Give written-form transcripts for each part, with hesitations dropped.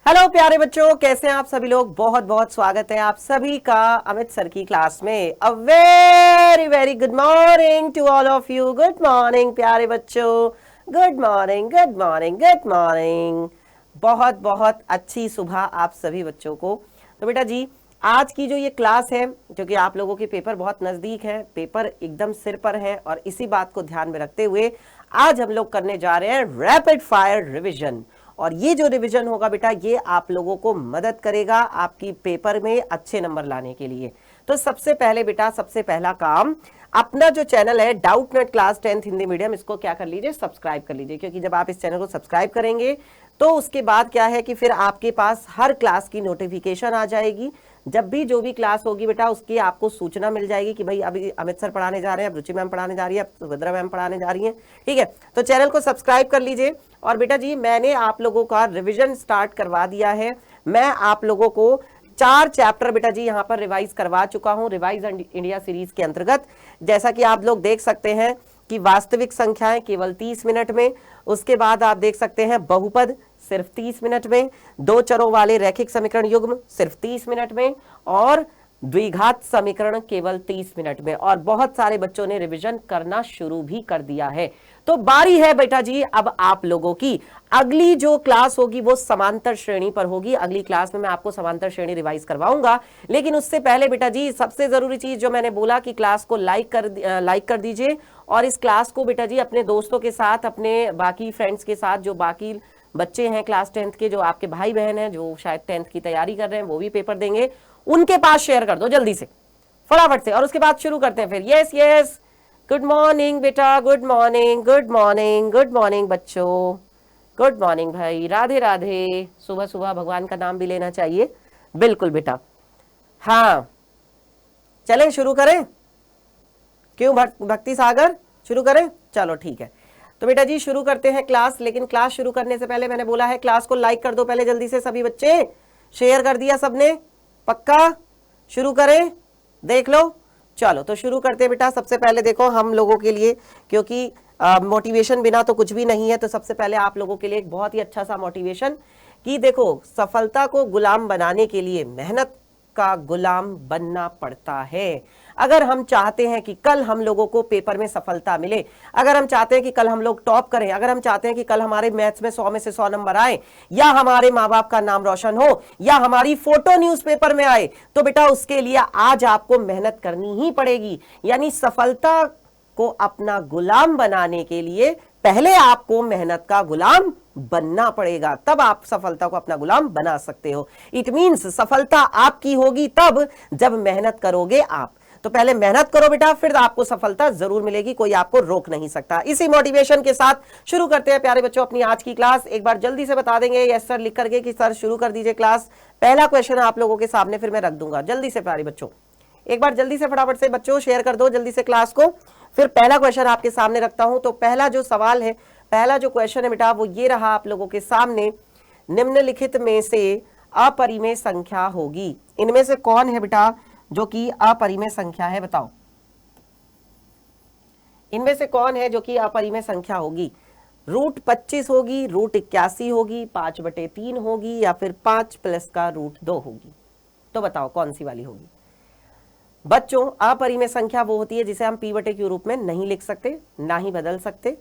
Hello प्यारे बच्चों, कैसे हैं आप सभी लोग। बहुत बहुत स्वागत है आप सभी का अमित सर की क्लास में। A very very good morning to all of you. Good morning प्यारे बच्चों, good morning good morning good morning. बहुत बहुत अच्छी सुबह आप सभी बच्चों को। तो बेटा जी, आज की जो ये क्लास है, क्योंकि आप लोगों के पेपर बहुत नजदीक है, पेपर एकदम सिर पर है, और इसी बात को ध्यान में रखते हुए आज हम लोग करने जा रहे हैं रैपिड फायर रिवीजन। और ये जो रिवीजन होगा बेटा, ये आप लोगों को मदद करेगा आपकी पेपर में अच्छे नंबर लाने के लिए। तो सबसे पहले बेटा, सबसे पहला काम, अपना जो चैनल है doubt net class 10th Hindi medium, इसको क्या कर लीजिए, सब्सक्राइब कर लीजिए। क्योंकि जब आप इस चैनल को सब्सक्राइब करेंगे तो उसके बाद क्या है कि फिर आपके पास हर क्लास की नोटिफिकेशन आ जाएगी। जब भी जो भी क्लास होगी बेटा, उसकी आपको सूचना मिल जाएगी कि भाई अभी अमित सर पढ़ाने जा रहे हैं, अब रुचि मैम पढ़ाने जा रही है, अब सुभद्रा मैम पढ़ाने जा रही हैं। ठीक है, तो चैनल को सब्सक्राइब कर लीजिए। और बेटा जी, मैंने आप लोगों का रिवीजन स्टार्ट करवा दिया है। मैं आप लोगों को 4 चैप्टर बेटा जी यहाँ पर रिवाइज करवा चुका हूँ, रिवाइज इंडिया सीरीज के अंतर्गत। जैसा कि आप लोग देख सकते हैं कि वास्तविक संख्याएं केवल 30 मिनट में, उसके बाद आप देख सकते हैं बहुपद सिर्फ 30 मिनट में, दो चरों वाले रैखिक समीकरण युग्म सिर्फ 30 मिनट में, और द्विघात समीकरण केवल 30 मिनट में। और बहुत सारे बच्चों ने रिवीजन करना शुरू भी कर दिया है। तो बारी है बेटा जी अब आप लोगों की। अगली जो क्लास होगी वो समांतर श्रेणी पर होगी। अगली क्लास में मैं आपको समांतर श्रेणी रिवाइज करवाऊंगा। लेकिन उससे पहले बेटा जी, सबसे जरूरी चीज जो मैंने बोला कि क्लास को लाइक कर दीजिए। और इस क्लास को बेटा जी अपने दोस्तों के साथ, अपने बाकी फ्रेंड्स के साथ, जो बाकी बच्चे हैं क्लास 10th के, जो आपके भाई बहन हैं जो शायद 10th की तैयारी कर रहे हैं, वो भी पेपर देंगे, उनके पास शेयर कर दो जल्दी से, फटाफट से। और उसके बाद शुरू करते हैं फिर। यस यस, गुड मॉर्निंग बेटा, good morning good morning good morning बच्चों, गुड मॉर्निंग भाई, राधे राधे। सुबह सुबह भगवान का नाम भी लेना चाहिए, बिल्कुल बेटा। हाँ, चलें शुरू करें। क्यों भक्ति सागर, शुरू करें? चलो ठीक है। तो बेटा जी शुरू करते हैं क्लास। लेकिन क्लास शुरू करने से पहले मैंने बोला है क्लास को लाइक कर दो पहले जल्दी से सभी बच्चे। शेयर कर दिया सबने? पक्का? शुरू करें, देख लो। चलो तो शुरू करते हैं बेटा। सबसे पहले देखो हम लोगों के लिए, क्योंकि मोटिवेशन बिना तो कुछ भी नहीं है, तो सबसे पहले आप लोगों के लिए एक बहुत ही अच्छा सा मोटिवेशन कि देखो, सफलता को गुलाम बनाने के लिए मेहनत का गुलाम बनना पड़ता है। अगर हम चाहते हैं कि कल हम लोगों को पेपर में सफलता मिले, अगर हम चाहते हैं कि कल हम लोग टॉप करें, अगर हम चाहते हैं कि कल हमारे मैथ्स में 100 में से 100 नंबर आए, या हमारे माँ बाप का नाम रोशन हो, या हमारी फोटो न्यूज़पेपर में आए, तो बेटा उसके लिए आज आपको मेहनत करनी ही पड़ेगी। यानी सफलता को अपना गुलाम बनाने के लिए पहले आपको मेहनत का गुलाम बनना पड़ेगा, तब आप सफलता को अपना गुलाम बना सकते हो। इट मींस सफलता आपकी होगी तब जब मेहनत करोगे आप। तो पहले मेहनत करो बेटा, फिर आपको सफलता जरूर मिलेगी, कोई आपको रोक नहीं सकता। इसी मोटिवेशन के साथ शुरू करते हैं प्यारे बच्चों अपनी आज की क्लास। एक बार जल्दी से बता देंगे यस सर लिख करके कि सर शुरू कर दीजिए क्लास। पहला क्वेश्चन आप लोगों के सामने फिर मैं रख दूंगा। जल्दी से प्यारे बच्चों, एक बार जल्दी से फटाफट से बच्चों शेयर कर दो जल्दी से क्लास को। फिर पहला क्वेश्चन आपके सामने रखता हूं। तो पहला जो सवाल है, पहला जो क्वेश्चन है बेटा, वो ये रहा आप लोगों के सामने। निम्नलिखित में से अपरिमेय संख्या होगी। इनमें से कौन है बेटा जो कि अपरिमेय संख्या है, बताओ। इनमें से कौन है जो कि अपरिमेय संख्या होगी? रूट 25 होगी, रूट 81 होगी, 5/3 होगी, या फिर 5 प्लस का रूट 2 होगी? तो बताओ कौन सी वाली होगी बच्चों। अपरिमेय संख्या वो होती है जिसे हम p/q रूप में नहीं लिख सकते, ना ही बदल सकते।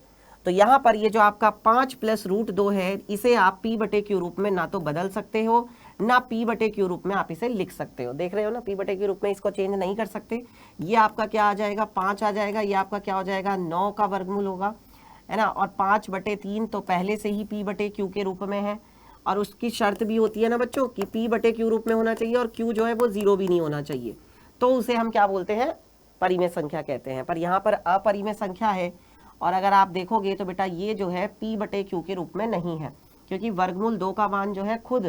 तो यहां पर ये जो आपका 5 प्लस रूट 2 है, इसे आप p/q रूप में ना तो बदल सकते हो, ना p/q रूप में आप इसे लिख सकते हो। देख रहे हो ना, p/q रूप में इसको चेंज नहीं कर सकते। ये आपका क्या आ जाएगा, 5 आ जाएगा। ये आपका क्या हो जाएगा, 9 का वर्गमूल होगा, है ना। और 5/3 तो पहले से ही p/q के रूप में है। और उसकी शर्त भी होती है ना बच्चों कि p/q रूप में होना चाहिए, और q जो है वो 0 भी नहीं होना चाहिए। तो उसे हम क्या बोलते हैं, परिमेय संख्या कहते हैं। पर यहाँ पर अपरिमेय संख्या है, और अगर आप देखोगे तो बेटा ये जो है p/q के रूप में नहीं है, क्योंकि वर्गमूल 2 का मान जो है खुद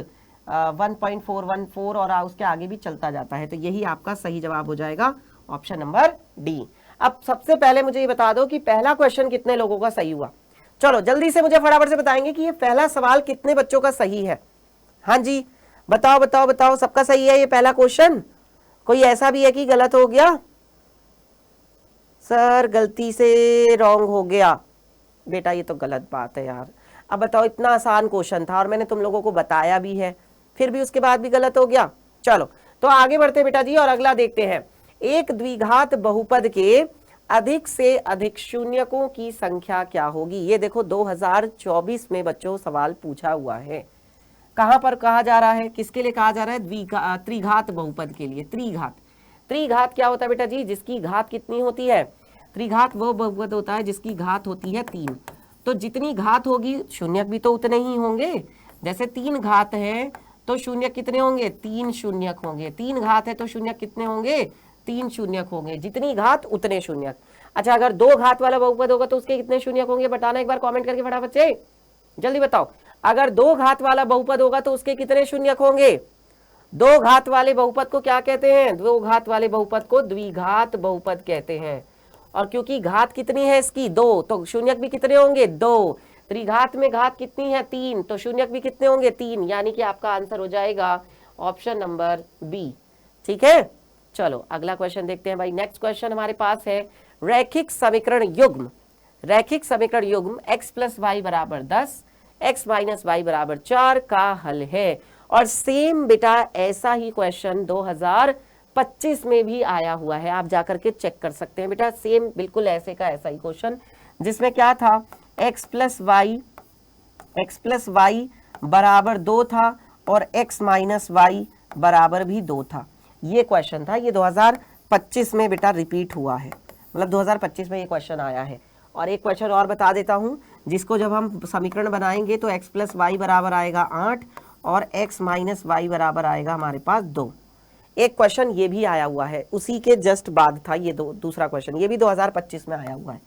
1.414 और उसके आगे भी चलता जाता है। तो यही आपका सही जवाब हो जाएगा, ऑप्शन नंबर डी। अब सबसे पहले मुझे ये बता दो कि पहला क्वेश्चन कितने लोगों का सही हुआ। चलो जल्दी से मुझे फटाफट से बताएंगे कि ये पहला सवाल कितने बच्चों का सही है। हाँ जी, बताओ बताओ बताओ, सबका सही है ये पहला क्वेश्चन? कोई ऐसा भी है कि गलत हो गया? सर गलती से रॉन्ग हो गया बेटा, ये तो गलत बात है यार। अब बताओ, इतना आसान क्वेश्चन था और मैंने तुम लोगों को बताया भी है, फिर भी उसके बाद भी गलत हो गया। चलो तो आगे बढ़ते बेटा जी और अगला देखते हैं। एक द्विघात बहुपद के अधिक से अधिक शून्यकों की संख्या क्या होगी। ये देखो 2024 में बच्चों सवाल पूछा हुआ है। कहां पर कहा जा रहा है, किसके लिए कहा जा रहा है, त्रिघात बहुपद के लिए। त्रिघात, त्रिघात क्या होता है बेटा जी, जिसकी घात कितनी होती है। त्रिघात वो बहुपद होता है जिसकी घात होती है 3। तो जितनी घात होगी शून्यक भी तो उतने ही होंगे। जैसे 3 घात है तो शून्यक कितने होंगे, 3 शून्यक होंगे। 3 घात है तो शून्यक कितने होंगे, 3 शून्यक होंगे। जितनी घात उतने शून्यक। अच्छा अगर 2 घात वाला बहुपद होगा तो उसके कितने शून्यक होंगे, बताना एक बार कमेंट करके फटाफट से, जल्दी बताओ। अगर 2 घात वाला बहुपद होगा तो उसके कितने शून्यक होंगे। 2 घात वाले बहुपद को क्या कहते हैं, 2 घात वाले बहुपद को द्विघात बहुपद कहते हैं। और क्योंकि घात कितनी है इसकी 2, तो शून्यक भी कितने होंगे 2। त्रिघात में घात कितनी है 3, तो शून्यक भी कितने होंगे 3। यानी कि आपका आंसर हो जाएगा ऑप्शन नंबर बी। ठीक है, चलो अगला क्वेश्चन देखते हैं भाई। नेक्स्ट क्वेश्चन हमारे पास है रैखिक समीकरण युग्म। रैखिक समीकरण युग्म x प्लस वाई बराबर 10, x माइनस वाई बराबर 4 का हल है। और सेम बेटा ऐसा ही क्वेश्चन 2025 में भी आया हुआ है, आप जाकर के चेक कर सकते हैं बेटा। सेम बिल्कुल ऐसे का ऐसा ही क्वेश्चन, जिसमें क्या था, x प्लस वाई बराबर 2 था और x माइनस वाई बराबर भी 2 था। ये क्वेश्चन था, ये 2025 में बेटा रिपीट हुआ है, मतलब 2025 में ये क्वेश्चन आया है। और एक क्वेश्चन और बता देता हूं, जिसको जब हम समीकरण बनाएंगे तो x प्लस वाई बराबर आएगा 8 और x माइनस वाई बराबर आएगा हमारे पास 2। एक क्वेश्चन ये भी आया हुआ है, उसी के जस्ट बाद था ये दूसरा क्वेश्चन, ये भी 2025 में आया हुआ है।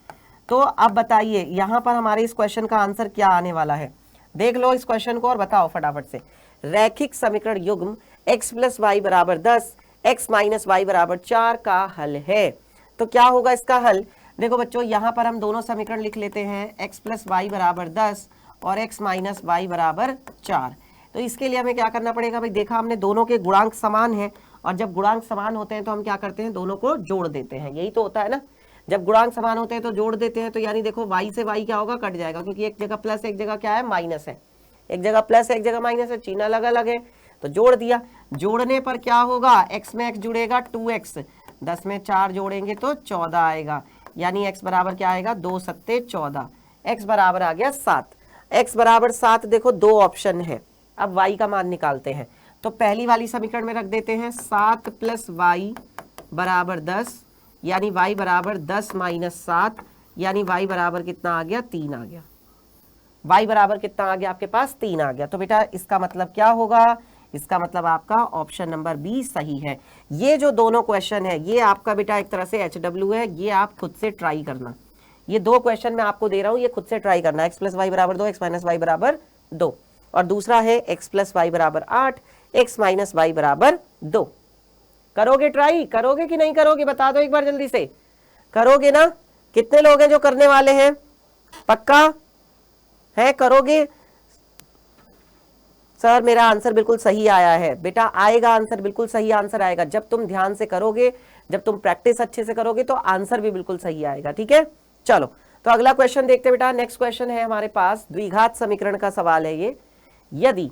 तो अब बताइए यहाँ पर हमारे इस क्वेश्चन का आंसर क्या आने वाला है। देख लो इस क्वेश्चन को और बताओ फटाफट से। रैखिक समीकरण युग्म x प्लस वाई बराबर 10, x माइनस वाई बराबर 4 का हल है। तो क्या होगा इसका हल। देखो बच्चों यहाँ पर हम दोनों समीकरण लिख लेते हैं, x प्लस वाई बराबर 10 और x माइनस वाई बराबर 4। तो इसके लिए हमें क्या करना पड़ेगा भाई, देखा हमने दोनों के गुणांक समान हैं, और जब गुणांक समान होते हैं तो हम क्या करते हैं, दोनों को जोड़ देते हैं। यही तो होता है ना, जब गुणांक समान होते हैं तो जोड़ देते हैं। तो यानी देखो y से y क्या होगा, कट जाएगा, क्योंकि एक जगह प्लस एक जगह क्या है माइनस है, एक जगह प्लस एक जगह माइनस है, चिन्ह अलग अलग है। तो जोड़ दिया, जोड़ने पर क्या होगा, x में x जुड़ेगा 2x, 10 में 4 जोड़ेंगे तो 14 आएगा। यानी x बराबर क्या आएगा, 2 सत्ते 14, x बराबर आ गया 7। x बराबर 7, देखो 2 ऑप्शन है, अब y का मान निकालते हैं। तो पहली वाली समीकरण में रख देते हैं 7 प्लस वाई बराबर 10, यानी y बराबर 10 माइनस 7, यानी y बराबर कितना आ गया, 3 आ गया। y बराबर कितना आ गया आपके पास, 3 आ गया। तो बेटा इसका मतलब क्या होगा, इसका मतलब आपका ऑप्शन नंबर बी सही है। ये जो दोनों क्वेश्चन है ये आपका बेटा एक तरह से HW है, ये आप खुद से ट्राई करना। ये 2 क्वेश्चन मैं आपको दे रहा हूं, ये खुद से ट्राई करना। x प्लस वाई बराबर 2, x माइनस वाई बराबर 2, और दूसरा है x प्लस वाई बराबर 8, x माइनस वाई बराबर 2। करोगे ट्राई, करोगे कि नहीं करोगे, बता दो एक बार जल्दी से। करोगे ना, कितने लोग हैं जो करने वाले हैं, पक्का है, करोगे। सर मेरा आंसर बिल्कुल सही आया है, बेटा आएगा आंसर, बिल्कुल सही आंसर आएगा। जब तुम ध्यान से करोगे, जब तुम प्रैक्टिस अच्छे से करोगे तो आंसर भी बिल्कुल सही आएगा। ठीक है, चलो तो अगला क्वेश्चन देखते बेटा। नेक्स्ट क्वेश्चन है हमारे पास, द्विघात समीकरण का सवाल है ये। यदि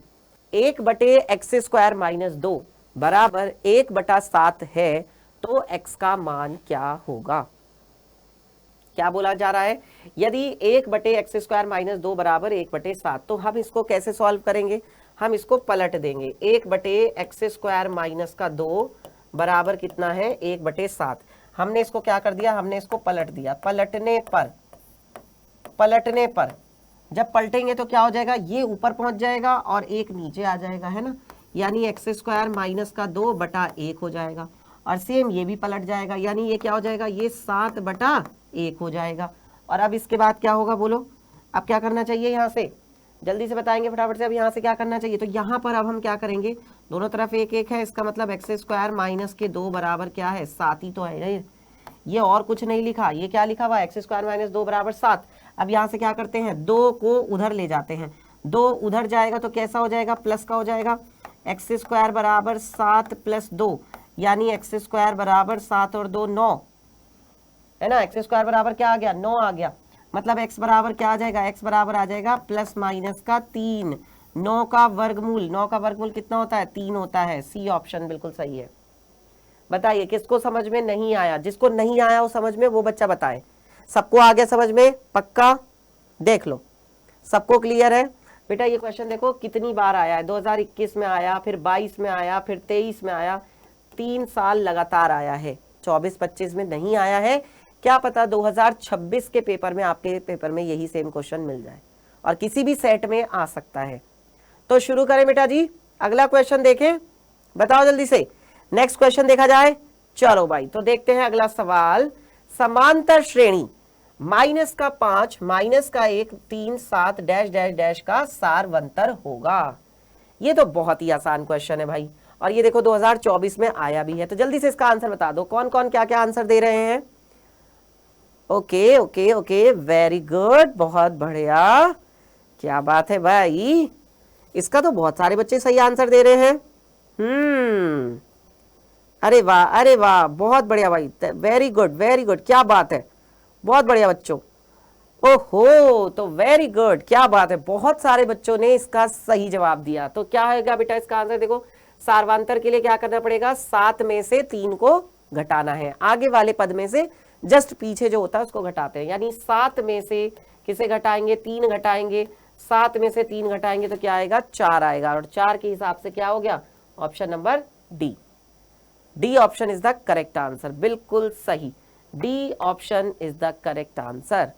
1/x² माइनस 2 बराबर 1/7 है तो x का मान क्या होगा। क्या बोला जा रहा है, यदि 1/x² माइनस 2 बराबर 1/7, तो हम इसको कैसे सॉल्व करेंगे, हम इसको पलट देंगे। 1/x² माइनस का 2 बराबर कितना है, 1/7। हमने इसको क्या कर दिया, हमने इसको पलट दिया। पलटने पर जब पलटेंगे तो क्या हो जाएगा, ये ऊपर पहुंच जाएगा और एक नीचे आ जाएगा, है ना। यानी x² माइनस का 2/1 हो जाएगा, और सेम ये भी पलट जाएगा, यानी ये क्या हो जाएगा, ये 7/1 हो जाएगा। और अब इसके बाद क्या होगा बोलो, अब क्या करना चाहिए, यहाँ से जल्दी से बताएंगे फटाफट से। अब यहाँ से क्या करना चाहिए, तो यहाँ पर अब हम क्या करेंगे, दोनों तरफ 1/1 है, इसका मतलब x² माइनस के 2 बराबर क्या है, 7 ही तो है। ये और कुछ नहीं लिखा, ये क्या लिखा हुआ, x² माइनस 2 बराबर 7। अब यहाँ से क्या करते हैं, 2 को उधर ले जाते हैं, 2 उधर जाएगा तो कैसा हो जाएगा, प्लस का हो जाएगा। x² बराबर 7 प्लस 2, यानी x² बराबर 7 और 2 9, है ना। x² बराबर क्या आ गया, 9 आ गया। मतलब x बराबर क्या आ जाएगा, x बराबर आ जाएगा प्लस माइनस का 3, 9 का वर्गमूल, 9 का वर्गमूल कितना होता है? 3 होता है। सी ऑप्शन बिल्कुल सही है। बताइए किसको समझ में नहीं आया? जिसको नहीं आया वो समझ में, वो बच्चा बताए। सबको आ गया समझ में? पक्का? देख लो सबको क्लियर है। बेटा ये क्वेश्चन देखो कितनी बार आया है, 2021 में आया, फिर 22 में आया, फिर 23 में आया, 3 साल लगातार आया है। 24-25 में नहीं आया है। क्या पता 2026 के पेपर में, आपके पेपर में यही सेम क्वेश्चन मिल जाए, और किसी भी सेट में आ सकता है। तो शुरू करें बेटा जी, अगला क्वेश्चन देखें। बताओ जल्दी से, नेक्स्ट क्वेश्चन देखा जाए। चलो भाई तो देखते हैं अगला सवाल। समांतर श्रेणी -5 -1 3 7 डैश डैश डैश का सारवंतर होगा। ये तो बहुत ही आसान क्वेश्चन है भाई, और ये देखो 2024 में आया भी है। तो जल्दी से इसका आंसर बता दो, कौन कौन क्या क्या आंसर दे रहे हैं। Okay okay okay, very good, बहुत बढ़िया, क्या बात है भाई। इसका तो बहुत सारे बच्चे सही आंसर दे रहे हैं। अरे वाह, बहुत बढ़िया भाई, वेरी गुड वेरी गुड, क्या बात है, बहुत बढ़िया बच्चों। ओहो, तो वेरी गुड, क्या बात है, बहुत सारे बच्चों ने इसका सही जवाब दिया। तो क्या होगा बेटा इसका आंसर? देखो सारवांतर के लिए क्या करना पड़ेगा? 7 में से 3 को घटाना है। आगे वाले पद में से जस्ट पीछे जो होता है उसको घटाते हैं, यानी 7 में से किसे घटाएंगे? 3 घटाएंगे। 7 में से 3 घटाएंगे तो क्या आएगा? 4 आएगा, और 4 के हिसाब से क्या हो गया? Option number D. D option is the correct answer, बिल्कुल सही। D option is the correct answer.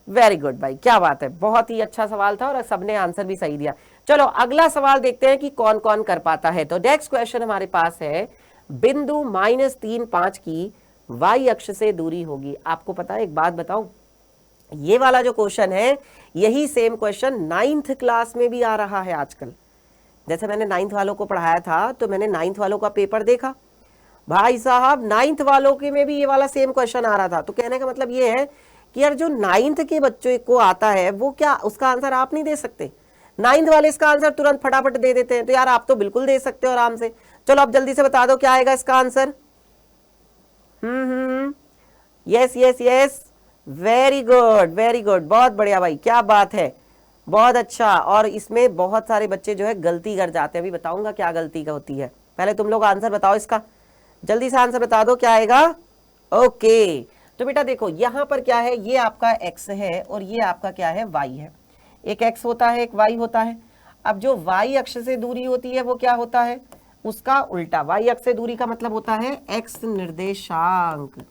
Very good भाई, क्या बात है, बहुत ही अच्छा सवाल था और सबने आंसर भी सही दिया। चलो अगला सवाल देखते हैं कि कौन कौन कर पाता है। तो नेक्स्ट क्वेश्चन हमारे पास है, बिंदु -3 5 की y अक्ष से दूरी होगी। आपको पता है, एक बात बताऊं, ये वाला जो क्वेश्चन है यही सेम क्वेश्चन 9th क्लास में भी आ रहा है आजकल। जैसे मैंने 9th वालों को पढ़ाया था तो मैंने 9th वालों का पेपर देखा, भाई साहब 9th वालों के में भी ये वाला सेम क्वेश्चन आ रहा था। तो कहने का मतलब ये है कि यार जो 9th के बच्चों को आता है वो क्या उसका आंसर आप नहीं दे सकते? 9th वाले इसका आंसर तुरंत फटाफट दे देते हैं, तो यार आप तो बिल्कुल दे सकते हो आराम से। चलो अब जल्दी से बता दो क्या आएगा इसका answer. Yes yes yes, very good very good, बहुत बढ़िया भाई, क्या बात है, बहुत अच्छा। और इसमें बहुत सारे बच्चे जो है गलती कर जाते हैं, अभी बताऊंगा क्या गलती का होती है। पहले तुम लोग आंसर बताओ इसका, जल्दी से आंसर बता दो क्या आएगा। ओके, तो बेटा देखो यहां पर क्या है, ये आपका x है और ये आपका क्या है? y है। एक x होता है, एक y होता है। अब जो y अक्ष से दूरी होती है वो क्या होता है? उसका उल्टा। y अक्ष से दूरी का मतलब होता है x निर्देशांक।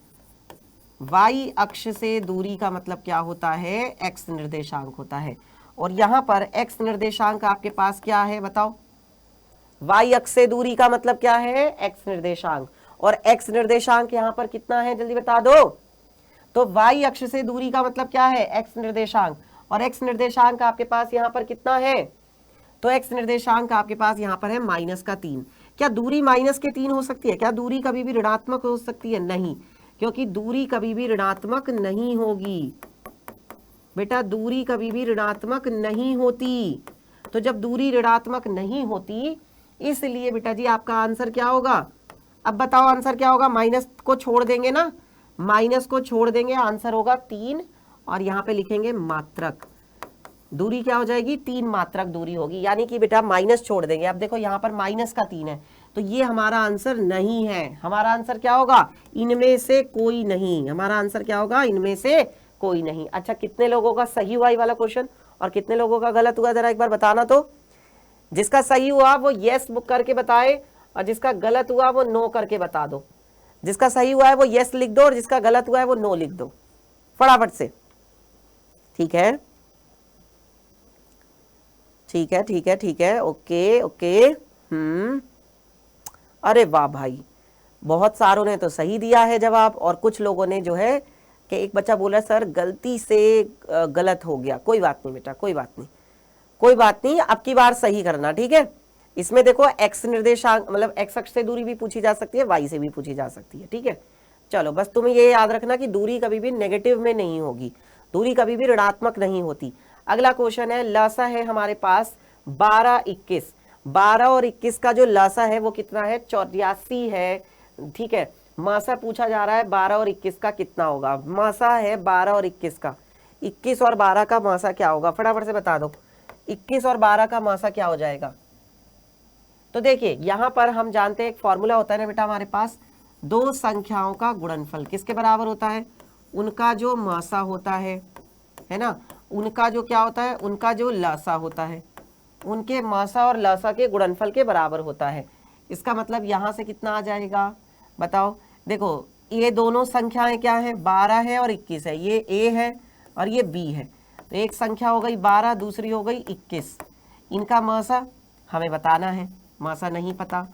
y अक्ष से दूरी का मतलब क्या होता है? x निर्देशांक होता है। और यहां पर x निर्देशांक आपके पास क्या है बताओ? y अक्ष से दूरी का मतलब क्या है? x निर्देशांक। और x निर्देशांक यहां पर कितना है जल्दी बता दो। तो y अक्ष से दूरी का मतलब क्या है? x निर्देशांक। और x निर्देशांक आपके पास यहां पर कितना है? तो x निर्देशांक आपके पास यहां पर है -3। क्या दूरी -3 हो सकती है? क्या दूरी कभी भी ऋणात्मक हो सकती है? नहीं, क्योंकि दूरी कभी भी ऋणात्मक नहीं होगी बेटा, दूरी कभी भी ऋणात्मक नहीं होती। तो जब दूरी ऋणात्मक नहीं होती, इसलिए बेटा जी आपका आंसर क्या होगा? अब बताओ आंसर क्या होगा? माइनस को छोड़ देंगे ना, माइनस को छोड़ देंगे, आंसर होगा 3, और यहाँ पे लिखेंगे मात्रक। दूरी क्या हो जाएगी? 3 मात्रक दूरी होगी, यानी कि बेटा माइनस छोड़ देंगे। अब देखो यहाँ पर -3 है, तो ये हमारा आंसर नहीं है। हमारा आंसर क्या होगा? इनमें से कोई नहीं। हमारा आंसर क्या होगा? इनमें से कोई नहीं। अच्छा, कितने लोगों का सही हुआ ये वाला क्वेश्चन और कितने लोगों का गलत हुआ, जरा एक बार बताना। तो जिसका सही हुआ वो यस बुक करके बताए, और जिसका गलत हुआ वो नो करके बता दो। जिसका सही हुआ है वो यस लिख दो, और जिसका गलत हुआ है वो नो लिख दो फटाफट से। ठीक है ठीक है ठीक है ठीक है, ओके ओके। अरे वाह भाई, बहुत सारों ने तो सही दिया है जवाब, और कुछ लोगों ने जो है कि एक बच्चा बोला सर गलती से गलत हो गया। कोई बात नहीं बेटा, कोई बात नहीं, कोई बात नहीं, अब की बार सही करना, ठीक है। इसमें देखो x निर्देशांक मतलब x अक्ष से दूरी भी पूछी जा सकती है, y से भी पूछी जा सकती है, ठीक है। चलो बस तुम्हें ये याद रखना कि दूरी कभी भी नेगेटिव में नहीं होगी, दूरी कभी भी ऋणात्मक नहीं होती। अगला क्वेश्चन है, लसा है हमारे पास 12 21। 12 और 21 का जो लसा है वो कितना है? 84 है, ठीक है। मासा पूछा जा रहा है 12 और 21 का कितना होगा। मासा है 12 और 21 का, 21 और 12 का मासा क्या होगा? फटाफट से बता दो। 21 और 12 का मासा क्या हो जाएगा? तो देखिए यहां पर हम जानते हैं एक फॉर्मूला होता है ना बेटा हमारे पास, दो संख्याओं का गुणनफल किसके बराबर होता है? उनका जो मासा होता है ना, उनका जो क्या होता है, उनका जो लासा होता है, उनके मासा और लासा के गुणनफल के बराबर होता है। इसका मतलब यहां से कितना आ जाएगा बताओ? देखो ये दोनों संख्याएं क्या है, 12 है और 21 है, ये ए है और ये बी है। तो एक संख्या हो गई 12, दूसरी हो गई 21। इनका मासा हमें बताना है, मासा नहीं पता।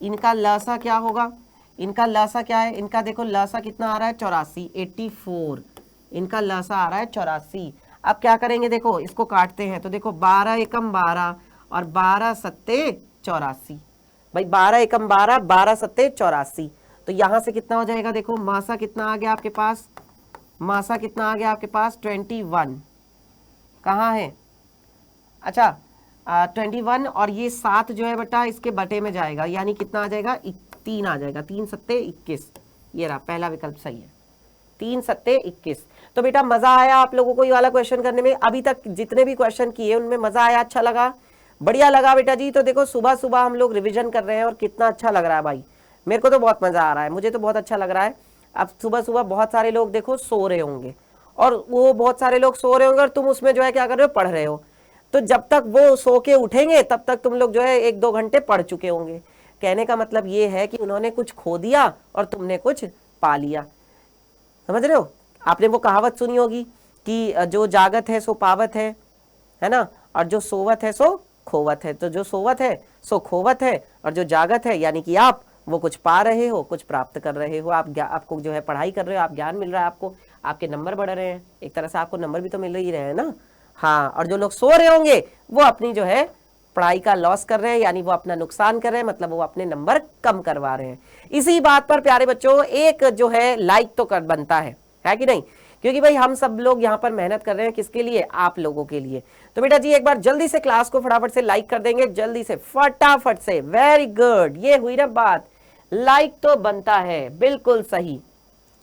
इनका लासा क्या होगा? इनका लासा क्या है? इनका देखो लासा कितना आ रहा है, 84, 84। इनका लासा आ रहा है 84। अब क्या करेंगे, देखो इसको काटते हैं। तो देखो 12 एकम 12 और 12 सत्ते 84। भाई 12 एकम 12, 12 सत्ते 84। तो यहां से कितना हो जाएगा? देखो मासा कितना आ गया आपके पास, मासा कितना आ गया आपके पास, 21। कहाँ है? अच्छा 21 और ये 7 जो है बेटा इसके बटे में जाएगा, यानी कितना आ जाएगा, 3 आ जाएगा। 3 सत्ते 21, ये रहा पहला विकल्प सही है, 3 सत्ते 21। तो बेटा मजा आया आप लोगों को ये वाला क्वेश्चन करने में? अभी तक जितने भी क्वेश्चन किए उनमें मजा आया, अच्छा लगा, बढ़िया लगा बेटा जी? तो देखो सुबह सुबह हम लोग रिविजन कर रहे हैं और कितना अच्छा लग रहा है भाई, मेरे को तो बहुत मजा आ रहा है, मुझे तो बहुत अच्छा लग रहा है। अब सुबह सुबह बहुत सारे लोग देखो सो रहे होंगे, और वो बहुत सारे लोग सो रहे होंगे और तुम उसमें जो है क्या कर रहे हो, पढ़ रहे हो। तो जब तक वो सो के उठेंगे तब तक तुम लोग जो है 1-2 घंटे पढ़ चुके होंगे। कहने का मतलब ये है कि उन्होंने कुछ खो दिया और तुमने कुछ पा लिया, समझ रहे हो? आपने वो कहावत सुनी होगी कि जो जागत है सो पावत है ना, और जो सोवत है सो खोवत है। तो जो सोवत है सो खोवत है, और जो जागत है यानी कि आप, वो कुछ पा रहे हो, कुछ प्राप्त कर रहे हो। आपको जो है पढ़ाई कर रहे हो, आप ज्ञान मिल रहा है आपको, आपके नंबर बढ़ रहे हैं, एक तरह से आपको नंबर भी तो मिल ही रहे हैं ना। हाँ, और जो लोग सो रहे होंगे वो अपनी जो है पढ़ाई का लॉस कर रहे हैं, यानी वो अपना नुकसान कर रहे हैं, मतलब वो अपने नंबर कम करवा रहे हैं। इसी बात पर प्यारे बच्चों एक जो है लाइक तो कर बनता है कि नहीं? क्योंकि भाई हम सब लोग यहाँ पर मेहनत कर रहे हैं किसके लिए? आप लोगों के लिए। तो बेटा जी एक बार जल्दी से क्लास को फटाफट से लाइक कर देंगे, जल्दी से फटाफट से, वेरी गुड, ये हुई ना बात, लाइक तो बनता है, बिल्कुल सही।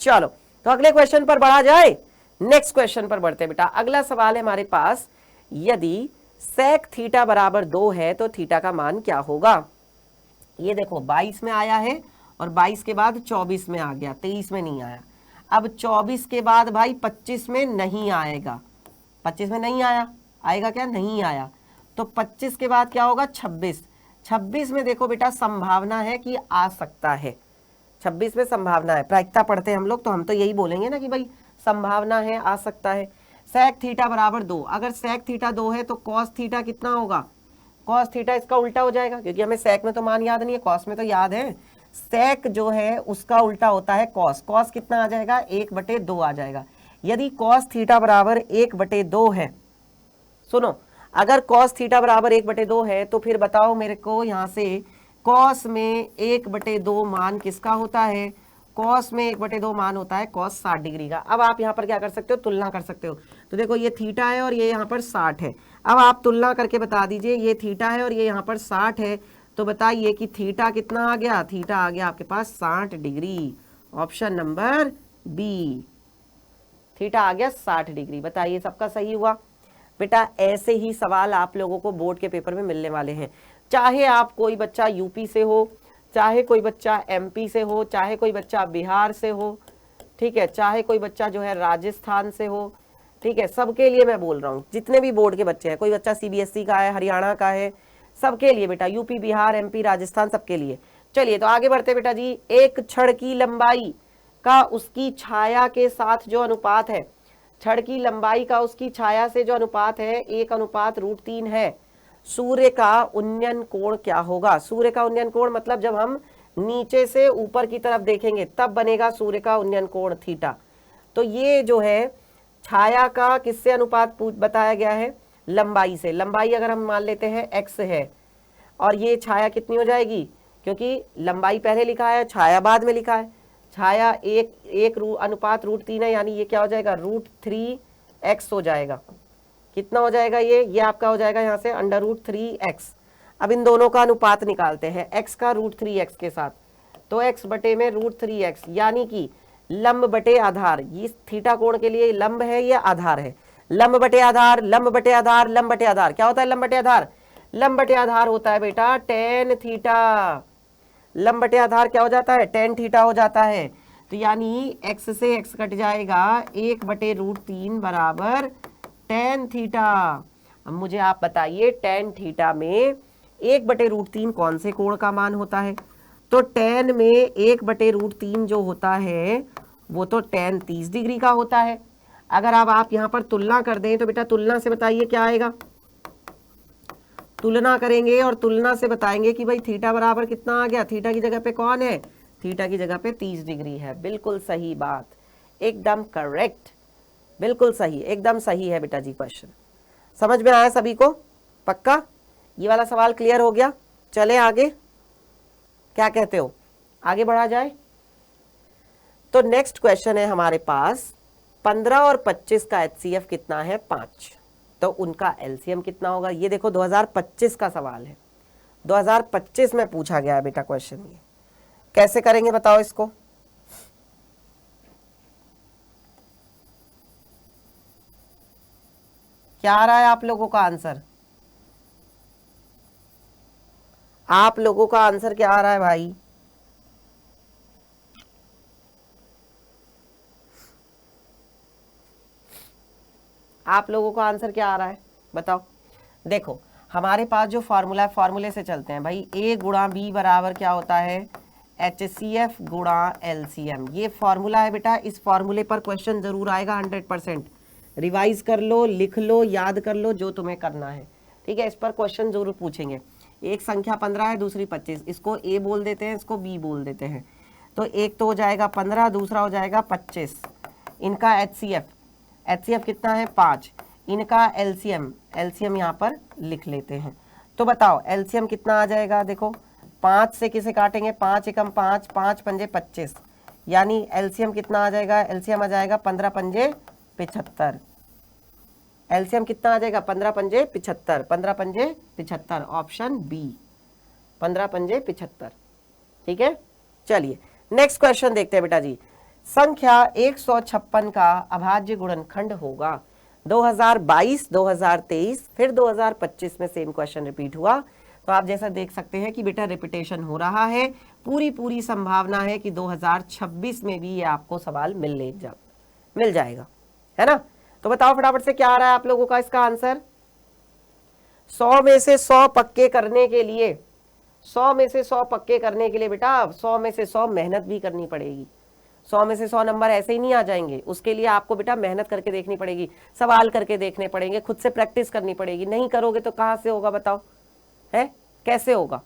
चलो तो अगले क्वेश्चन पर बढ़ा जाए, नेक्स्ट क्वेश्चन पर बढ़ते हैं बेटा। अगला सवाल है हमारे पास, यदि सेक थीटा बराबर 2 है तो थीटा का मान क्या होगा? ये देखो 22 में आया है और 22 के बाद 24 में आ गया, 23 में नहीं आया। अब 24 के बाद भाई 25 में नहीं आएगा, 25 में नहीं आया, आएगा क्या? नहीं आया। तो 25 के बाद क्या होगा? 26। 26 में देखो बेटा संभावना है कि आ सकता है, 26 में संभावना है। प्रायिकता पढ़ते हैं हम लोग तो हम तो यही बोलेंगे ना कि भाई संभावना है, आ सकता है। सेक थीटा बराबर 2, अगर सेक थीटा 2 है तो कॉस थीटा कितना होगा? कॉस थीटा इसका उल्टा हो जाएगा, क्योंकि हमें सेक में तो मान याद नहीं है, कॉस में तो याद है। सेक जो है उसका उल्टा होता है कॉस। कॉस कितना आ जाएगा? 1/2 आ जाएगा। यदि कॉस थीटा बराबर 1/2 है, सुनो, अगर कॉस थीटा बराबर 1/2 है तो फिर बताओ मेरे को यहाँ से कॉस में 1/2 मान किसका होता है? कॉस में 1/2 मान होता है कॉस 60 डिग्री का। अब आप यहाँ पर क्या कर सकते हो? तुलना कर सकते हो। तो देखो ये थीटा है और ये यहाँ पर 60 है। अब आप तुलना करके बता दीजिए, ये थीटा है और ये यहाँ पर 60 है, तो बताइए कि थीटा कितना आ गया? थीटा आ गया आपके पास 60 degree. Option number B, theta आ गया 60 डिग्री। बताइए सबका सही हुआ। बेटा ऐसे ही सवाल आप लोगों को बोर्ड के पेपर में मिलने वाले हैं, चाहे आप कोई बच्चा यूपी से हो, चाहे कोई बच्चा एमपी से हो, चाहे कोई बच्चा बिहार से हो, ठीक है, चाहे कोई बच्चा जो है राजस्थान से हो, ठीक है, सबके लिए मैं बोल रहा हूँ, जितने भी बोर्ड के बच्चे हैं, कोई बच्चा सीबीएसई का है, हरियाणा का है, सबके लिए बेटा, यूपी बिहार एमपी राजस्थान सबके लिए। चलिए तो आगे बढ़ते बेटा जी। एक छड़ की लंबाई का उसकी छाया के साथ जो अनुपात है, छड़ की लंबाई का उसकी छाया से जो अनुपात है 1:√3 है, सूर्य का उन्नयन कोण क्या होगा? सूर्य का उन्नयन कोण मतलब जब हम नीचे से ऊपर की तरफ देखेंगे तब बनेगा सूर्य का उन्नयन कोण थीटा। तो ये जो है छाया का किससे अनुपात बताया गया है? लंबाई से। लंबाई अगर हम मान लेते हैं x है, और ये छाया कितनी हो जाएगी? क्योंकि लंबाई पहले लिखा है, छाया बाद में लिखा है, छाया 1:√3 है, यानी ये क्या हो जाएगा? √3x हो जाएगा। कितना हो जाएगा? ये आपका हो जाएगा यहाँ से √3x। अब इन दोनों का अनुपात निकालते हैं, x का √3x के साथ, तो x बटे में √3x, यानी कि लंब बटे आधार। ये थीटा कोण के लिए लंब है, ये आधार है। लंब बटे आधार, लंब बटे आधार, लंब बटे आधार, क्या होता है लंब बटे आधार? लंब बटे आधार होता है बेटा टेन थीटा। लंब बटे आधार क्या हो जाता है? टेन थीटा हो जाता है। तो यानी x से x कट जाएगा, 1/√3 बराबर टेन थीटा। अब मुझे आप बताइए टेन थीटा में 1/√3 कौन से कोण का मान होता है? तो टेन में 1/√3 जो होता है वो तो टेन 30 डिग्री का होता है। अगर आप यहाँ पर तुलना कर दें तो बेटा तुलना से बताइए क्या आएगा? तुलना करेंगे और तुलना से बताएंगे कि भाई थीटा बराबर कितना आ गया। थीटा की जगह पे कौन है? थीटा की जगह पे 30 डिग्री है। बिल्कुल सही बात, एकदम करेक्ट, बिल्कुल सही, एकदम सही है बेटा जी। क्वेश्चन समझ में आया सभी को? पक्का ये वाला सवाल क्लियर हो गया? चले आगे, क्या कहते हो? आगे बढ़ा जाए? तो नेक्स्ट क्वेश्चन है हमारे पास 15 और 25 का HCF कितना है? 5। तो उनका LCM कितना होगा? ये देखो 2025 का सवाल है, 2025 में पूछा गया है बेटा क्वेश्चन। ये कैसे करेंगे बताओ इसको? क्या आ रहा है आप लोगों का आंसर? आप लोगों का आंसर क्या आ रहा है भाई? आप लोगों का आंसर क्या आ रहा है बताओ? देखो हमारे पास जो फॉर्मूला है, फॉर्मूले से चलते हैं भाई। A गुणा B बराबर क्या होता है? HCF गुणा LCM। ये फॉर्मूला है बेटा, इस फॉर्मूले पर क्वेश्चन जरूर आएगा 100%। रिवाइज कर लो, लिख लो, याद कर लो, जो तुम्हें करना है, ठीक है। इस पर क्वेश्चन जरूर पूछेंगे। एक संख्या 15 है, दूसरी 25, इसको A बोल देते हैं, इसको B बोल देते हैं। तो एक तो हो जाएगा 15, दूसरा हो जाएगा 25। इनका HCF कितना है? 5। इनका LCM यहाँ पर लिख लेते हैं। तो बताओ LCM कितना आ जाएगा? देखो 5 से किसे काटेंगे? 5 एकम 5, 5 पंजे 25, यानी LCM कितना आ जाएगा? LCM आ जाएगा 15 पंजे 75। LCM कितना आ जाएगा? 15 पंजे 75, 15 पंजे 75, ऑप्शन बी 15 पंजे 75, ठीक है। चलिए नेक्स्ट क्वेश्चन देखते हैं बेटा जी। संख्या 156 का अभाज्य गुणनखंड होगा। 2022, 2023, फिर 2025 में सेम क्वेश्चन रिपीट हुआ। तो आप जैसा देख सकते हैं कि बेटा रिपीटेशन हो रहा है। पूरी संभावना है कि 2026 में भी ये आपको सवाल मिल जाएगा, है ना। तो बताओ फटाफट से क्या आ रहा है आप लोगों का इसका आंसर? 100 में से 100 पक्के करने के लिए, 100 में से 100 पक्के करने के लिए बेटा 100 में से 100 मेहनत भी करनी पड़ेगी। 100 में से 100 नंबर ऐसे ही नहीं आ जाएंगे, उसके लिए आपको बेटा मेहनत करके देखनी पड़ेगी, सवाल करके देखने पड़ेंगे, खुद से प्रैक्टिस करनी पड़ेगी। नहीं करोगे तो कहाँ से होगा बताओ? है कैसे होगा?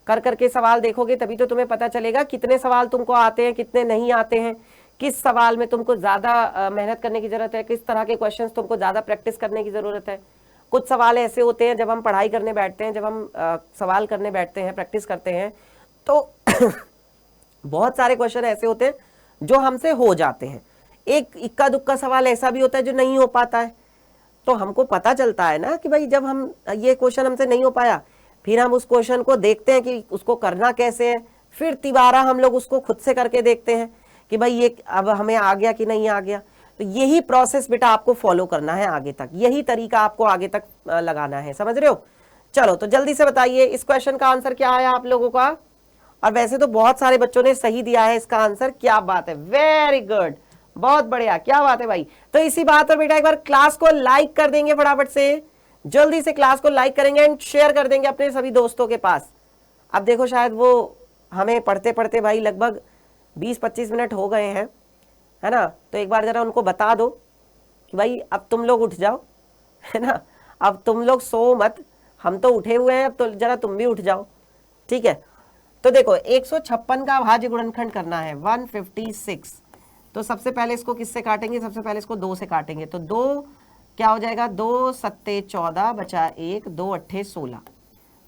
कर करके सवाल देखोगे तभी तो तुम्हें पता चलेगा कितने सवाल तुमको आते हैं, कितने नहीं आते हैं, किस सवाल में तुमको ज्यादा मेहनत करने की जरूरत है, किस तरह के क्वेश्चंस तुमको ज्यादा प्रैक्टिस करने की जरूरत है। कुछ सवाल ऐसे होते हैं जब हम पढ़ाई करने बैठते हैं, जब हम सवाल करने बैठते हैं, प्रैक्टिस करते हैं, तो बहुत सारे क्वेश्चन ऐसे होते हैं जो हमसे हो जाते हैं। एक इक्का दुक्का सवाल ऐसा भी होता है जो नहीं हो पाता है। तो हमको पता चलता है ना कि भाई जब हम ये क्वेश्चन हमसे नहीं हो पाया, फिर हम उस क्वेश्चन को देखते हैं कि उसको करना कैसे है, फिर तिबारा हम लोग उसको खुद से करके देखते हैं कि भाई ये अब हमें आ गया कि नहीं आ गया। तो यही प्रोसेस बेटा आपको फॉलो करना है आगे तक, यही तरीका आपको आगे तक लगाना है, समझ रहे हो। चलो तो जल्दी से बताइए इस क्वेश्चन का आंसर क्या आया आप लोगों का। और वैसे तो बहुत सारे बच्चों ने सही दिया है इसका आंसर, क्या बात है, वेरी गुड, बहुत बढ़िया, क्या बात है भाई। तो इसी बात पर बेटा एक बार क्लास को लाइक कर देंगे फटाफट से, जल्दी से क्लास को लाइक करेंगे एंड शेयर कर देंगे अपने सभी दोस्तों के पास। अब देखो शायद वो हमें पढ़ते पढ़ते भाई लगभग 20-25 मिनट हो गए हैं, है ना। तो एक बार जरा उनको बता दो कि भाई अब तुम लोग उठ जाओ, है ना, अब तुम लोग सो मत, हम तो उठे हुए हैं, अब तो जरा तुम भी उठ जाओ, ठीक है। तो देखो 156 का अभाज्य गुणनखंड करना है 156। तो सबसे पहले इसको किससे काटेंगे? सबसे पहले इसको 2 से काटेंगे। तो 2 क्या हो जाएगा? 2 सत्ते 14 बचा 1, 2 अट्ठे 16।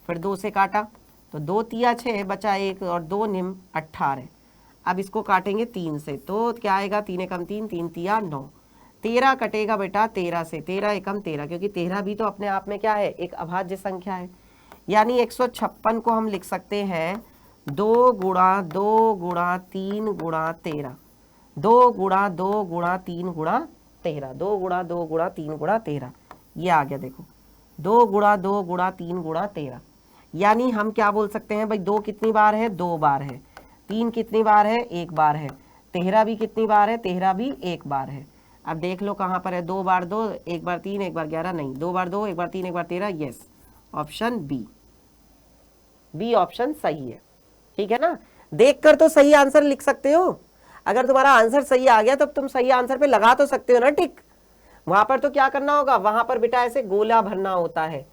फिर 2 से काटा तो 2 तिया 6 बचा 1 और 2 निम 18। अब इसको काटेंगे 3 से, तो क्या आएगा? 3 एकम 3, 3 तिया 9। 13 कटेगा बेटा 13 से, 13 एकम 13, क्योंकि 13 भी तो अपने आप में क्या है? एक अभाज्य संख्या है। यानी 156 को हम लिख सकते हैं 2 गुणा 2 गुणा 3 गुणा 13, 2 गुणा 2 गुणा 3 गुणा 13, 2 गुणा 2 गुणा 3 गुणा 13, ये आ गया देखो 2 गुणा 2 गुणा 3 गुणा 13। यानी हम क्या बोल सकते हैं भाई 2 कितनी बार है, 2 बार है, 3 कितनी बार है, 1 बार है, 13 भी कितनी बार है, 13 भी 1 बार है। अब देख लो कहाँ पर है, 2 बार 2, 1 बार 3, 1 बार 11, नहीं 2 बार 2, 1 बार 3, 1 बार 13, यस ऑप्शन बी ऑप्शन सही है। ठीक है ना, देखकर तो सही आंसर लिख सकते हो। अगर तुम्हारा आंसर सही आ गया तो तुम सही आंसर पे लगा तो सकते हो ना टिक। वहां पर तो क्या करना होगा, वहां पर बेटा ऐसे गोला भरना होता है।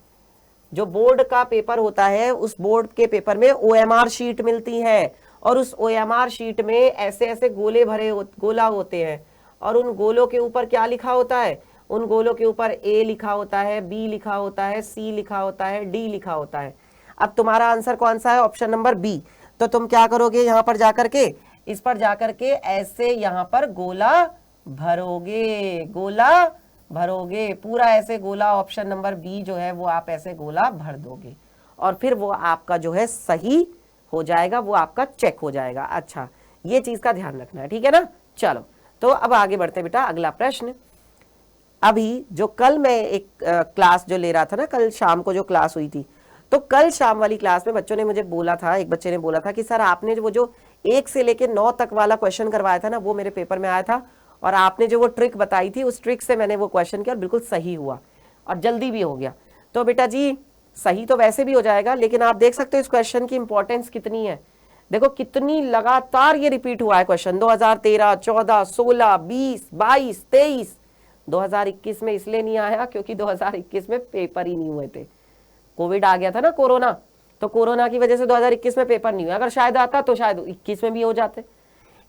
जो बोर्ड का पेपर होता है उस बोर्ड के पेपर में OMR शीट मिलती है और उस OMR शीट में ऐसे ऐसे गोले भरे गोला होते हैं और उन गोलों के ऊपर क्या लिखा होता है, उन गोलों के ऊपर A लिखा होता है, B लिखा होता है, C लिखा होता है, D लिखा होता है। अब तुम्हारा आंसर कौन सा है, ऑप्शन नंबर B। तो तुम क्या करोगे, यहां पर जाकर के इस पर जाकर के ऐसे यहां पर गोला भरोगे, गोला भरोगे पूरा ऐसे गोला, ऑप्शन नंबर बी जो है वो आप ऐसे गोला भर दोगे और फिर वो आपका जो है सही हो जाएगा, वो आपका चेक हो जाएगा। अच्छा, ये चीज का ध्यान रखना है, ठीक है ना। चलो तो अब आगे बढ़ते बेटा, अगला प्रश्न। अभी जो कल मैं एक क्लास जो ले रहा था ना, कल शाम को जो क्लास हुई थी, तो कल शाम वाली क्लास में बच्चों ने मुझे बोला था, एक बच्चे ने बोला था कि सर आपने वो जो 1 से लेके 9 तक वाला क्वेश्चन करवाया था ना, वो मेरे पेपर में आया था और आपने जो वो ट्रिक बताई थी उस ट्रिक से मैंने वो क्वेश्चन किया और बिल्कुल सही हुआ और जल्दी भी हो गया। तो बेटा जी सही तो वैसे भी हो जाएगा, लेकिन आप देख सकते हो इस क्वेश्चन की इंपॉर्टेंस कितनी है। देखो कितनी लगातार ये रिपीट हुआ है क्वेश्चन, 2013, 14, 16, 20, 22, 23। 2021 में इसलिए नहीं आया क्योंकि 2021 में पेपर ही नहीं हुए थे, कोविड आ गया था ना, कोरोना, तो कोरोना की वजह से 2021 में पेपर नहीं हुआ। अगर शायद आता तो शायद 21 में भी हो जाते,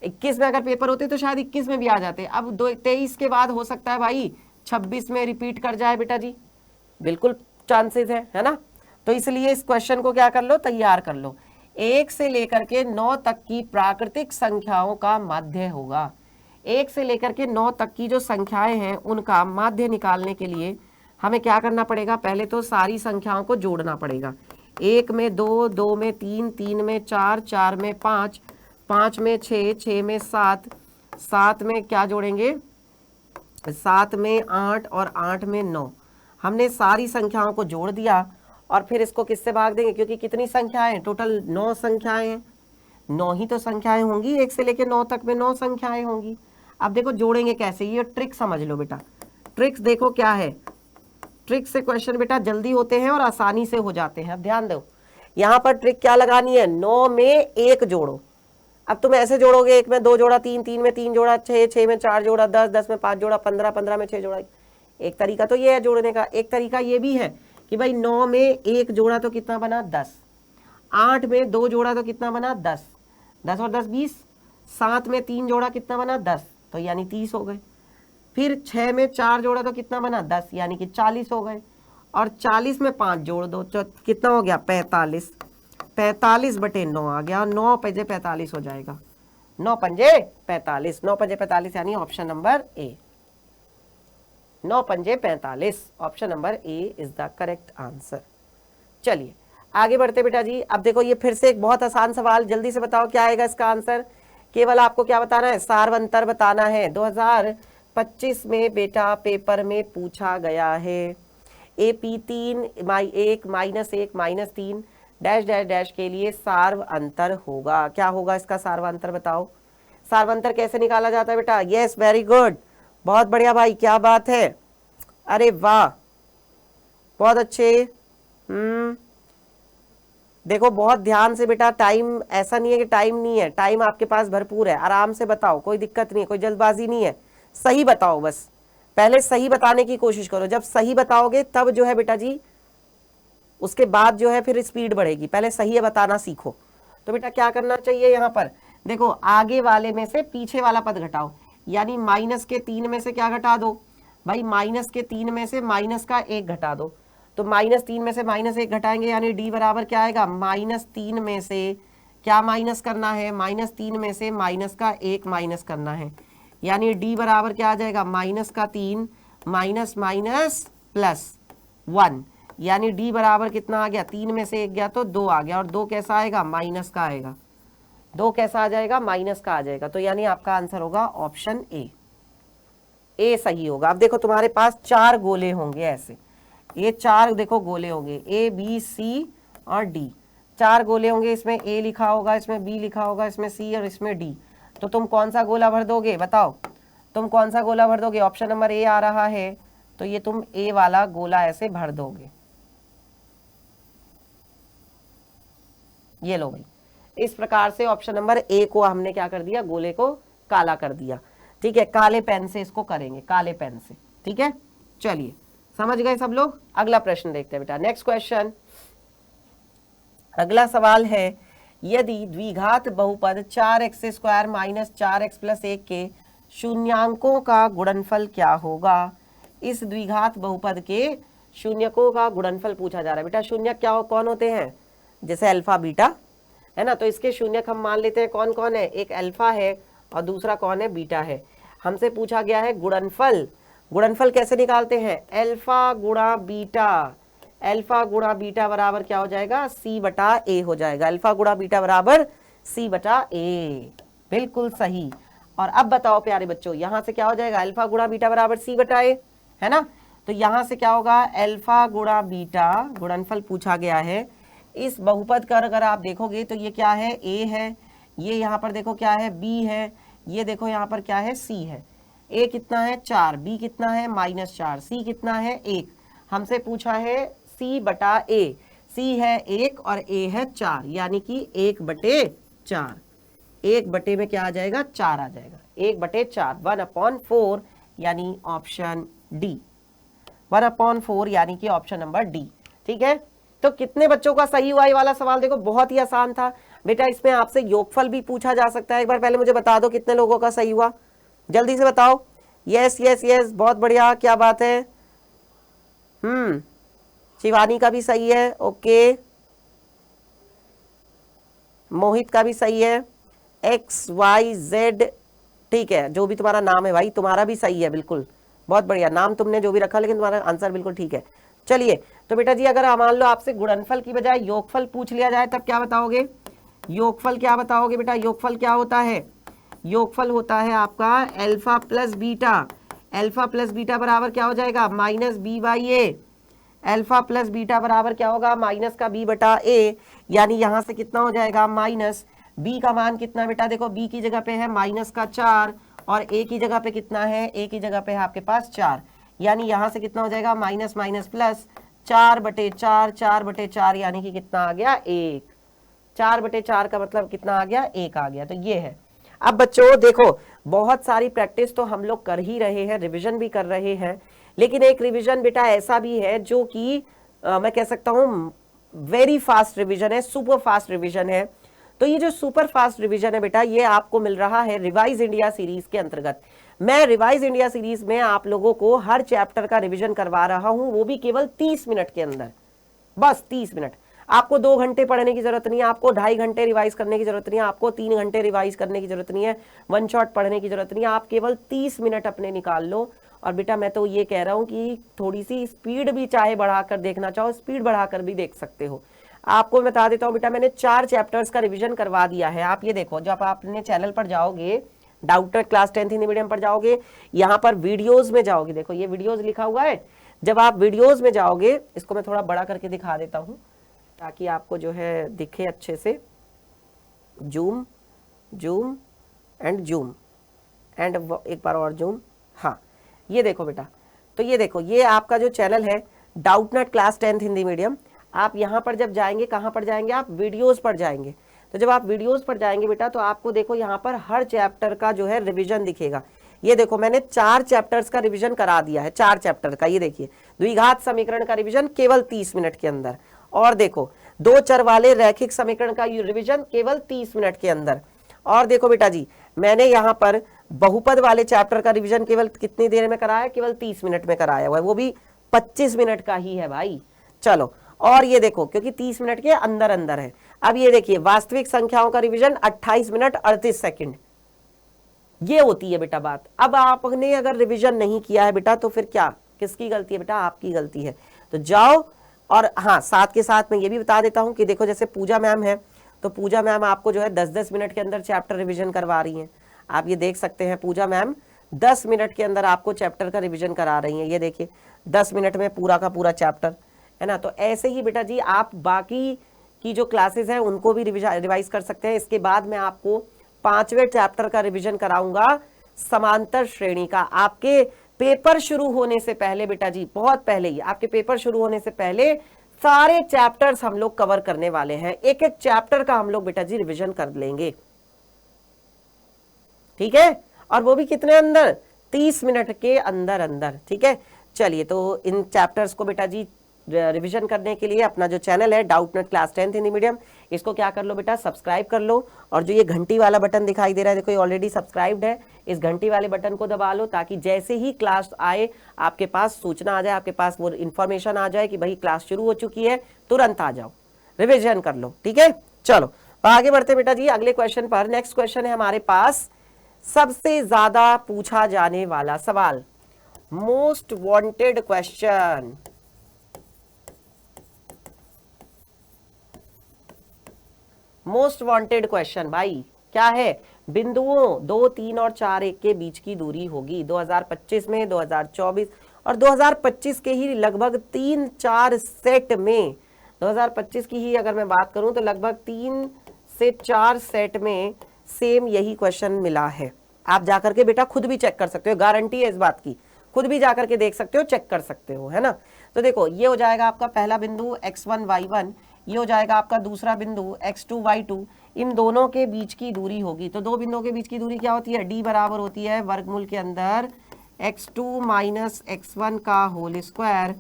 21 में अगर पेपर होते तो शायद 21 में भी आ जाते। अब 23 के बाद हो सकता है भाई 26 में रिपीट कर जाए बेटा जी, बिल्कुल चांसेस है ना। तो इसलिए इस क्वेश्चन को क्या कर लो, तैयार कर लो। 1 से लेकर के 9 तक की प्राकृतिक संख्याओं का माध्य होगा। 1 से लेकर के 9 तक की जो संख्याएं हैं उनका माध्य निकालने के लिए हमें क्या करना पड़ेगा, पहले तो सारी संख्याओं को जोड़ना पड़ेगा। 1 में 2, 2 में 3, 3 में 4, 4 में 5, 5 में 6, 6 में 7, 7 में क्या जोड़ेंगे, 7 में 8 और 8 में 9। हमने सारी संख्याओं को जोड़ दिया और फिर इसको किससे भाग देंगे, क्योंकि कितनी संख्याएं हैं, टोटल 9 संख्याएं हैं, 9 ही तो संख्याएं होंगी, 1 से लेकर 9 तक में 9 संख्याएं होंगी। अब देखो जोड़ेंगे कैसे, ये ट्रिक समझ लो बेटा। ट्रिक्स देखो क्या है, ट्रिक से क्वेश्चन बेटा जल्दी होते हैं और आसानी से हो जाते हैं। अब ध्यान दो, यहाँ पर ट्रिक क्या लगानी है, 9 में 1 जोड़ो। अब तुम ऐसे जोड़ोगे, 1 में 2 जोड़ा, 3, 3 में 3 जोड़ा, 6, 6 में 4 जोड़ा, 10, 10 में 5 जोड़ा, 15, 15 में 6 जोड़ा। एक तरीका तो ये है जोड़ने का। एक तरीका ये भी है कि भाई 9 में 1 जोड़ा तो कितना बना, 10, 8 में 2 जोड़ा तो कितना बना, 10, 10 और 10 20, 7 में 3 जोड़ा कितना बना, 10, तो यानी 30 हो गए। फिर 6 में 4 जोड़ा तो कितना बना, 10, यानी कि 40 हो गए। और 40 में 5 जोड़ दो तो कितना हो गया, 45, 45 बटे 9 आ गया, 9 पंजे 45 हो जाएगा, 9 पंजे 45, 9 पंजे 45 यानी ऑप्शन नंबर ए, 9 पंजे 45, option number A is the correct answer. चलिए आगे बढ़ते बेटा जी। अब देखो ये फिर से एक बहुत आसान सवाल, जल्दी से बताओ क्या आएगा इसका आंसर। केवल आपको क्या बताना है, सार्वंतर बताना है। 2025 में बेटा पेपर में पूछा गया है। AP 3 1 -1 -3 डैश डैश डैश के लिए सार्व अंतर होगा। क्या होगा इसका सार्वंतर बताओ। सार्वंतर कैसे निकाला जाता है बेटा, यस वेरी गुड, बहुत बढ़िया भाई, क्या बात है, अरे वाह बहुत अच्छे। देखो बहुत ध्यान से बेटा, टाइम ऐसा नहीं है कि टाइम नहीं है, टाइम आपके पास भरपूर है, आराम से बताओ, कोई दिक्कत नहीं है, कोई जल्दबाजी नहीं है, सही बताओ, बस पहले सही बताने की कोशिश करो। जब सही बताओगे तब जो है बेटा जी उसके बाद जो है फिर स्पीड बढ़ेगी, पहले सही है बताना सीखो। तो बेटा क्या करना चाहिए, यहाँ पर देखो आगे वाले में से पीछे वाला पद घटाओ, यानी -3 में से क्या घटा दो भाई, -3 में से माइनस का 1 घटा दो। तो -3 में से -1 घटाएंगे यानी D बराबर क्या आएगा, -3 में से क्या माइनस करना है, -3 में से माइनस का 1 माइनस करना है, यानी D बराबर क्या आ जाएगा, -3 माइनस माइनस +1, यानी D बराबर कितना आ गया, 3 में से 1 गया तो 2 आ गया, और 2 कैसा आएगा, माइनस का आएगा, 2 कैसा आ जाएगा, माइनस का आ जाएगा। तो यानी आपका आंसर होगा ऑप्शन ए। ए सही होगा। अब देखो तुम्हारे पास 4 गोले होंगे ऐसे, ये 4 देखो गोले होंगे, ए बी सी और डी, 4 गोले होंगे, इसमें ए लिखा होगा, इसमें बी लिखा होगा, इसमें सी और इसमें डी। तो तुम कौन सा गोला भर दोगे बताओ, तुम कौन सा गोला भर दोगे? ऑप्शन नंबर ए आ रहा है, तो ये तुम ए वाला गोला ऐसे भर दोगे। ये लो भाई, इस प्रकार से ऑप्शन नंबर ए को हमने क्या कर दिया, गोले को काला कर दिया। ठीक है, काले पेन से इसको करेंगे, काले पेन से। ठीक है, चलिए समझ गए सब लोग। अगला प्रश्न देखते हैं बेटा, नेक्स्ट क्वेश्चन। अगला सवाल है, यदि द्विघात बहुपद 4x² माइनस 4x प्लस 1 के शून्यांकों का गुणनफल क्या होगा? इस द्विघात बहुपद के शून्यकों का गुणनफल पूछा जा रहा है बेटा। शून्यक क्या कौन होते हैं? जैसे अल्फा बीटा है ना, तो इसके शून्यक हम मान लेते हैं कौन कौन है, एक अल्फा है और दूसरा कौन है, बीटा है। हमसे पूछा गया है गुणनफल। गुणनफल कैसे निकालते हैं? अल्फा गुणा बीटा, अल्फा गुणा बीटा बराबर क्या हो जाएगा, सी बटा ए हो जाएगा। अल्फा गुणा बीटा बराबर सी बटा ए, बिल्कुल सही। और अब बताओ प्यारे बच्चों, यहां से क्या हो जाएगा, अल्फा गुणा बीटा बराबर सी बटा ए, है ना। तो यहां से क्या होगा, अल्फा गुणा बीटा गुणनफल पूछा गया है। इस बहुपद का अगर आप देखोगे तो ये क्या है, ए है, ये यहाँ पर देखो क्या है, बी है, ये देखो यहाँ पर क्या है, सी है। ए कितना है 4, बी कितना है -4, सी कितना है 1। हमसे पूछा है सी बटा ए, सी है 1 और ए है 4, यानी कि 1/4। 1 में क्या आ जाएगा, 4 आ जाएगा, 1/4, 1/4, यानी ऑप्शन डी, 1/4 यानी कि ऑप्शन नंबर डी। ठीक है, तो कितने बच्चों का सही हुआ ये वाला सवाल? देखो बहुत ही आसान था बेटा, इसमें आपसे योगफल भी पूछा जा सकता है। एक बार पहले मुझे बता दो कितने लोगों का सही हुआ, जल्दी से बताओ। यस यस यस, बहुत बढ़िया, क्या बात है। शिवानी का भी सही है, ओके, मोहित का भी सही है, XYZ, ठीक है, जो भी तुम्हारा नाम है भाई तुम्हारा भी सही है, बिल्कुल बहुत बढ़िया नाम तुमने जो भी रखा, लेकिन तुम्हारा आंसर बिल्कुल ठीक है। चलिए तो बेटा जी, अगर मान लो आपसे गुणनफल की बजाय योगफल पूछ लिया जाए तब क्या बताओगे? योगफल क्या बताओगे बेटा? योगफल क्या होता है? योगफल होता है आपका alpha plus beta. Alpha plus beta बराबर क्या हो जाएगा, -b/a। अल्फा प्लस बीटा बराबर क्या होगा, माइनस का b बटा a, यानी यहां से कितना हो जाएगा, माइनस b का मान कितना बेटा? देखो b की जगह पे है -4 और a की जगह पे कितना है, a की जगह पे है आपके पास 4, यानी यहां से कितना हो जाएगा, माइनस माइनस प्लस, 4/4, 4/4, यानी कि कितना आ गया, 1। 4/4 का मतलब कितना आ गया, 1 आ गया। तो ये है। अब बच्चों देखो, बहुत सारी प्रैक्टिस तो हम लोग कर ही रहे हैं, रिवीजन भी कर रहे हैं, लेकिन एक रिवीजन बेटा ऐसा भी है जो कि मैं कह सकता हूँ वेरी फास्ट रिवीजन है, सुपर फास्ट रिवीजन है। तो ये जो सुपर फास्ट रिवीजन है बेटा, ये आपको मिल रहा है रिवाइज इंडिया सीरीज के अंतर्गत। मैं रिवाइज इंडिया सीरीज में आप लोगों को हर चैप्टर का रिवीजन करवा रहा हूं, वो भी केवल 30 मिनट के अंदर, बस 30 मिनट। आपको 2 घंटे पढ़ने की जरूरत नहीं है, आपको 2.5 घंटे रिवाइज करने की जरूरत नहीं है, आपको 3 घंटे रिवाइज करने की जरूरत नहीं है, 1 शॉट पढ़ने की जरूरत नहीं है, आप केवल 30 मिनट अपने निकाल लो। और बेटा मैं तो ये कह रहा हूँ कि थोड़ी सी स्पीड भी चाहे बढ़ाकर देखना चाहो, स्पीड बढ़ाकर भी देख सकते हो। आपको बता देता हूँ बेटा, मैंने 4 चैप्टर्स का रिवीजन करवा दिया है। आप ये देखो, जब आप अपने चैनल पर जाओगे, daughter class 10th Hindi medium पर जाओगे, यहाँ पर वीडियोस में जाओगे, देखो ये वीडियोस लिखा हुआ है। जब आप वीडियोस में जाओगे, इसको मैं थोड़ा बड़ा करके दिखा देता हूँ ताकि आपको जो है दिखे अच्छे से। Zoom zoom and zoom and एक बार और जूम, हाँ ये देखो बेटा। तो ये देखो, ये आपका जो चैनल है Doubtnut class 10th Hindi medium. आप यहाँ पर जब जाएंगे, कहाँ पर जाएंगे, आप वीडियोस पर जाएंगे। तो जब आप वीडियोस पर जाएंगे बेटा, तो आपको देखो यहाँ पर हर चैप्टर का जो है रिवीजन दिखेगा। ये देखो मैंने 4 चैप्टर्स का रिवीजन करा दिया है, 4 चैप्टर का। ये देखिए, द्विघात समीकरण का रिवीजन केवल 30 मिनट के अंदर। और देखो 2 चर वाले रैखिक समीकरण का रिवीजन केवल 30 मिनट के अंदर। और देखो बेटा जी, मैंने यहाँ पर बहुपद वाले चैप्टर का रिवीजन केवल कितनी देर में कराया, केवल 30 मिनट में कराया हुआ है, वो भी 25 मिनट का ही है भाई। चलो, और ये देखो, क्योंकि 30 मिनट के अंदर अंदर है। अब ये देखिए, वास्तविक संख्याओं का रिवीजन 28 मिनट 38 सेकंड, ये होती है बेटा बात। अब आपने अगर रिवीजन नहीं किया है बेटा, तो फिर क्या, किसकी गलती है बेटा? आपकी गलती है। तो जाओ। और हाँ, साथ के साथ मैं ये भी बता देता हूं कि देखो, जैसे पूजा मैम है, तो पूजा मैम आपको जो है 10-10 मिनट के अंदर चैप्टर रिवीजन करवा रही हैं। आप ये देख सकते हैं, पूजा मैम 10 मिनट के अंदर आपको चैप्टर का रिवीजन करा रही हैं। ये देखिए 10 मिनट में पूरा का पूरा चैप्टर, है ना। तो ऐसे ही बेटा जी आप बाकी की जो क्लासेस हैं उनको भी रिवाइज कर सकते हैं। इसके बाद मैं आपको 5वें चैप्टर का रिवीजन कराऊंगा, समांतर श्रेणी का। आपके पेपर शुरू होने से पहले बेटा जी, बहुत पहले ही, आपके पेपर शुरू होने से पहले सारे चैप्टर्स हम लोग कवर करने वाले हैं। एक एक चैप्टर का हम लोग बेटा जी रिवीजन कर लेंगे, ठीक है। और वो भी कितने अंदर, 30 मिनट के अंदर अंदर, ठीक है। चलिए, तो इन चैप्टर्स को बेटा जी रिवीजन करने के लिए अपना जो चैनल है Doubtnut class 10th Hindi medium, इसको क्या कर लो बेटा, सब्सक्राइब कर लो। और जो ये घंटी वाला बटन दिखाई दे रहा है, देखो ये ऑलरेडी सब्सक्राइब्ड है, इस घंटी वाले बटन को दबा लो ताकि जैसे ही क्लास आए आपके पास सूचना आ जाए, आपके पास वो इन्फॉर्मेशन आ जाए कि भाई क्लास शुरू हो चुकी है, तुरंत आ जाओ, रिविजन कर लो, ठीक है। चलो तो आगे बढ़ते बेटा जी अगले क्वेश्चन पर। नेक्स्ट क्वेश्चन है हमारे पास सबसे ज्यादा पूछा जाने वाला सवाल, most wanted question. Most wanted question भाई क्या है, बिंदुओं 2, 3 और 4, 1 के बीच की दूरी होगी 2025 में, 2024 और 2025 के ही लगभग 3-4 सेट में, 2025 की ही अगर मैं बात करूं तो लगभग 3 से 4 सेट में सेम यही क्वेश्चन मिला है। आप जाकर के बेटा खुद भी चेक कर सकते हो, गारंटी है इस बात की, खुद भी जाकर के देख सकते हो, चेक कर सकते हो, है ना। तो देखो ये हो जाएगा आपका पहला बिंदु x1 y1, ये हो जाएगा आपका दूसरा बिंदु x2 y2, इन दोनों के बीच की दूरी होगी। तो दो बिंदुओं के बीच की दूरी क्या होती है, d बराबर होती है वर्गमूल के अंदर x2 माइनस x1 का whole square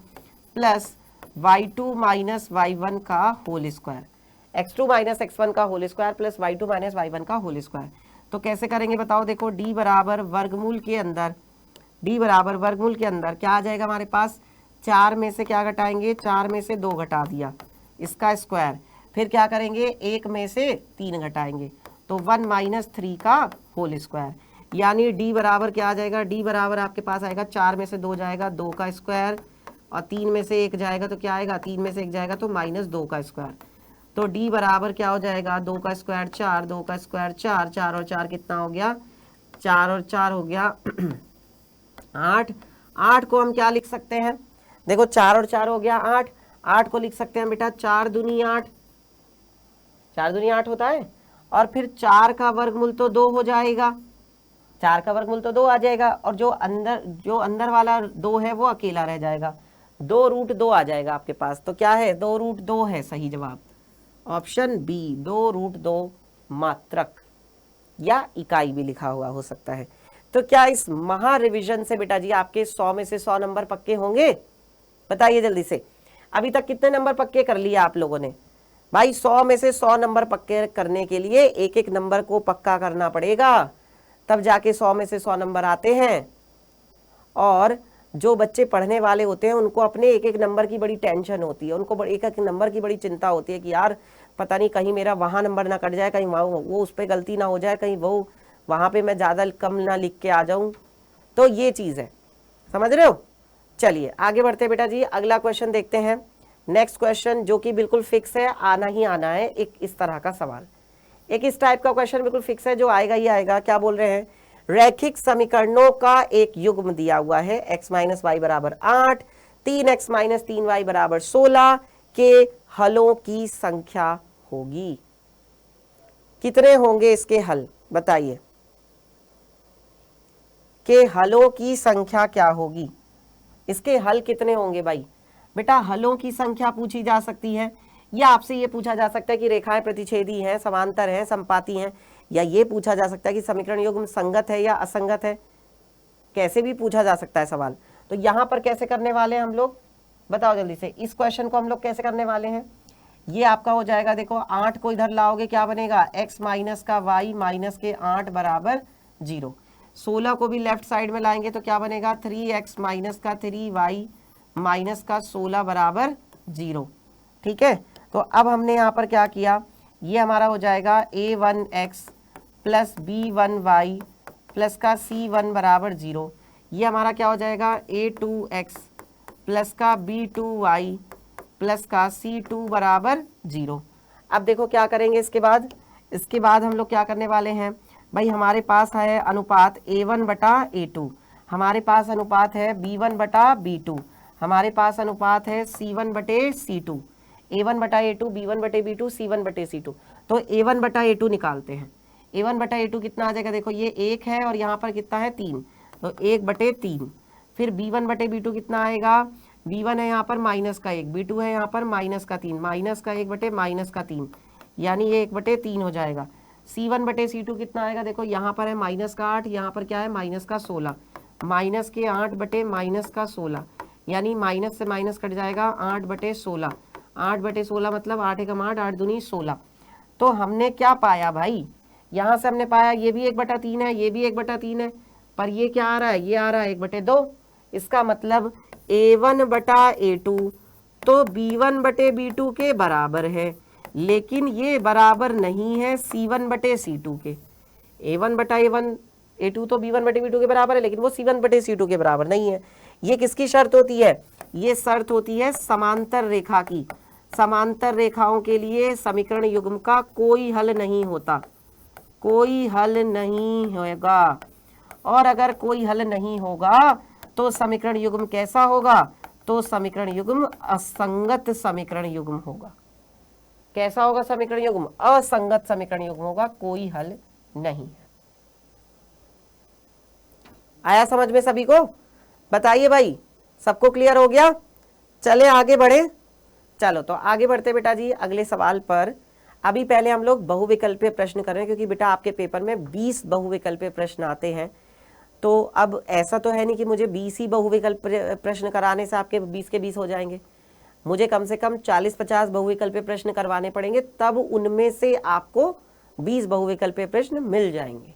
plus y2 minus y1 का whole square, x2 minus x1 का whole square plus y2 minus y1 का होल स्क्वायर। तो कैसे करेंगे बताओ, देखो d बराबर वर्गमूल के अंदर, d बराबर वर्गमूल के अंदर क्या आ जाएगा हमारे पास, 4 में से क्या घटाएंगे, 4 में से 2 घटा दिया, इसका स्क्वायर, फिर क्या करेंगे 1 में से 3 घटाएंगे, तो 1 माइनस 3 का होल स्क्वायर, यानी d बराबर क्या आ जाएगा, d बराबर आपके पास आएगा 4 में से 2 जाएगा 2 का स्क्वायर और 3 में से 1 जाएगा तो क्या आएगा, 3 में से 1 जाएगा तो माइनस 2 का स्क्वायर। तो d बराबर क्या हो जाएगा, 2 का स्क्वायर 4, 2 का स्क्वायर 4, 4 और 4 कितना हो गया, 4 और 4 हो गया 8। 8 को हम क्या लिख सकते हैं, देखो 4 और 4 हो गया 8, 8 को लिख सकते हैं बेटा 4 दूनी 8, 4 दूनी 8 होता है, और फिर 4 का वर्गमूल तो 2 हो जाएगा, 4 का वर्गमूल तो 2 आ जाएगा, और जो अंदर वाला 2 है वो अकेला रह जाएगा, 2 रूट 2 आ जाएगा आपके पास। तो क्या है, 2 रूट 2 है सही जवाब, ऑप्शन बी 2 रूट 2 मात्रक या इकाई भी लिखा हुआ हो सकता है। तो क्या इस महा रिवीजन से बेटा जी आपके 100 में से 100 नंबर पक्के होंगे, बताइए जल्दी से। अभी तक कितने नंबर पक्के कर लिए आप लोगों ने भाई, 100 में से 100 नंबर पक्के करने के लिए एक एक नंबर को पक्का करना पड़ेगा, तब जाके 100 में से 100 नंबर आते हैं। और जो बच्चे पढ़ने वाले होते हैं उनको अपने एक एक नंबर की बड़ी टेंशन होती है, उनको एक एक नंबर की बड़ी चिंता होती है कि यार पता नहीं कहीं मेरा वहाँ नंबर ना कट जाए, कहीं वो उस पर गलती ना हो जाए, कहीं वो वहाँ पे मैं ज़्यादा कम ना लिख के आ जाऊँ। तो ये चीज़ है, समझ रहे हो। चलिए आगे बढ़ते हैं बेटा जी, अगला क्वेश्चन देखते हैं। नेक्स्ट क्वेश्चन जो कि बिल्कुल फिक्स है, आना ही आना है, एक इस तरह का सवाल, एक इस टाइप का क्वेश्चन बिल्कुल फिक्स है जो आएगा ही आएगा। क्या बोल रहे हैं, रैखिक समीकरणों का एक युग्म दिया हुआ है, x माइनस वाई बराबर 8, 3x माइनस 3y बराबर 16 के हलों की संख्या होगी। कितने होंगे इसके हल, बताइए, के हलों की संख्या क्या होगी, इसके हल कितने होंगे भाई। बेटा हलों की संख्या पूछी जा सकती है, या आपसे ये पूछा जा सकता है कि रेखाएं प्रतिच्छेदी हैं, समांतर हैं, समपाती हैं, या ये पूछा जा सकता है कि समीकरण युग्म संगत है या असंगत है, कैसे भी पूछा जा सकता है सवाल। तो यहाँ पर कैसे करने वाले हैं हम लोग, बताओ जल्दी से। इस क्वेश्चन को हम लोग कैसे करने वाले हैं, ये आपका हो जाएगा, देखो 8 को इधर लाओगे क्या बनेगा, x माइनस का y माइनस के 8 बराबर 0। 16 को भी लेफ्ट साइड में लाएंगे तो क्या बनेगा, 3x माइनस का 3y माइनस का 16 बराबर 0। ठीक है, तो अब हमने यहाँ पर क्या किया, ये हमारा हो जाएगा a1x प्लस b1y प्लस का c1 बराबर 0। ये हमारा क्या हो जाएगा, a2x प्लस का b2y प्लस का c2 बराबर 0। अब देखो क्या करेंगे इसके बाद हम लोग क्या करने वाले हैं, भाई हमारे पास है अनुपात A1 बटा A2, हमारे पास अनुपात है B1 बटा B2, हमारे पास अनुपात है C1 बटे C2, A1 बटा A2, B1 बटे B2, C1 बटे C2। तो A1 बटा A2 निकालते हैं। A1 बटा A2 कितना आ जाएगा, देखो ये 1 है और यहाँ पर कितना है 3, तो 1 बटे 3। फिर B1 बटे B2 कितना आएगा, B1 है यहाँ पर माइनस का 1, B2 है यहाँ पर माइनस का 3, माइनस का 1 बटे माइनस का 3, यानी ये 1 बटे 3 हो जाएगा। C1 बटे C2 कितना आएगा, देखो यहाँ पर है माइनस का 8, यहाँ पर क्या है माइनस का 16, माइनस के 8 बटे माइनस का 16, यानी माइनस से माइनस कट जाएगा 8 बटे 16, 8 बटे 16 मतलब 8 एकम 8, 8 दूनी 16। तो हमने क्या पाया भाई, यहाँ से हमने पाया ये भी 1 बटा 3 है, ये भी 1 बटा 3 है, पर ये क्या आ रहा है, ये आ रहा है 1 बटे 2। इसका मतलब A1 बटा A2 तो B1 बटे B2 के बराबर है, लेकिन ये बराबर नहीं है C1 बटे C2 के। A1 बटा A2 तो B1 बटे B2 के बराबर है, लेकिन वो C1 बटे C2 के बराबर नहीं है। ये किसकी शर्त होती है, ये शर्त होती है समांतर रेखा की। समांतर रेखाओं के लिए समीकरण युग्म का कोई हल नहीं होता, कोई हल नहीं होगा। और अगर कोई हल नहीं होगा तो समीकरण युग्म कैसा होगा, तो समीकरण युग्म असंगत समीकरण युग्म होगा। कैसा होगा समीकरण युग्म, असंगत समीकरण युग्म होगा, कोई हल नहीं है। आया समझ में सभी को, बताइए भाई, सबको क्लियर हो गया। चले आगे बढ़े, चलो तो आगे बढ़ते बेटा जी अगले सवाल पर। अभी पहले हम लोग बहुविकल्पीय प्रश्न कर रहे हैं, क्योंकि बेटा आपके पेपर में 20 बहुविकल्पीय प्रश्न आते हैं। तो अब ऐसा तो है नहीं कि मुझे 20 ही बहुविकल्प प्रश्न कराने से आपके 20 के 20 हो जाएंगे। मुझे कम से कम 40-50 बहुविकल्पीय प्रश्न करवाने पड़ेंगे, तब उनमें से आपको 20 बहुविकल्पीय प्रश्न मिल जाएंगे।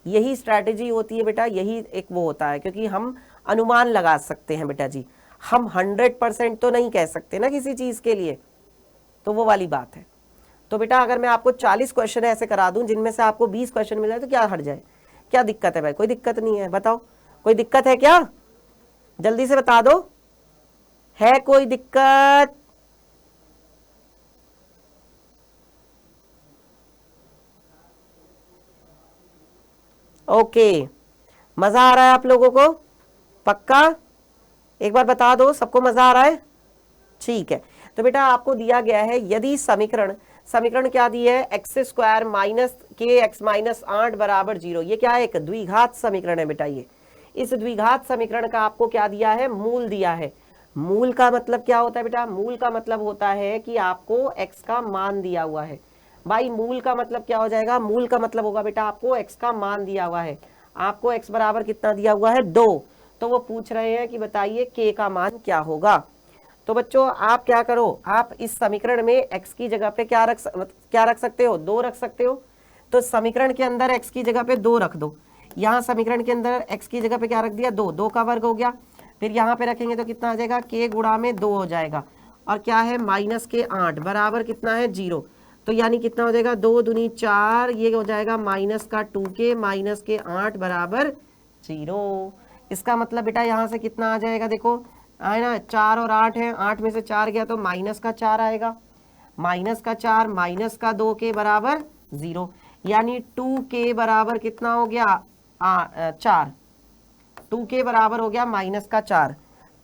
यही स्ट्रैटेजी होती है बेटा, यही एक वो होता है, क्योंकि हम अनुमान लगा सकते हैं बेटा जी, हम 100% तो नहीं कह सकते ना किसी चीज के लिए, तो वो वाली बात है। तो बेटा अगर मैं आपको 40 क्वेश्चन ऐसे करा दूं जिनमें से आपको 20 क्वेश्चन मिल जाए तो क्या हट जाए, क्या दिक्कत है भाई, कोई दिक्कत नहीं है। बताओ कोई दिक्कत है क्या, जल्दी से बता दो, है कोई दिक्कत? ओके, मजा आ रहा है आप लोगों को, पक्का एक बार बता दो, सबको मजा आ रहा है, ठीक है। तो बेटा आपको दिया गया है, यदि समीकरण क्या दी है, एक्स स्क्वायर माइनस के एक्स माइनस 8 बराबर 0, ये क्या है, एक द्विघात समीकरण है बेटा। ये इस द्विघात समीकरण का आपको क्या दिया है, मूल दिया है। मूल का मतलब क्या होता है बेटा, मूल का मतलब होता है कि आपको x का मान दिया हुआ है। भाई मूल का मतलब क्या हो जाएगा, मूल का मतलब होगा बेटा आपको x का मान दिया हुआ है, आपको x बराबर कितना दिया हुआ है 2, तो वो पूछ रहे हैं कि बताइए k का मान क्या होगा। तो बच्चों आप क्या करो, आप इस समीकरण में x की जगह पे क्या रख सकते हो, 2 रख सकते हो। तो समीकरण के अंदर x की जगह पे 2 रख दो, यहाँ समीकरण के अंदर x की जगह पे क्या रख दिया, 2, 2 का वर्ग हो गया। फिर यहाँ पे रखेंगे तो कितना आ जाएगा, k गुणा में 2 हो जाएगा, और क्या है माइनस के 8 बराबर कितना है 0, तो यानी कितना हो जाएगा 2 दूनी 4, ये हो जाएगा माइनस का 2k माइनस के 8 बराबर 0। इसका मतलब बेटा यहाँ से कितना आ जाएगा, देखो है ना, 4 और 8 है, 8 में से 4 गया तो माइनस का 4 आएगा, माइनस का 4 माइनस का 2 के बराबर 0, यानी 2k बराबर कितना हो गया 4, 2k बराबर हो गया माइनस का 4,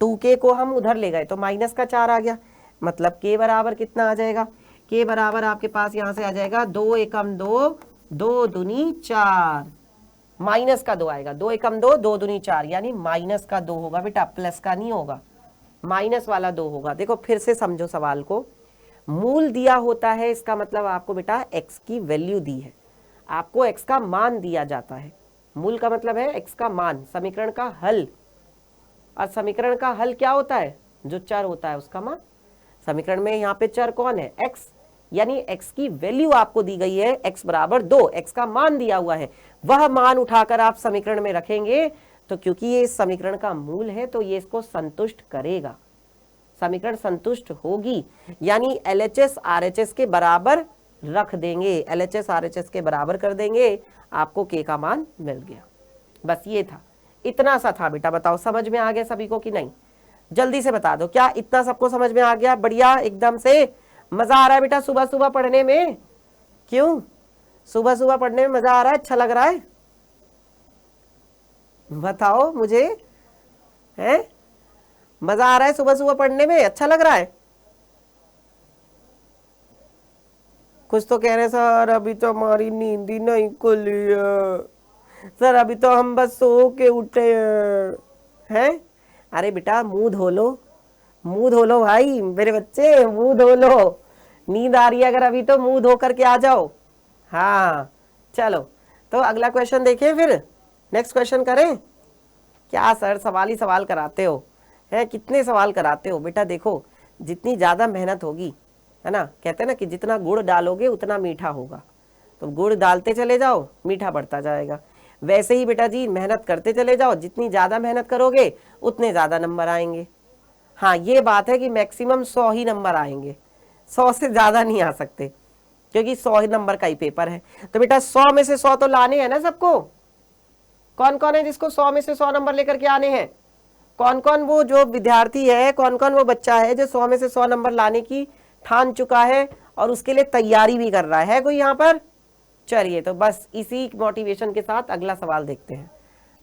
2k को हम उधर ले गए तो माइनस का 4 आ गया, मतलब k बराबर कितना आ जाएगा, k बराबर आपके पास यहाँ से आ जाएगा 2 एकम 2, 2 दूनी 4, माइनस का 2 आएगा, 2 एकम 2, 2 दूनी 4, यानी माइनस का 2 होगा बेटा, प्लस का नहीं होगा, माइनस वाला 2 होगा। देखो फिर से समझो सवाल को, मूल दिया होता है, इसका मतलब आपको बेटा x की वैल्यू दी है, आपको x का मान दिया जाता है। मूल का मतलब है x का मान, समीकरण का हल, और समीकरण का हल क्या होता है, जो चर होता है उसका मान। समीकरण में यहाँ पे चर कौन है, x, यानी x की वैल्यू आपको दी गई है, x बराबर 2, x का मान दिया हुआ है, वह मान उठाकर आप समीकरण में रखेंगे, तो क्योंकि ये इस समीकरण का मूल है तो ये इसको संतुष्ट करेगा, समीकरण संतुष्ट होगी, यानी LHS RHS के बराबर रख देंगे, LHS RHS के बराबर कर देंगे, आपको k का मान मिल गया। बस ये था, इतना सा था बेटा। बताओ समझ में आ गया सभी को कि नहीं, जल्दी से बता दो, क्या इतना सबको समझ में आ गया, बढ़िया एकदम से, मजा आ रहा है बेटा सुबह सुबह पढ़ने में, क्यों सुबह सुबह पढ़ने में मजा आ रहा है, अच्छा लग रहा है? बताओ मुझे, है मजा आ रहा है सुबह सुबह पढ़ने में, अच्छा लग रहा है? कुछ तो कह रहे हैं सर अभी तो हमारी नींद ही नहीं खुली है, सर अभी तो हम बस सो के उठे हैं। अरे बेटा मुंह धो लो, मुंह धो लो भाई, मेरे बच्चे मुंह धो लो। नींद आ रही है अगर अभी तो मुंह धो करके आ जाओ। हाँ चलो, तो अगला क्वेश्चन देखें फिर, नेक्स्ट क्वेश्चन करें। क्या सर सवाल ही सवाल कराते हो, है कितने सवाल कराते हो बेटा। देखो जितनी ज़्यादा मेहनत होगी, है ना, कहते हैं ना कि जितना गुड़ डालोगे उतना मीठा होगा, तो गुड़ डालते चले जाओ मीठा बढ़ता जाएगा। वैसे ही बेटा जी मेहनत करते चले जाओ, जितनी ज़्यादा मेहनत करोगे उतने ज़्यादा नंबर आएंगे। हाँ ये बात है कि मैक्सिमम 100 ही नंबर आएंगे, 100 से ज़्यादा नहीं आ सकते, क्योंकि 100 ही नंबर का ही पेपर है। तो बेटा 100 में से 100 तो लाने हैं ना सबको। कौन कौन है जिसको 100 में से 100 नंबर लेकर के आने हैं? कौन कौन वो जो विद्यार्थी है, कौन कौन वो बच्चा है जो 100 में से 100 नंबर लाने की ठान चुका है और उसके लिए तैयारी भी कर रहा है कोई यहाँ पर? चलिए तो बस इसी मोटिवेशन के साथ अगला सवाल देखते हैं।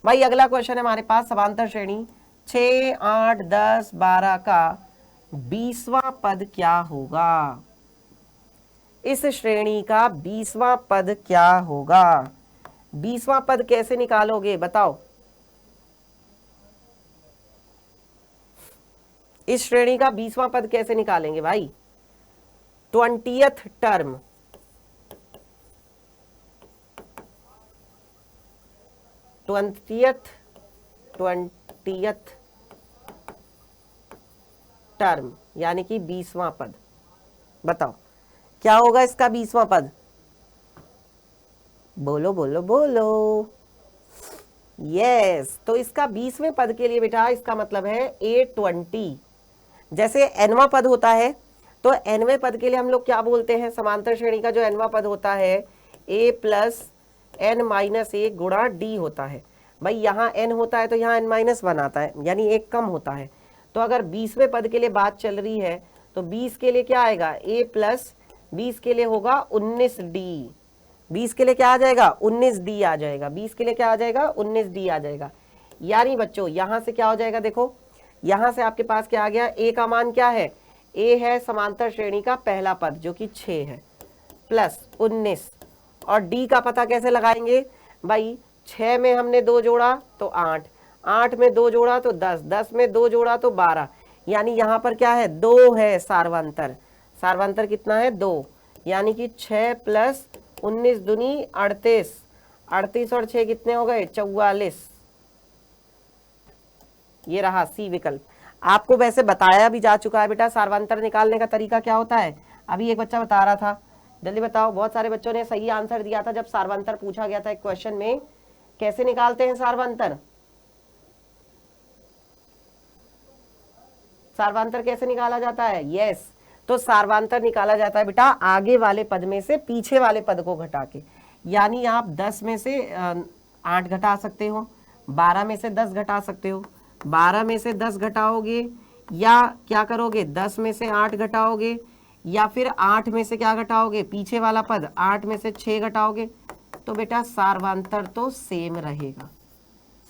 भाई अगला क्वेश्चन है हमारे पास, समांतर श्रेणी 6, 8, 10, 12 का 20वां पद क्या होगा? इस श्रेणी का 20वां पद क्या होगा? 20वां पद कैसे निकालोगे बताओ? इस श्रेणी का 20वां पद कैसे निकालेंगे भाई? 20th टर्म, 20th टर्म यानी कि 20वां पद। बताओ क्या होगा इसका 20वां पद? बोलो बोलो बोलो। यस, तो इसका 20वें पद के लिए बेटा इसका मतलब है A20। जैसे nवां पद होता है, तो nवें पद के लिए हम लोग क्या बोलते हैं? समांतर श्रेणी का जो nवां पद होता है A प्लस n-1 गुणा d होता है। भाई यहाँ n होता है तो यहाँ n-1 आता है, यानी एक कम होता है। तो अगर 20वें पद के लिए बात चल रही है तो 20 के लिए क्या आएगा? A प्लस 20 के लिए होगा 19d। 20 के लिए क्या आ जाएगा? 19d आ जाएगा। 20 के लिए क्या आ जाएगा? 19d आ जाएगा। यानी बच्चों यहाँ से क्या हो जाएगा? देखो यहाँ से आपके पास क्या आ गया? A का मान क्या है? A है समांतर श्रेणी का पहला पद जो कि 6 है, प्लस 19, और D का पता कैसे लगाएंगे भाई? 6 में हमने 2 जोड़ा तो 8, 8 में 2 जोड़ा तो 10, 10 में 2 जोड़ा तो 12, यानी यहाँ पर क्या है? 2 है सार्वंतर। सार्वंतर कितना है? 2, यानी कि 6 प्लस 19 दूनी 38, 38 और 6 कितने हो गए? 44। ये रहा सी विकल्प। आपको वैसे बताया भी जा चुका है बेटा सार्वंतर निकालने का तरीका क्या होता है। अभी एक बच्चा बता रहा था, जल्दी बताओ। बहुत सारे बच्चों ने सही आंसर दिया था जब सार्वंतर पूछा गया था एक क्वेश्चन में। कैसे निकालते हैं सार्वंतर? सार्वंतर कैसे निकाला जाता है? यस, तो सार्वंतर निकाला जाता है बेटा आगे वाले पद में से पीछे वाले पद को घटा के। यानी आप 10 में से 8 घटा सकते हो, 12 में से 10 घटा सकते हो, 12 में से 10 घटाओगे, या क्या करोगे? 10 में से 8 घटाओगे, या फिर 8 में से क्या घटाओगे? पीछे वाला पद 8 में से 6 घटाओगे। तो बेटा सार्वंतर तो सेम रहेगा,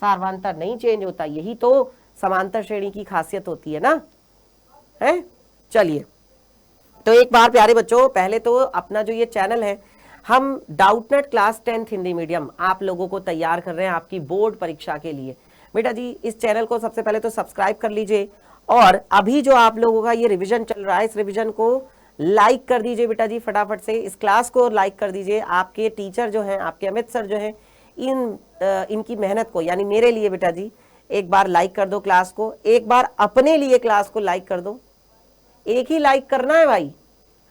सार्वंतर नहीं चेंज होता। यही तो समांतर श्रेणी की खासियत होती है ना, है। चलिए तो एक बार प्यारे बच्चों, पहले तो अपना जो ये चैनल है, हम Doubtnut class 10th Hindi medium आप लोगों को तैयार कर रहे हैं आपकी बोर्ड परीक्षा के लिए। बेटा जी इस चैनल को सबसे पहले तो सब्सक्राइब कर लीजिए, और अभी जो आप लोगों का ये रिवीजन चल रहा है इस रिवीजन को लाइक कर दीजिए बेटा जी फटाफट से। इस क्लास को लाइक कर दीजिए। आपके टीचर जो हैं, आपके अमित सर जो हैं, इनकी मेहनत को, यानी मेरे लिए बेटा जी एक बार लाइक कर दो क्लास को, एक बार अपने लिए क्लास को लाइक कर दो। एक ही लाइक करना है भाई,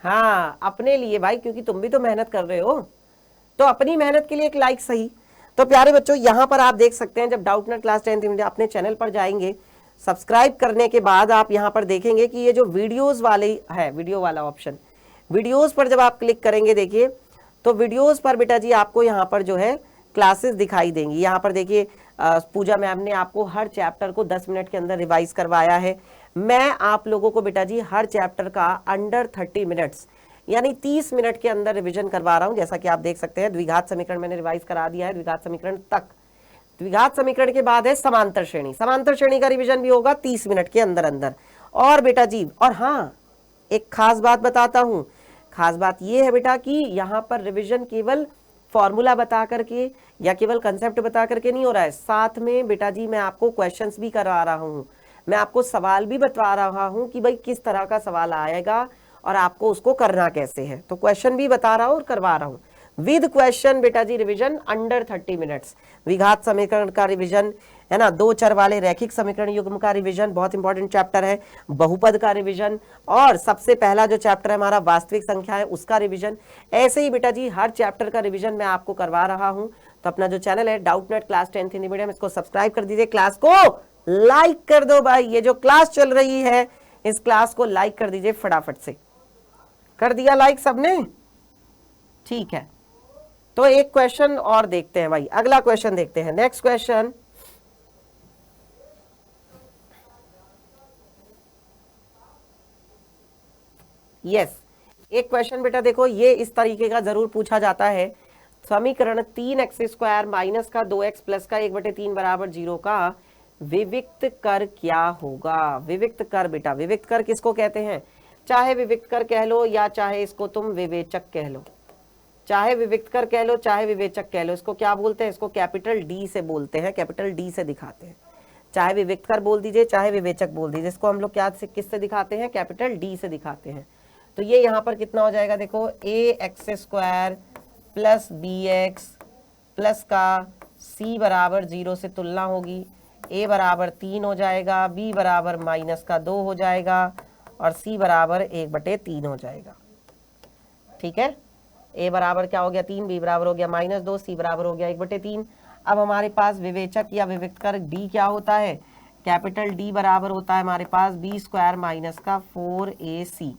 हाँ अपने लिए भाई, क्योंकि तुम भी तो मेहनत कर रहे हो, तो अपनी मेहनत के लिए एक लाइक सही। तो प्यारे बच्चों यहाँ पर आप देख सकते हैं, जब डाउटनेट क्लास 10th इंडिया अपने चैनल पर जाएंगे, सब्सक्राइब करने के बाद आप यहाँ पर देखेंगे कि ये जो वीडियोस वाले है, वीडियो वाला ऑप्शन, वीडियोस पर जब आप क्लिक करेंगे देखिए, तो वीडियोस पर बेटा जी आपको यहाँ पर जो है क्लासेस दिखाई देंगी। यहाँ पर देखिए पूजा मैम ने आपको हर चैप्टर को 10 मिनट के अंदर रिवाइज करवाया है। मैं आप लोगों को बेटा जी हर चैप्टर का अंडर 30 मिनट्स यानी 30 मिनट के अंदर रिवीजन करवा रहा हूं। जैसा कि आप देख सकते हैं द्विघात समीकरण मैंने रिवाइज करा दिया है, द्विघात समीकरण तक। द्विघात समीकरण के बाद है समांतर श्रेणी, समांतर श्रेणी का रिवीजन भी होगा 30 मिनट के अंदर अंदर। और बेटा जी, और हाँ एक खास बात बताता हूं, खास बात ये है बेटा कि यहां पर रिवीजन केवल फॉर्मूला बता करके या केवल कंसेप्ट बता करके नहीं हो रहा है, साथ में बेटा जी मैं आपको क्वेश्चंस भी करवा रहा हूं, मैं आपको सवाल भी बता रहा हूं कि भाई किस तरह का सवाल आएगा और आपको उसको करना कैसे है। तो क्वेश्चन भी बता रहा हूं और करवा रहा हूं विद क्वेश्चन बेटा जी, रिवीजन अंडर 30 मिनट्स। द्विघात समीकरण का रिवीजन है ना, दो चर वाले रैखिक समीकरण युग्म का रिवीजन, बहुत इंपॉर्टेंट चैप्टर है, बहुपद का रिवीजन, और सबसे पहला जो चैप्टर है हमारा वास्तविक संख्या है उसका रिवीजन। ऐसे ही बेटा जी हर चैप्टर का रिवीजन मैं आपको करवा रहा हूं। तो अपना जो चैनल है Doubtnut class 10th Hindi medium, इसको सब्सक्राइब कर दीजिए, क्लास को लाइक कर दो भाई। ये जो क्लास चल रही है इस क्लास को लाइक कर दीजिए फटाफट से। कर दिया लाइक सबने? ठीक है, तो एक क्वेश्चन और देखते हैं भाई, अगला क्वेश्चन देखते हैं, नेक्स्ट क्वेश्चन। यस, एक क्वेश्चन बेटा देखो, ये इस तरीके का जरूर पूछा जाता है। समीकरण 3x² माइनस का 2x प्लस का 1/3 बराबर 0 का विविक्त कर क्या होगा? विविक्त कर बेटा, विविक्त कर किसको कहते हैं? चाहे विविक्त कर कह लो या चाहे इसको तुम विवेचक कह लो, चाहे विविक्त कर कह लो चाहे विवेचक कह लो, इसको क्या बोलते हैं? इसको कैपिटल डी से बोलते हैं, कैपिटल डी से दिखाते हैं। चाहे विविक्त कर बोल दीजिए चाहे विवेचक बोल दीजिए, इसको हम लोग क्या से किससे दिखाते हैं? कैपिटल डी से दिखाते हैं। तो ये यहाँ पर कितना हो जाएगा देखो, ax² प्लस bx प्लस का c बराबर 0 से तुलना होगी, a बराबर 3 हो जाएगा, b बराबर -2 हो जाएगा और c बराबर 1/3 हो जाएगा। ठीक है, a बराबर क्या हो गया 3, b बराबर हो गया -2, c बराबर हो गया 1/3। अब हमारे पास विवेचक या विविक्त कर d क्या होता है? कैपिटल D बराबर होता है हमारे पास b² माइनस का 4ac,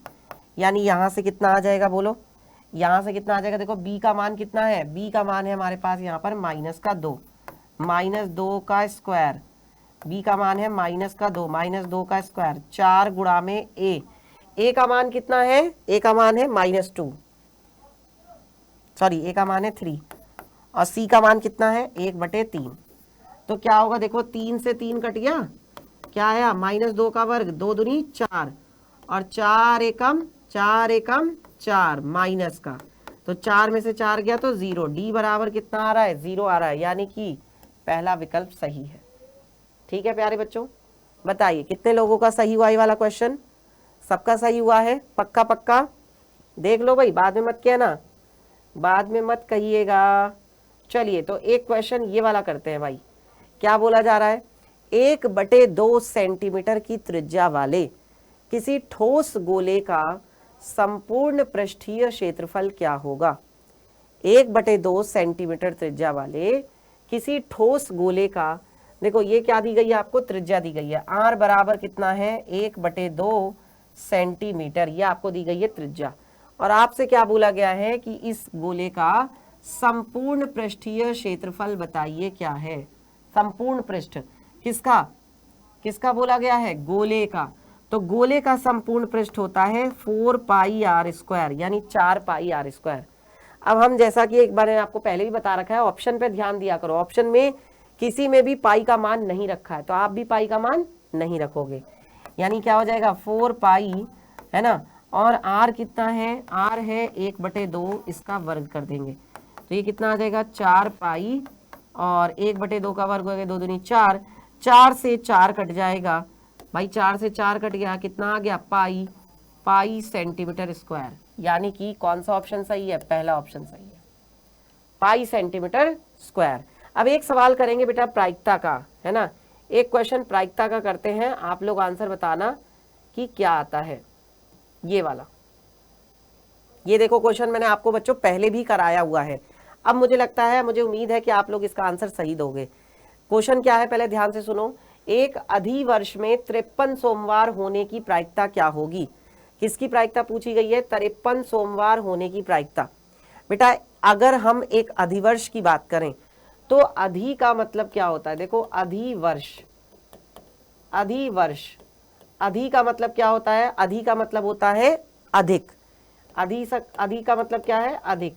यानी यहां से कितना आ जाएगा बोलो, यहां से कितना आ जाएगा? देखो b का मान कितना है? b का मान है हमारे पास यहाँ पर -2, -2 का स्क्वायर, b का मान है -2, -2 का स्क्वायर, 4 गुणा में a का मान कितना है? a का मान है -2, सॉरी a का मान है 3 और c का मान कितना है? 1/3। तो क्या होगा देखो, 3 से 3 कट गया, क्या आया? -2 का वर्ग, 2 दूनी 4 और 4 एकम 4 माइनस का, तो 4 में से 4 गया तो 0। डी बराबर कितना आ रहा है? 0 आ रहा है, यानी कि पहला विकल्प सही है। ठीक है प्यारे बच्चों, बताइए कितने लोगों का सही हुआ ये वाला क्वेश्चन? सबका सही हुआ है? पक्का पक्का देख लो भाई, बाद में मत कहना, बाद में मत कहिएगा। चलिए तो एक क्वेश्चन ये वाला करते हैं भाई। क्या बोला जा रहा है? 1/2 सेंटीमीटर की त्रिज्या वाले किसी ठोस गोले का संपूर्ण पृष्ठीय क्षेत्रफल क्या होगा? 1/2 सेंटीमीटर त्रिज्या वाले किसी ठोस गोले का, देखो ये क्या दी गई है आपको? त्रिज्या दी गई है, r बराबर कितना है? 1/2 सेंटीमीटर, ये आपको दी गई है त्रिज्या। और आपसे क्या बोला गया है कि इस गोले का संपूर्ण पृष्ठीय क्षेत्रफल बताइए क्या है? संपूर्ण पृष्ठ किसका? किसका बोला गया है? गोले का। तो गोले का संपूर्ण पृष्ठ होता है 4πr², यानी 4πr²। अब हम जैसा कि एक बार आपको पहले भी बता रखा है, ऑप्शन पे ध्यान दिया करो, ऑप्शन में किसी में भी पाई का मान नहीं रखा है, तो आप भी पाई का मान नहीं रखोगे, यानी क्या हो जाएगा 4π, है ना, और r कितना है? r है 1/2, इसका वर्ग कर देंगे तो ये कितना आ जाएगा? 4π और 1/2 का वर्ग हो गया 2 दूनी 4, 4 से 4 कट जाएगा भाई, 4 से 4 कट गया, कितना आ गया? पाई सेंटीमीटर स्क्वायर, यानी कि कौन सा ऑप्शन सही है? पहला ऑप्शन सही है, पाई सेंटीमीटर स्क्वायर। अब एक सवाल करेंगे बेटा प्रायिकता का, है ना, एक क्वेश्चन प्रायिकता का करते हैं, आप लोग आंसर बताना कि क्या आता है ये वाला। ये देखो क्वेश्चन मैंने आपको बच्चों पहले भी कराया हुआ है, अब मुझे लगता है, मुझे उम्मीद है कि आप लोग इसका आंसर सही दोगे। क्वेश्चन क्या है पहले ध्यान से सुनो। एक अधिवर्ष में 53 सोमवार होने की प्रायिकता क्या होगी? किसकी प्रायिकता पूछी गई है? 53 सोमवार होने की प्रायिकता। बेटा अगर हम एक अधिवर्ष की बात करें तो अधि का मतलब क्या होता है? देखो अधिवर्ष, अधिवर्ष, अधि का मतलब क्या होता है? अधि का मतलब होता है अधिक, अधि का मतलब क्या है? अधिक।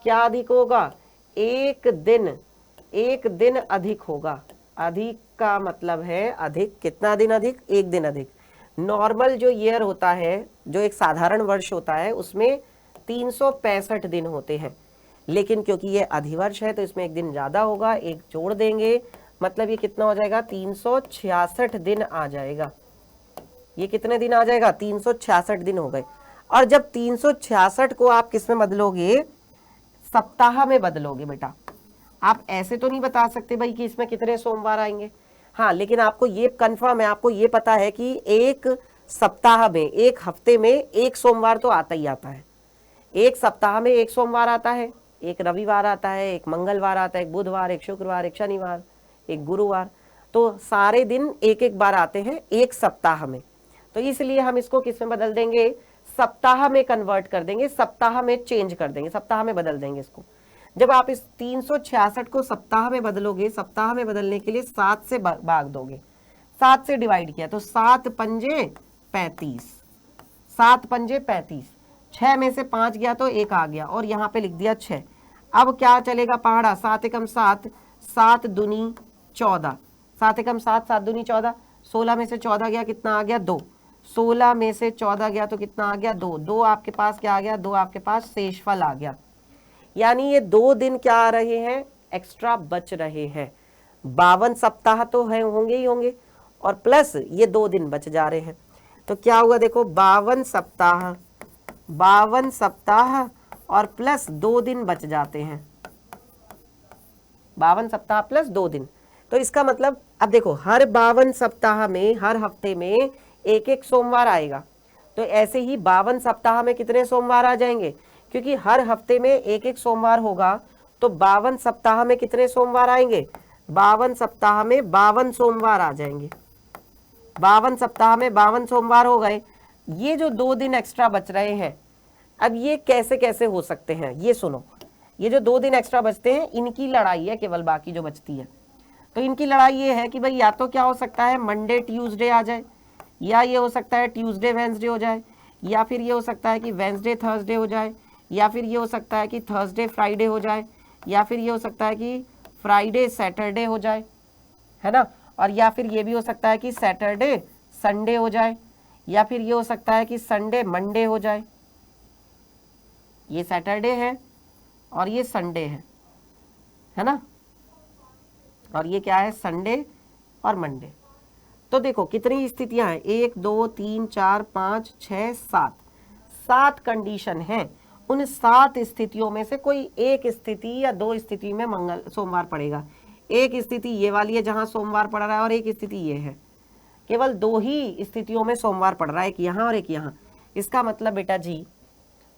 क्या अधिक होगा? एक दिन अधिक होगा। अधिक का मतलब है अधिक। कितना दिन अधिक? एक दिन अधिक। नॉर्मल जो ईयर होता है, जो एक साधारण वर्ष होता है, उसमें 365 दिन होते हैं, लेकिन क्योंकि ये अधिवर्ष है तो इसमें एक दिन ज्यादा होगा, एक जोड़ देंगे, मतलब ये कितना हो जाएगा? 366 दिन आ जाएगा। ये कितने दिन आ जाएगा? 366 दिन हो गए। और जब 366 को आप किस में बदलोगे? सप्ताह में बदलोगे बेटा। आप ऐसे तो नहीं बता सकते भाई कि इसमें कितने सोमवार आएंगे। हाँ, लेकिन आपको ये कंफर्म है, आपको ये पता है कि एक सप्ताह में, एक हफ्ते में एक सोमवार तो आता ही आता है। एक सप्ताह में एक सोमवार आता है, एक रविवार आता है, एक मंगलवार आता है, एक बुधवार, एक शुक्रवार, एक शनिवार, एक गुरुवार। तो सारे दिन एक एक बार आते हैं एक सप्ताह में। तो इसलिए हम इसको किस में बदल देंगे? सप्ताह में कन्वर्ट कर देंगे, सप्ताह में चेंज कर देंगे, सप्ताह में बदल देंगे इसको। जब आप इस 366 को सप्ताह में बदलोगे, सप्ताह में बदलने के लिए 7 से भाग दोगे, 7 से डिवाइड किया तो 7 पंजे 35, 7 पंजे 35, 6 में से 5 गया तो 1 आ गया और यहाँ पे लिख दिया 6। अब क्या चलेगा पहाड़ा? 7 एकम 7, 7 दूनी 14, 7 एकम 7, 7 दूनी 14, 16 में से 14 गया, कितना आ गया? 2। 16 में से 14 गया तो कितना आ गया? 2। 2 आपके पास क्या आ गया? 2 आपके पास शेषफल आ गया। यानी ये 2 दिन क्या आ रहे हैं? एक्स्ट्रा बच रहे हैं। 52 सप्ताह तो है, होंगे ही होंगे, और प्लस ये 2 दिन बच जा रहे हैं। तो क्या हुआ देखो? 52 सप्ताह, 52 सप्ताह और प्लस 2 दिन बच जाते हैं। 52 सप्ताह प्लस 2 दिन। तो इसका मतलब अब देखो, हर 52 सप्ताह में, हर हफ्ते में एक एक सोमवार आएगा। तो ऐसे ही 52 सप्ताह में कितने सोमवार आ जाएंगे? क्योंकि हर हफ्ते में एक एक सोमवार होगा, तो 52 सप्ताह में कितने सोमवार आएंगे? 52 सप्ताह में 52 सोमवार आ जाएंगे। 52 सप्ताह में 52 सोमवार हो गए। ये जो 2 दिन एक्स्ट्रा बच रहे हैं, अब ये कैसे कैसे हो सकते हैं? ये सुनो, ये जो 2 दिन एक्स्ट्रा बचते हैं, इनकी लड़ाई है केवल, बाकी जो बचती है। तो इनकी लड़ाई ये है कि भाई या तो क्या हो सकता है, मंडे ट्यूसडे आ जाए, या ये हो सकता है ट्यूसडे वेंसडे हो जाए, या फिर ये हो सकता है कि वेंसडे थर्सडे हो जाए, या फिर ये हो सकता है कि थर्सडे फ्राइडे हो जाए, या फिर ये हो सकता है कि फ्राइडे सैटरडे हो जाए, है ना। और या फिर ये भी हो सकता है कि सैटरडे संडे हो जाए, या फिर ये हो सकता है कि संडे मंडे हो जाए। ये सैटरडे है और ये संडे है ना, और ये क्या है? संडे और मंडे। तो देखो कितनी स्थितियां हैं? 1 2 3 4 5 6 7, 7 कंडीशन हैं। उन 7 स्थितियों में से कोई एक स्थिति या 2 स्थिति में सोमवार पड़ेगा। एक स्थिति ये वाली है जहां सोमवार पड़ रहा है, और एक स्थिति ये है। केवल 2 ही स्थितियों में सोमवार पड़ रहा है, एक यहाँ और एक यहाँ। इसका मतलब बेटा जी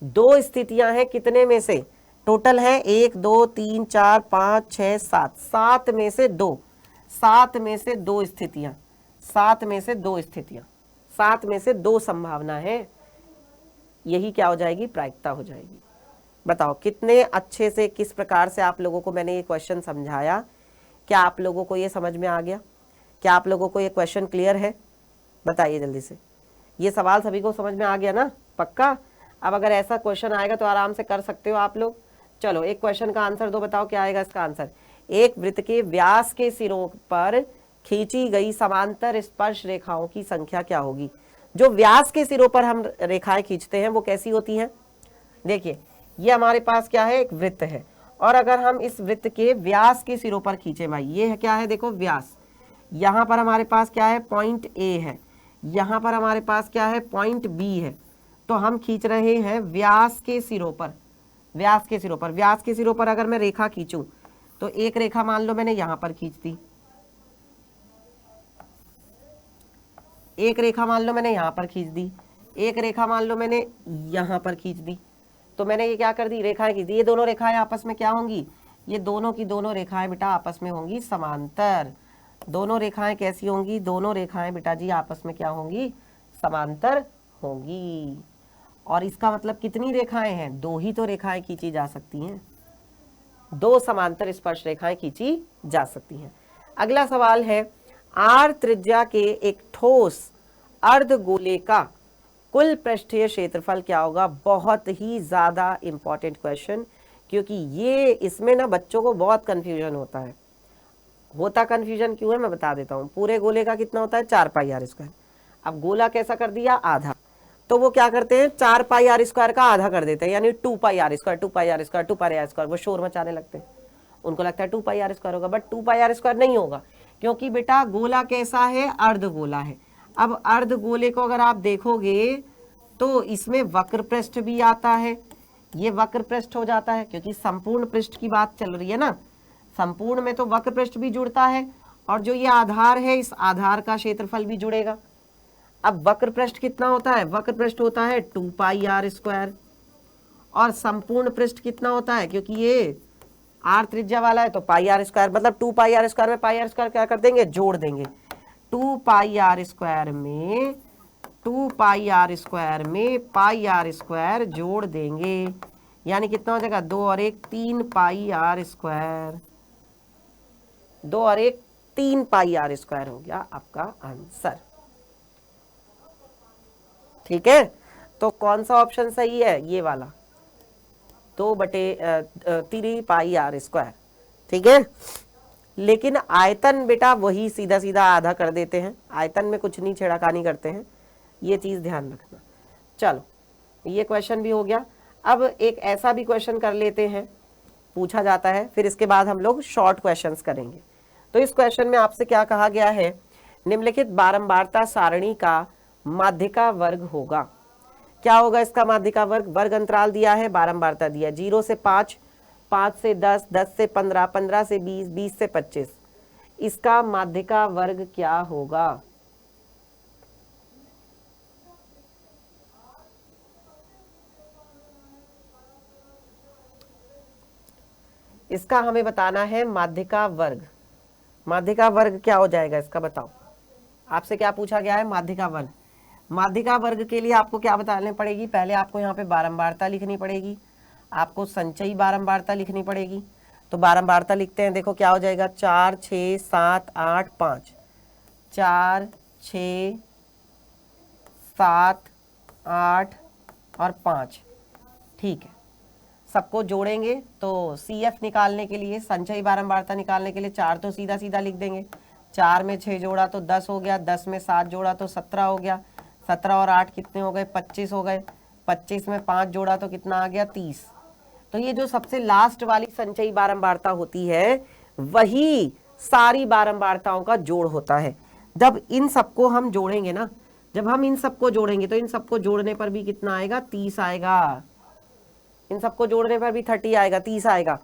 2 स्थितियां हैं, कितने में से? टोटल है 1 2 3 4 5 6 7, 7 में से 2, 7 में से 2 स्थितियां, 7 में से 2 स्थितियां, 7 में से 2 संभावना है। यही क्या हो जाएगी? प्रायिकता हो जाएगी। बताओ कितने अच्छे से, किस प्रकार से आप लोगों को मैंने ये क्वेश्चन समझाया। क्या आप लोगों को ये समझ में आ गया? क्या आप लोगों को ये क्वेश्चन क्लियर है? बताइए जल्दी से। ये सवाल सभी को समझ में आ गया ना? पक्का? अब अगर ऐसा क्वेश्चन आएगा तो आराम से कर सकते हो आप लोग। चलो एक क्वेश्चन का आंसर दो, बताओ क्या आएगा इसका आंसर। एक वृत्त के व्यास के सिरों पर खींची गई समांतर स्पर्श रेखाओं की संख्या क्या होगी? जो व्यास के सिरों पर हम रेखाएं खींचते हैं वो कैसी होती हैं? देखिए ये हमारे पास क्या है? एक वृत्त है, और अगर हम इस वृत्त के व्यास के सिरों पर खींचे, भाई ये है क्या है? देखो व्यास। यहाँ पर हमारे पास क्या है? पॉइंट ए है। यहाँ पर हमारे पास क्या है? पॉइंट बी है। तो हम खींच रहे हैं व्यास के सिरों पर, व्यास के सिरों पर। व्यास के सिरों पर अगर मैं रेखा खींचूं तो एक रेखा मान लो मैंने यहाँ पर खींच दी, एक रेखा मान लो मैंने यहाँ पर खींच दी, एक रेखा मान लो मैंने यहाँ पर खींच दी। तो मैंने ये क्या कर दी? रेखाएं खींच दी। ये दोनों रेखाएं आपस में क्या होंगी? ये दोनों की दोनों रेखाएं बेटा आपस में होंगी समांतर। दोनों रेखाएं कैसी होंगी? दोनों रेखाएं बेटा जी आपस में क्या होंगी? समांतर होंगी। और इसका मतलब कितनी रेखाएं हैं? 2 ही तो रेखाएं खींची जा सकती हैं, 2 समांतर स्पर्श रेखाएं खींची जा सकती हैं। अगला सवाल है, आर त्रिज्या के एक ठोस अर्धगोले का कुल पृष्ठीय क्षेत्रफल क्या होगा? बहुत ही ज़्यादा इंपॉर्टेंट क्वेश्चन, क्योंकि ये इसमें ना बच्चों को बहुत कन्फ्यूजन होता है। होता कन्फ्यूजन क्यों है मैं बता देता हूँ। पूरे गोले का कितना होता है? 4 पाई आर स्क्वायर। अब गोला कैसा कर दिया? आधा। तो वो क्या करते हैं? 4 पाई आर स्क्वायर का आधा कर देते हैं, यानी 2 pi R square, 2 pi R square, 2 pi R square. वो शोर मचाने लगते हैं, उनको लगता है 2 पाई आर स्क्वायर होगा, बट 2 पाई आर स्क्वायर नहीं होगा, क्योंकि बेटा गोला कैसा है? अर्ध गोला है। अब अर्ध गोले को अगर आप देखोगे तो इसमें वक्र पृष्ठ भी आता है, ये वक्र पृष्ठ हो जाता है, क्योंकि संपूर्ण पृष्ठ की बात चल रही है ना। संपूर्ण में तो वक्र पृष्ठ भी जुड़ता है, और जो ये आधार है इस आधार का क्षेत्रफल भी जुड़ेगा। अब वक्र पृष्ठ कितना होता है? वक्र पृष्ठ होता है 2 पाई आर स्क्वायर, और संपूर्ण पृष्ठ कितना होता है? क्योंकि ये आर त्रिज्या वाला है तो पाई आर स्क्वायर, मतलब 2 पाई आर स्क्वायर में पाई आर स्क्वायर क्या कर देंगे? जोड़ देंगे। 2 पाई आर स्क्वायर में 2 पाई आर स्क्वायर में पाई आर स्क्वायर जोड़ देंगे, यानी कितना हो जाएगा? 2 और 1 3 पाई आर स्क्वायर, 2 और 1 3 पाई आर स्क्वायर हो गया आपका आंसर। ठीक है, तो कौन सा ऑप्शन सही है? ये वाला, 2/3 पाई आर स्क्वायर। ठीक है, लेकिन आयतन बेटा वही सीधा सीधा आधा कर देते हैं, आयतन में कुछ नहीं छेड़ाखानी करते हैं, ये चीज़ ध्यान रखना। चलो, ये क्वेश्चन भी हो गया। अब एक ऐसा भी क्वेश्चन कर लेते हैं, पूछा जाता है, फिर इसके बाद हम लोग शॉर्ट क्वेश्चंस करेंगे। तो इस क्वेश्चन में आपसे क्या कहा गया है? निम्नलिखित बारंबारता सारणी का माध्यिका वर्ग होगा। क्या होगा इसका माध्यिका वर्ग? वर्ग अंतराल दिया है, बारंबारता दिया, 0 से 5, 5 से 10, 10 से 15, 15 से 20, 20 से 25। इसका माध्यिका वर्ग क्या होगा? इसका हमें बताना है माध्यिका वर्ग। माध्यिका वर्ग क्या हो जाएगा इसका? बताओ, आपसे क्या पूछा गया है? माध्यिका वर्ग। माध्यिका वर्ग के लिए आपको क्या बतानी पड़ेगी? पहले आपको यहाँ पे बारंबारता लिखनी पड़ेगी, आपको संचयी बारंबारता लिखनी पड़ेगी। तो बारंबारता लिखते हैं, देखो क्या हो जाएगा? 4 6 7 8 5, 4 6 7 8 और 5। ठीक है, सबको जोड़ेंगे तो CF निकालने के लिए, संचयी बारंबारता निकालने के लिए 4 तो सीधा सीधा लिख देंगे, 4 में 6 जोड़ा तो 10 हो गया, 10 में 7 जोड़ा तो 17 हो गया, 17 और 8 कितने हो गए? 25 हो गए, 25 में 5 जोड़ा तो कितना आ गया? 30। तो ये जो सबसे लास्ट वाली संचयी बारंबारता होती है वही सारी बारंबारताओं का जोड़ होता है। जब इन सबको हम जोड़ेंगे ना, जब हम इन सबको जोड़ेंगे तो इन सबको जोड़ने पर भी कितना आएगा? 30 आएगा। इन सबको जोड़ने पर भी 30 आएगा, 30 आएगा,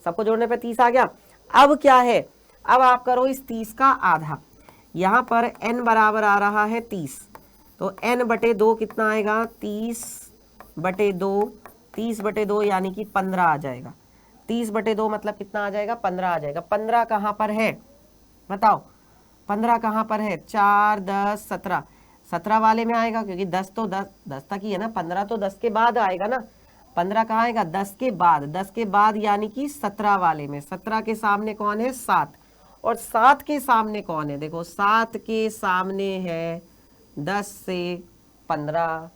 सबको जोड़ने पर 30 आ गया। अब क्या है? अब आप करो इस 30 का आधा, यहाँ पर n बराबर आ रहा है 30, तो n/2 कितना आएगा? 30/2, 30/2 यानी कि 15 आ जाएगा। 30/2 मतलब कितना आ जाएगा? 15 आ जाएगा। 15 कहाँ पर है बताओ? 15 कहाँ पर है? 4 10 17, 17 वाले में आएगा, क्योंकि 10 तो 10 तक ही है ना, 15 तो 10 के बाद आएगा ना। 15 कहाँ आएगा? 10 के बाद, 10 के बाद यानी कि 17 वाले में। 17 के सामने कौन है? 7, और 7 के सामने कौन है? देखो 7 के सामने है 10 से 15,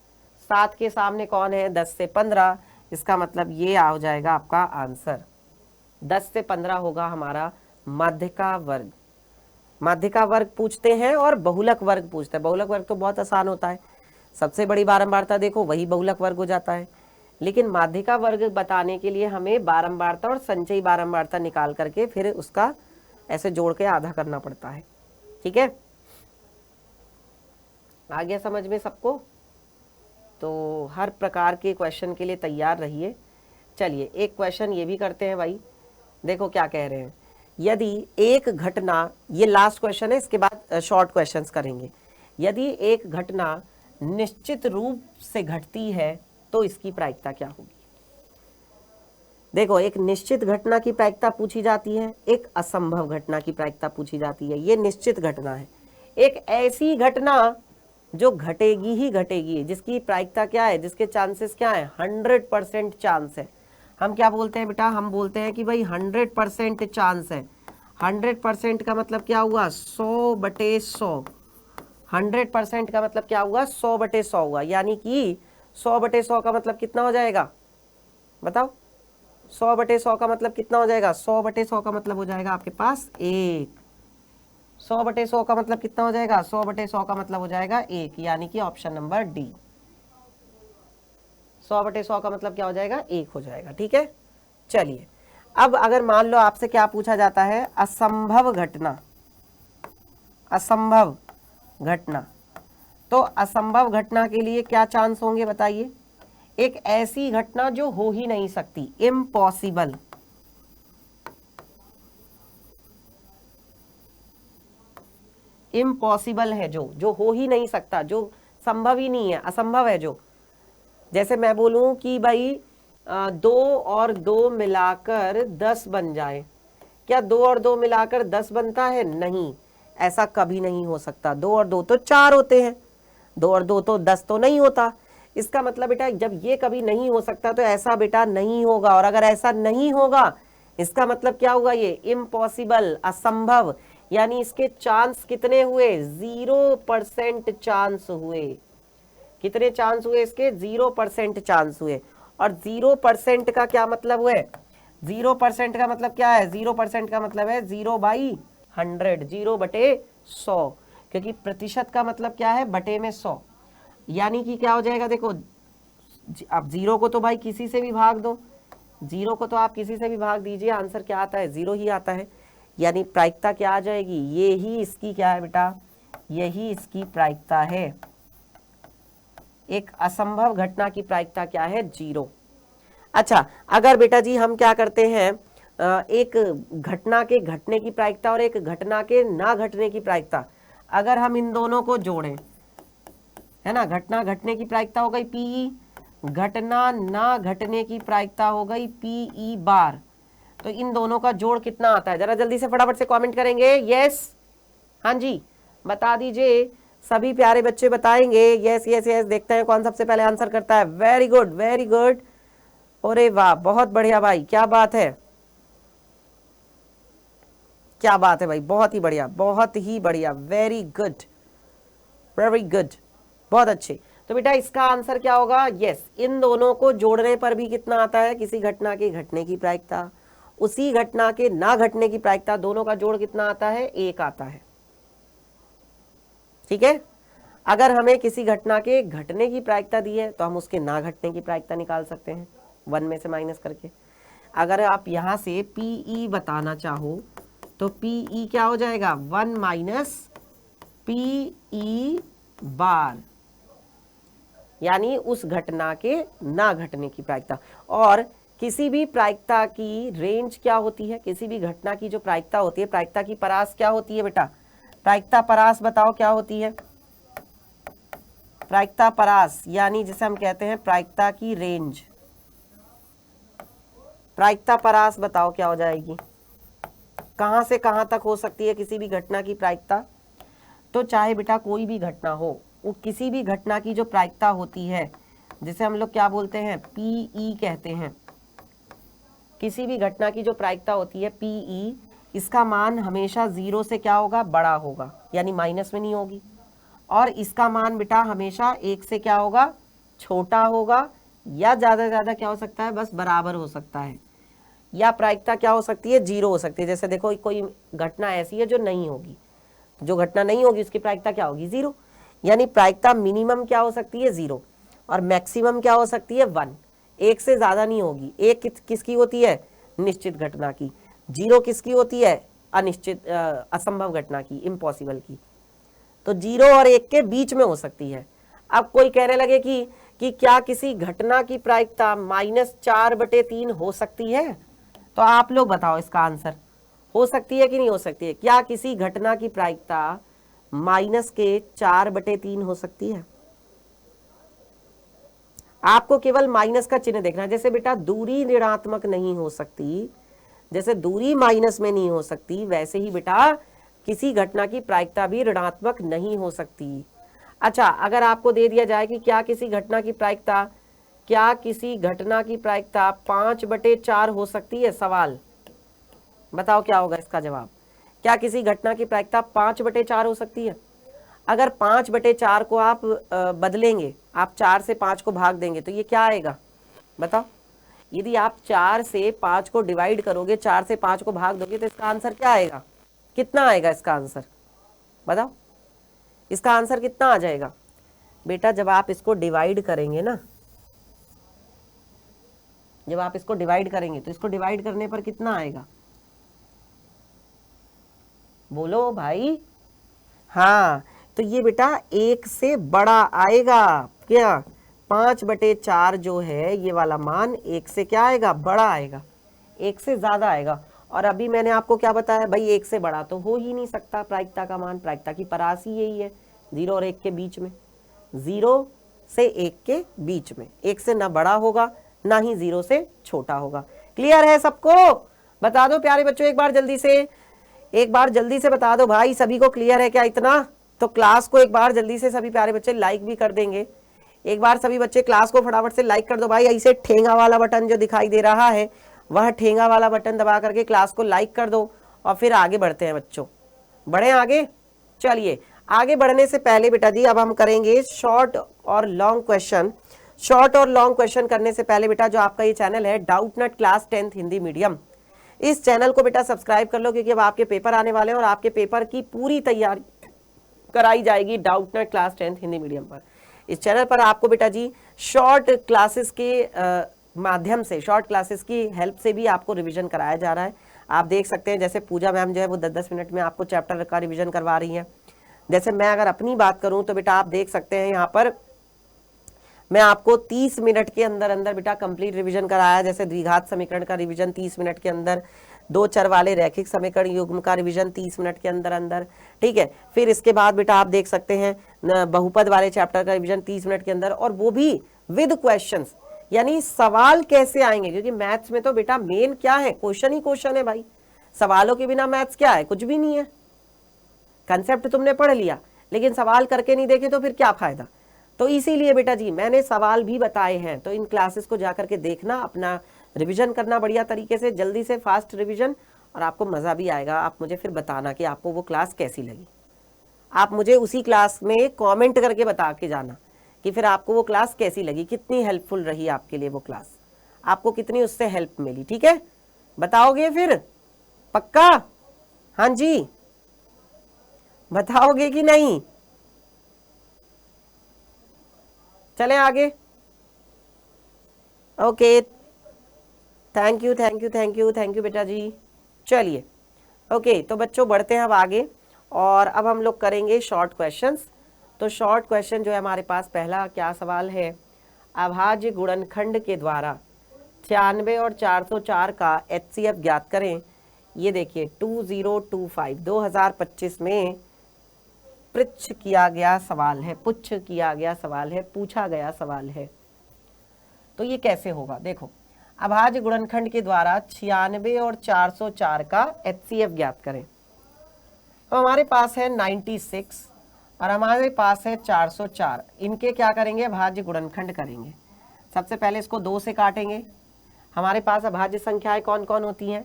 7 के सामने कौन है? 10 से 15। इसका मतलब ये आ जाएगा आपका आंसर, 10 से 15 होगा हमारा माध्यिका वर्ग। माध्यिका वर्ग पूछते हैं और बहुलक वर्ग पूछते हैं। बहुलक वर्ग तो बहुत आसान होता है, सबसे बड़ी बारंबारता देखो वही बहुलक वर्ग हो जाता है, लेकिन माध्यिका वर्ग बताने के लिए हमें बारंबारता और संचयी बारंबारता निकाल करके फिर उसका ऐसे जोड़ के आधा करना पड़ता है। ठीक है, आ गया समझ में सबको? तो हर प्रकार के क्वेश्चन के लिए तैयार रहिए। चलिए एक क्वेश्चन ये भी करते हैं भाई, देखो क्या कह रहे हैं। यदि एक घटना, ये लास्ट क्वेश्चन है, इसके बाद शॉर्ट क्वेश्चंस करेंगे। यदि एक घटना निश्चित रूप से घटती है तो इसकी प्रायिकता क्या होगी? देखो, एक निश्चित घटना की प्रायिकता पूछी जाती है, एक असंभव घटना की प्रायिकता पूछी जाती है। ये निश्चित घटना है, एक ऐसी घटना जो घटेगी ही घटेगी, जिसकी प्रायिकता क्या है, जिसके चांसेस क्या है? 100% चांस है। हम क्या बोलते हैं बेटा? हम बोलते हैं कि भाई 100% चांस है। 100% का मतलब क्या हुआ? 100/100, 100% का मतलब क्या हुआ, 100/100 हुआ, यानी कि 100/100 का मतलब कितना हो जाएगा, बताओ, 100/100 का मतलब कितना हो जाएगा, 100/100 का मतलब हो जाएगा आपके पास 1। 100/100 का मतलब कितना हो जाएगा, 100/100 का मतलब हो जाएगा 1, यानी कि ऑप्शन नंबर डी। 100/100 का मतलब क्या हो जाएगा, 1 हो जाएगा। ठीक है, चलिए अब अगर मान लो आपसे क्या पूछा जाता है, असंभव घटना, असंभव घटना, तो असंभव घटना के लिए क्या चांस होंगे बताइए। एक ऐसी घटना जो हो ही नहीं सकती, इम्पॉसिबल, इम्पॉसिबल है, जो हो ही नहीं सकता, जो संभव ही नहीं है, असंभव है जो। जैसे मैं बोलूं कि भाई 2 और 2 मिलाकर 10 बन जाए, क्या 2 और 2 मिलाकर 10 बनता है, नहीं, ऐसा कभी नहीं हो सकता। 2 और 2 तो 4 होते हैं, 2 और 2 तो 10 तो नहीं होता। इसका मतलब बेटा जब ये कभी नहीं हो सकता तो ऐसा बेटा नहीं होगा, और अगर ऐसा नहीं होगा इसका मतलब क्या हुआ, ये इम्पॉसिबल, असंभव, यानी इसके चांस कितने हुए, 0% चांस हुए। कितने चांस हुए इसके, 0% चांस हुए। और 0% का क्या मतलब हुए, 0% का मतलब क्या है, 0% का मतलब है 0/100, 0/100, क्योंकि प्रतिशत का मतलब क्या है, बटे में 100, यानी कि क्या हो जाएगा, देखो अब 0 को तो भाई किसी से भी भाग दो, 0 को तो आप किसी से भी भाग दीजिए, आंसर क्या आता है, 0 ही आता है, यानी प्रायिकता क्या आ जाएगी, ये ही इसकी क्या है बेटा, यही इसकी प्रायिकता है। एक असंभव घटना की प्रायिकता क्या है, 0। अच्छा, अगर बेटा जी हम क्या करते हैं, एक घटना के घटने की प्रायिकता और एक घटना के ना घटने की प्रायिकता, अगर हम इन दोनों को जोड़ें, है ना, घटना घटने की प्रायिकता हो गई पीई, घटना ना घटने की प्रायिकता हो गई पीई बार, तो इन दोनों का जोड़ कितना आता है, जरा जल्दी से फटाफट से कमेंट करेंगे, यस, हाँ जी बता दीजिए, सभी प्यारे बच्चे बताएंगे, यस यस यस, देखते हैं कौन सबसे पहले आंसर करता है, वेरी गुड वेरी गुड, अरे वाह बहुत बढ़िया भाई, क्या बात है, क्या बात है भाई, बहुत ही बढ़िया, बहुत ही बढ़िया, वेरी गुड वेरी गुड, बहुत अच्छे। तो बेटा इसका आंसर क्या होगा, यस, इन दोनों को जोड़ने पर भी कितना आता है, किसी घटना के घटने की प्रायिकता, उसी घटना के ना घटने की प्रायिकता, दोनों का जोड़ कितना आता है, 1 आता है। ठीक है, अगर हमें किसी घटना के घटने की प्रायिकता दी है तो हम उसके ना घटने की प्रायिकता निकाल सकते हैं 1 में से माइनस करके। अगर आप यहां से पीई बताना चाहो तो पीई क्या हो जाएगा, 1 माइनस पीई बार, यानी उस घटना के ना घटने की प्रायिकता। और किसी भी प्रायिकता की रेंज क्या होती है, किसी भी घटना की जो प्रायिकता होती है, प्रायिकता की परास क्या होती है बेटा, प्रायिकता परास बताओ क्या होती है, प्रायिकता परास, यानी जिसे हम कहते हैं प्रायिकता की रेंज, प्रायिकता परास बताओ क्या हो जाएगी, कहां से कहां तक हो सकती है किसी भी घटना की प्रायिकता। तो चाहे बेटा कोई भी घटना हो, वो किसी भी घटना की जो प्रायिकता होती है जिसे हम लोग क्या बोलते हैं, पीई कहते हैं, किसी भी घटना की जो प्रायिकता होती है पीई, इसका मान हमेशा 0 से क्या होगा, बड़ा होगा, यानी माइनस में नहीं होगी, और इसका मान बेटा हमेशा 1 से क्या होगा, छोटा होगा, या ज़्यादा से ज़्यादा क्या हो सकता है, बस बराबर हो सकता है, या प्रायिकता क्या हो सकती है, 0 हो सकती है। जैसे देखो कोई घटना ऐसी है जो नहीं होगी, जो घटना नहीं होगी उसकी प्रायिकता क्या होगी, 0, यानी प्रायिकता मिनिमम क्या हो सकती है, 0, और मैक्सिमम क्या हो सकती है, 1, 1 से ज़्यादा नहीं होगी। 1 किसकी होती है, निश्चित घटना की, 0 किसकी होती है, अनिश्चित असंभव घटना की, इम्पॉसिबल की। तो 0 और 1 के बीच में हो सकती है। अब कोई कहने लगे कि क्या किसी घटना की प्रायिकता -4/3 हो सकती है, तो आप लोग बताओ इसका आंसर, हो सकती है कि नहीं हो सकती है, क्या किसी घटना की प्रायिकता -4/3 हो सकती है। आपको केवल माइनस का चिन्ह देखना है, जैसे बेटा दूरी ऋणात्मक नहीं हो सकती, जैसे दूरी माइनस में नहीं हो सकती, वैसे ही बेटा किसी घटना की प्रायिकता भी ऋणात्मक नहीं हो सकती। अच्छा, अगर आपको दे दिया जाए कि क्या किसी घटना की प्रायिकता, क्या किसी घटना की प्रायिकता 5/4 हो सकती है, सवाल बताओ क्या होगा इसका जवाब, क्या किसी घटना की प्रायिकता 5/4 हो सकती है। अगर 5/4 को आप बदलेंगे, आप 4 से 5 को भाग देंगे तो ये क्या आएगा बताओ। यदि आप 4 से 5 को डिवाइड करोगे, 4 से 5 को भाग दोगे तो इसका आंसर क्या आएगा, कितना आएगा इसका आंसर बताओ। इसका आंसर कितना आ जाएगा बेटा, जब आप इसको डिवाइड करेंगे ना, जब आप इसको डिवाइड करेंगे तो इसको डिवाइड करने पर कितना आएगा, बोलो भाई। हाँ, तो ये बेटा 1 से बड़ा आएगा क्या, 5/4 जो है ये वाला मान 1 से क्या आएगा, बड़ा आएगा, 1 से ज्यादा आएगा। और अभी मैंने आपको क्या बताया भाई, 1 से बड़ा तो हो ही नहीं सकता प्रायिकता का मान, प्रायिकता की परासी यही है 0 और 1 के बीच में, 0 से 1 के बीच में, 1 से ना बड़ा होगा ना ही 0 से छोटा होगा। क्लियर है सबको, बता दो प्यारे बच्चों एक बार जल्दी से, एक बार जल्दी से बता दो भाई, सभी को क्लियर है क्या इतना। तो क्लास को एक बार जल्दी से सभी प्यारे बच्चे लाइक भी कर देंगे, एक बार सभी बच्चे क्लास को फटाफट से लाइक कर दो भाई। ऐसे ठेंगा वाला बटन जो दिखाई दे रहा है वह ठेंगा वाला बटन दबा करके क्लास को लाइक कर दो और फिर आगे बढ़ते हैं बच्चों, बढ़े आगे। चलिए आगे बढ़ने से पहले बेटा जी अब हम करेंगे शॉर्ट और लॉन्ग क्वेश्चन। शॉर्ट और लॉन्ग क्वेश्चन करने से पहले बेटा जो आपका ये चैनल है Doubtnut class 10th Hindi medium, इस चैनल को बेटा सब्सक्राइब कर लो, क्योंकि अब आपके पेपर आने वाले हैं और आपके पेपर की पूरी तैयारी कराई जाएगी Doubtnut class 10th Hindi medium पर। इस चैनल पर आपको बेटा जी शॉर्ट क्लासेस के माध्यम से, शॉर्ट क्लासेस की हेल्प से भी आपको रिवीजन कराया जा रहा है। आप देख सकते हैं जैसे पूजा मैम जो है वो 10-10 मिनट में आपको चैप्टर का रिवीजन करवा रही हैं। जैसे मैं अगर अपनी बात करूं तो बेटा आप देख सकते हैं यहाँ पर मैं आपको 30 मिनट के अंदर अंदर बेटा कंप्लीट रिवीजन कराया। जैसे द्विघात समीकरण का रिवीजन 30 मिनट के अंदर, 2 चर वाले रैखिक समीकरण युग्म का रिवीजन 30 मिनट के अंदर अंदर, ठीक है। फिर इसके बाद बेटा आप देख सकते हैं बहुपद वाले चैप्टर का रिवीजन 30 मिनट के अंदर, और वो भी विद क्वेश्चंस, यानी सवाल कैसे आएंगे, क्योंकि मैथ्स में तो बेटा मेन क्या है, क्वेश्चन ही क्वेश्चन है भाई। सवालों के बिना मैथ्स क्या है, कुछ भी नहीं है। कंसेप्ट तुमने पढ़ लिया लेकिन सवाल करके नहीं देखे तो फिर क्या फायदा। तो इसीलिए बेटा जी मैंने सवाल भी बताए हैं, तो इन क्लासेस को जाकर के देखना, अपना रिवीजन करना बढ़िया तरीके से, जल्दी से फास्ट रिवीजन, और आपको मज़ा भी आएगा। आप मुझे फिर बताना कि आपको वो क्लास कैसी लगी। आप मुझे उसी क्लास में कमेंट करके बता के जाना कि फिर आपको वो क्लास कैसी लगी, कितनी हेल्पफुल रही आपके लिए वो क्लास, आपको कितनी उससे हेल्प मिली, ठीक है। बताओगे फिर पक्का, हाँ जी बताओगे कि नहीं। चलें आगे, okay, thank you thank you thank you thank you बेटा जी। चलिए ओके, तो बच्चों बढ़ते हैं अब आगे, और अब हम लोग करेंगे शॉर्ट क्वेश्चंस। तो शॉर्ट क्वेश्चन जो है हमारे पास पहला क्या सवाल है, अभाज्य गुणनखंड के द्वारा 96 और 404 का HCF ज्ञात करें। ये देखिए 2025 में पृच्छ किया गया सवाल है, पुच्छ किया गया सवाल है, पूछा गया सवाल है। तो ये कैसे होगा, देखो अभाज्य गुणनखंड के द्वारा 96 और 404 का HCF ज्ञात करें। तो हमारे पास है 96 और हमारे पास है 404, इनके क्या करेंगे, अभाज्य गुणनखंड करेंगे। सबसे पहले इसको 2 से काटेंगे। हमारे पास अभाज्य संख्याएं कौन कौन होती हैं,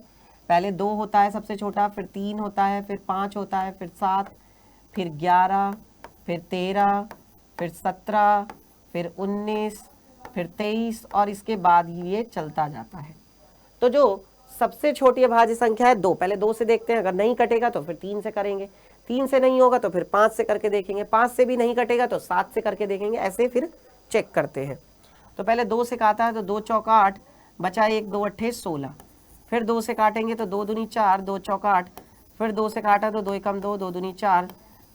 पहले 2 होता है सबसे छोटा, फिर 3 होता है, फिर 5 होता है, फिर 7, फिर 11, फिर 13, फिर 17, फिर 19, फिर 23, और इसके बाद ये चलता जाता है। तो जो सबसे छोटी अभाज्य संख्या है 2, पहले 2 से देखते हैं, अगर नहीं कटेगा तो फिर 3 से करेंगे, 3 से नहीं होगा तो फिर 5 से करके देखेंगे, 5 से भी नहीं कटेगा तो 7 से करके देखेंगे, ऐसे फिर चेक करते हैं। तो पहले 2 से काटा है तो 2 चौका 8, बचा 1 2 अट्ठे 16, फिर 2 से काटेंगे तो 2 दूनी 4, 2 चौका 8, फिर 2 से काटा तो 2 एकम 2, 2 दूनी 4,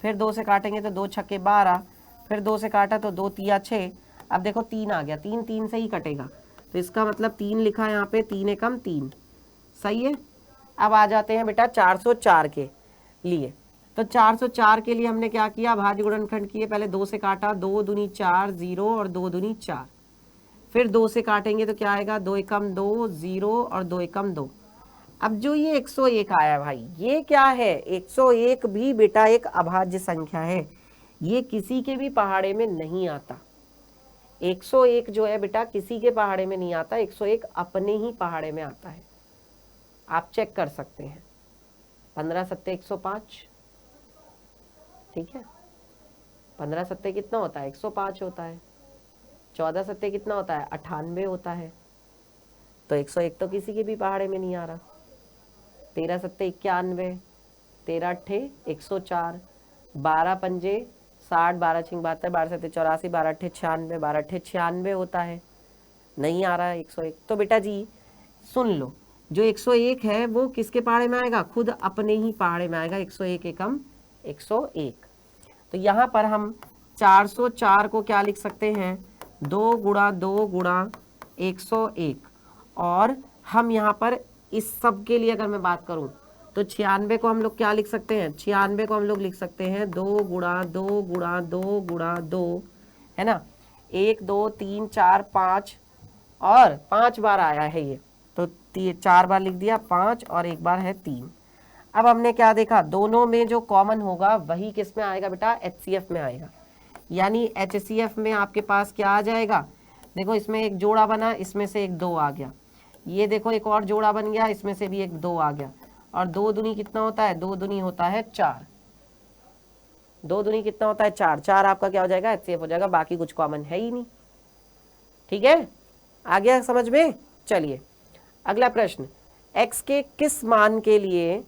फिर 2 से काटेंगे तो 2 छक्के 12, फिर 2 से काटा तो 2 तिया 6। अब देखो 3 आ गया, 3 3 से ही कटेगा, तो इसका मतलब 3 लिखा है यहाँ पे, 3 एकम 3, सही है। अब आ जाते हैं बेटा 404 के लिए। तो 404 के लिए हमने क्या किया, अभाज्य गुणनखंड किए, पहले 2 से काटा, 2 दूनी 4 0 और 2 दूनी 4, फिर 2 से काटेंगे तो क्या आएगा, 2 एकम 2 0 और 2 एकम 2। अब जो ये 101 आया भाई, ये क्या है, 101 भी बेटा एक अभाज्य संख्या है, ये किसी के भी पहाड़े में नहीं आता। 101 जो है बेटा किसी के पहाड़े में नहीं आता, 101 अपने ही पहाड़े में आता है। आप चेक कर सकते हैं, 15 7 105, ठीक है। 15 सत्ते कितना होता है? 105 होता है। 14 सत्ते कितना होता है? 98 होता है। तो 101 तो किसी के भी पहाड़े में नहीं आ रहा। 13 सत्ते 91, 13 अट्ठे 104, 12 पंजे 60, 12 छिंग 72, 12 सत्ते 84, 12 अट्ठे 96, 12 अट्ठे 96 होता है। नहीं आ रहा है 101। तो बेटा जी सुन लो, जो 101 है वो किसके पहाड़े में आएगा? खुद अपने ही पहाड़े में आएगा। 101 एकम 101। तो यहाँ पर हम 404 को क्या लिख सकते हैं? 2 गुणा 2 गुणा 101। और हम यहाँ पर इस सब के लिए अगर मैं बात करूँ तो 96 को हम लोग क्या लिख सकते हैं? 96 को हम लोग लिख सकते हैं 2 गुणा 2 गुणा 2 गुणा 2, है ना। 1 2 3 4 5 और 5 बार आया है ये, तो 4 बार लिख दिया 5 और एक बार है 3। अब हमने क्या देखा? दोनों में जो कॉमन होगा वही किस में आएगा बेटा? HCF में आएगा। यानी HCF में आपके पास क्या आ जाएगा? देखो इसमें एक जोड़ा बना, इसमें से एक 2 आ गया। ये देखो एक और जोड़ा बन गया, इसमें से भी एक 2 आ गया। और 2 दूनी कितना होता है? 2 दूनी होता है 4। 2 दूनी कितना होता है? 4। 4 आपका क्या हो जाएगा? HCF हो जाएगा। बाकी कुछ कॉमन है ही नहीं। ठीक है, आ गया समझ में? चलिए अगला प्रश्न, x के किस मान के लिए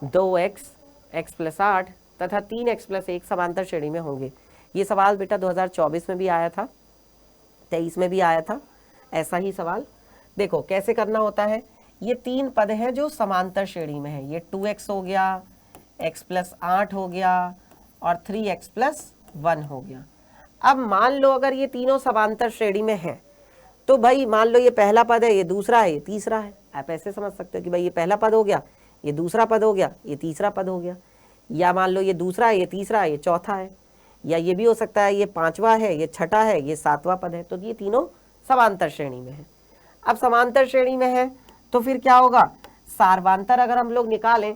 2x, x + 8 तथा 3x + 1 समांतर श्रेणी में होंगे? ये सवाल बेटा 2024 में भी आया था, 23 में भी आया था ऐसा ही सवाल। देखो कैसे करना होता है। ये 3 पद हैं जो समांतर श्रेणी में है। ये 2x हो गया, x + 8 हो गया और 3x + 1 हो गया। अब मान लो अगर ये तीनों समांतर श्रेणी में है तो भाई मान लो ये पहला पद है, ये दूसरा है, ये तीसरा है। आप ऐसे समझ सकते हो कि भाई ये पहला पद हो गया, ये दूसरा पद हो गया, ये तीसरा पद हो गया। या मान लो ये दूसरा है, ये तीसरा है, ये चौथा है। या ये भी हो सकता है ये 5वां है, ये 6ठा है, ये 7वां पद है। तो ये तीनों समांतर श्रेणी में है। अब समांतर श्रेणी में है तो फिर क्या होगा? सार्वांतर अगर हम लोग निकालें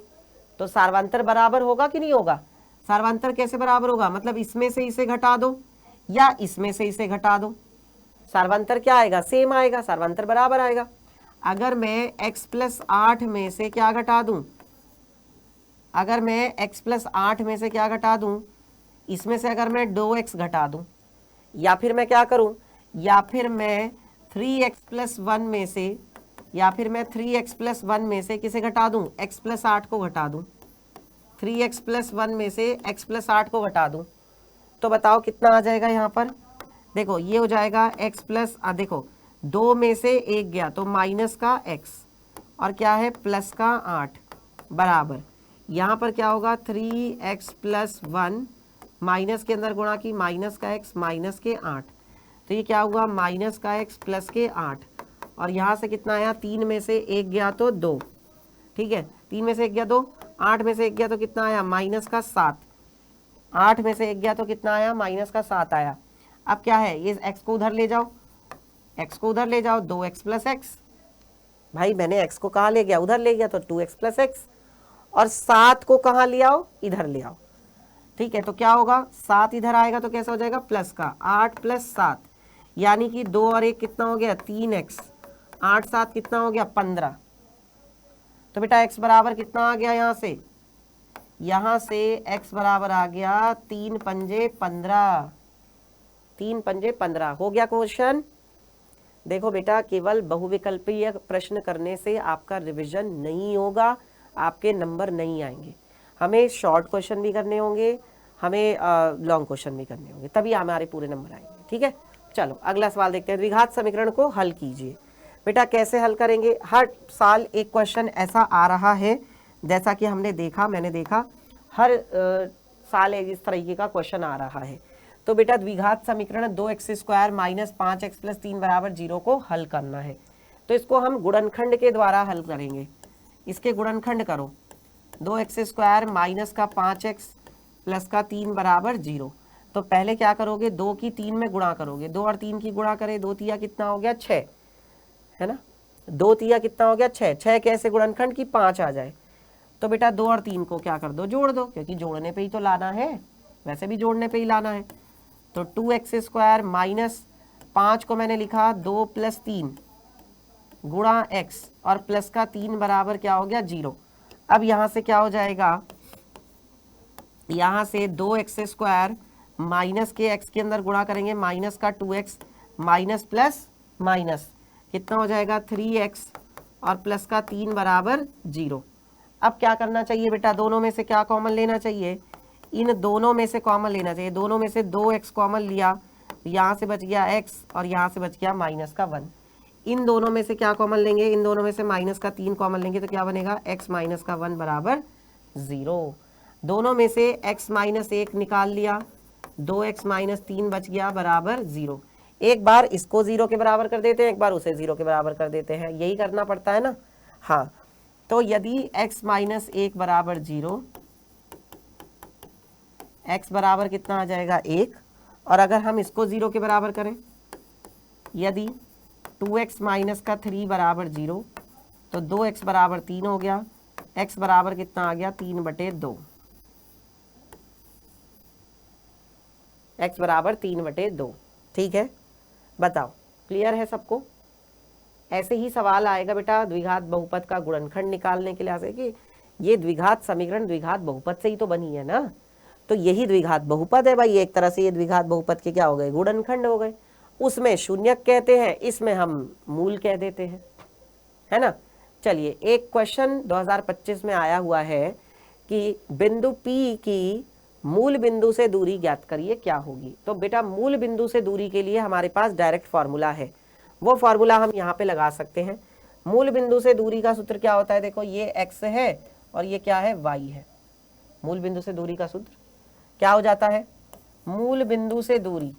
तो सार्वांतर बराबर होगा कि नहीं होगा? सार्वांतर कैसे बराबर होगा? मतलब इसमें से इसे घटा दो या इसमें से इसे घटा दो। सार्वांतर क्या आएगा? सेम आएगा, सार्वांतर बराबर आएगा। अगर मैं x + 8 में से क्या घटा दूं? अगर मैं x + 8 में से क्या घटा दूं? इसमें से अगर मैं 2x घटा दूं, या फिर मैं क्या करूं? या फिर मैं 3x + 1 में से, या फिर मैं 3x + 1 में से किसे घटा दूं? x + 8 को घटा दूं। 3x + 1 में से x + 8 को घटा दूं तो बताओ कितना आ जाएगा यहाँ पर? देखो ये हो जाएगा x प्लस, देखो 2 में से 1 गया तो माइनस का x और क्या है प्लस का 8 बराबर, यहाँ पर क्या होगा 3x + 1 माइनस के अंदर गुणा की माइनस का x माइनस के 8, तो ये क्या हुआ माइनस का x प्लस के 8। और यहाँ से कितना आया? 3 में से 1 गया तो 2, ठीक है 3 में से 1 गया 2, 8 में से 1 गया तो कितना आया? माइनस का 7। 8 में से 1 गया तो कितना आया? माइनस का 7 आया। अब क्या है? ये x को उधर ले जाओ, x को उधर ले जाओ, 2x + x। भाई मैंने x को कहाँ ले गया? उधर ले गया तो 2x + x। और 7 को कहाँ ले आओ? इधर ले आओ। ठीक है, तो क्या होगा? 7 इधर आएगा तो कैसा हो जाएगा? प्लस का 8 + 7, यानी कि 2 और 1 कितना हो गया? 3x। 8 7 कितना हो गया? 15। तो बेटा x बराबर कितना आ गया? यहाँ से x बराबर आ गया 3 पंजे 15। 3 पंजे 15 हो गया क्वेश्चन। देखो बेटा केवल बहुविकल्पीय प्रश्न करने से आपका रिवीजन नहीं होगा, आपके नंबर नहीं आएंगे। हमें शॉर्ट क्वेश्चन भी करने होंगे, हमें लॉन्ग क्वेश्चन भी करने होंगे, तभी हमारे पूरे नंबर आएंगे। ठीक है, चलो अगला सवाल देखते हैं। द्विघात समीकरण को हल कीजिए। बेटा कैसे हल करेंगे? हर साल एक क्वेश्चन ऐसा आ रहा है, जैसा कि हमने देखा, मैंने देखा हर साल इस तरीके का क्वेश्चन आ रहा है। तो बेटा द्विघात समीकरण 2x² - 5x + 3 = 0 को हल करना है। तो इसको हम गुणनखंड के द्वारा हल करेंगे। इसके गुणनखंड करो, 2x² - का 5x + का 3 = 0। तो पहले क्या करोगे? 2 की 3 में गुणा करोगे, 2 और 3 की गुणा करें, 2 तिया कितना हो गया? 6, है ना। 2 तिया कितना हो गया? 6। 6 कैसे गुणनखंड की 5 आ जाए। तो बेटा 2 और 3 को क्या कर दो? जोड़ दो, क्योंकि जोड़ने पे ही तो लाना है, वैसे भी जोड़ने पे ही लाना है। तो 2x² - 5 को मैंने लिखा 2 + 3 गुणा x और प्लस का 3 बराबर क्या हो गया? 0। अब यहाँ से क्या हो जाएगा? यहाँ से 2x² माइनस के एक्स के अंदर गुणा करेंगे, माइनस का 2x माइनस प्लस माइनस कितना हो जाएगा 3x और प्लस का 3 बराबर 0। अब क्या करना चाहिए बेटा, दोनों में से क्या कॉमन लेना चाहिए, इन दोनों में से कॉमन लेना चाहिए। दोनों में से 2x कॉमन लिया, यहाँ से बच गया x और यहाँ से बच गया माइनस का 1। इन दोनों में से क्या कॉमन लेंगे, इन दोनों में से माइनस का 3 कॉमन लेंगे तो क्या बनेगा x माइनस का 1 बराबर 0। दोनों में से x माइनस 1 निकाल लिया, 2x माइनस 3 बच गया बराबर 0। एक बार इसको 0 के बराबर कर देते हैं, एक बार उसे 0 के बराबर कर देते हैं, यही करना पड़ता है ना। हाँ, तो यदि x माइनस 1 बराबर 0, x बराबर कितना आ जाएगा 1, और अगर हम इसको 0 के बराबर करें, यदि 2x माइनस का 3 बराबर 0 तो 2x बराबर 3 हो गया, x बराबर कितना आ गया 3/2, x बराबर 3/2। ठीक है, बताओ क्लियर है सबको। ऐसे ही सवाल आएगा बेटा द्विघात बहुपद का गुणनखंड निकालने के लिए, ऐसे कि ये द्विघात समीकरण द्विघात बहुपद से ही तो बनी है ना, तो यही द्विघात बहुपद है भाई। एक तरह से ये द्विघात बहुपद के क्या हो गए, गुणनखंड हो गए। उसमें शून्यक कहते हैं, इसमें हम मूल कह देते हैं, है ना। चलिए, एक क्वेश्चन 2025 में आया हुआ है कि बिंदु P की मूल बिंदु से दूरी ज्ञात करिए, क्या होगी। तो बेटा मूल बिंदु से दूरी के लिए हमारे पास डायरेक्ट फॉर्मूला है, वो फॉर्मूला हम यहाँ पे लगा सकते हैं। मूल बिंदु से दूरी का सूत्र क्या होता है, देखो ये x है और ये क्या है, y है। मूल बिंदु से दूरी का सूत्र क्या हो जाता है, मूल बिंदु से दूरी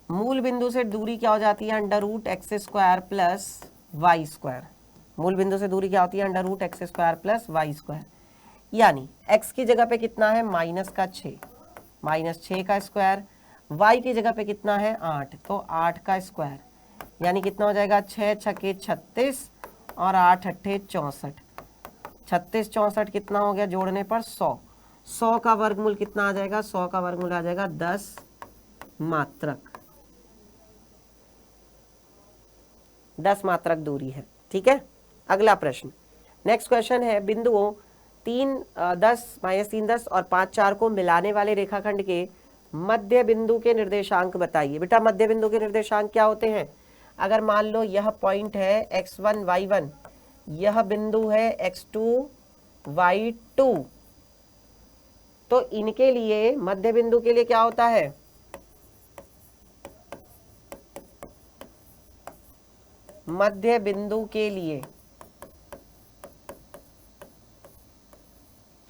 मूल बिंदु से दूरी क्या हो जाती है, √x² प्लस y²। मूल बिंदु से दूरी क्या होती है, √x² प्लस y²। यानी x की जगह पे कितना है, माइनस का 6, माइनस 6 का स्क्वायर, y की जगह पे कितना है 8, तो 8 का स्क्वायर, यानी कितना हो जाएगा 6 छके 36 और 8 अट्ठे 64, 36 64 कितना हो गया जोड़ने पर 100। 100 का वर्गमूल कितना आ जाएगा, 100 का वर्गमूल आ जाएगा 10 मात्रक, 10 मात्रक दूरी है। ठीक है, अगला प्रश्न, नेक्स्ट क्वेश्चन है, बिंदुओं 3 10 -3 10 और 5 4 को मिलाने वाले रेखाखंड के मध्य बिंदु के निर्देशांक बताइए। बेटा मध्य बिंदु के निर्देशांक क्या होते हैं, अगर मान लो यह पॉइंट है x1 y1, यह बिंदु है x2 y2, तो इनके लिए मध्य बिंदु के लिए क्या होता है, मध्य बिंदु के लिए,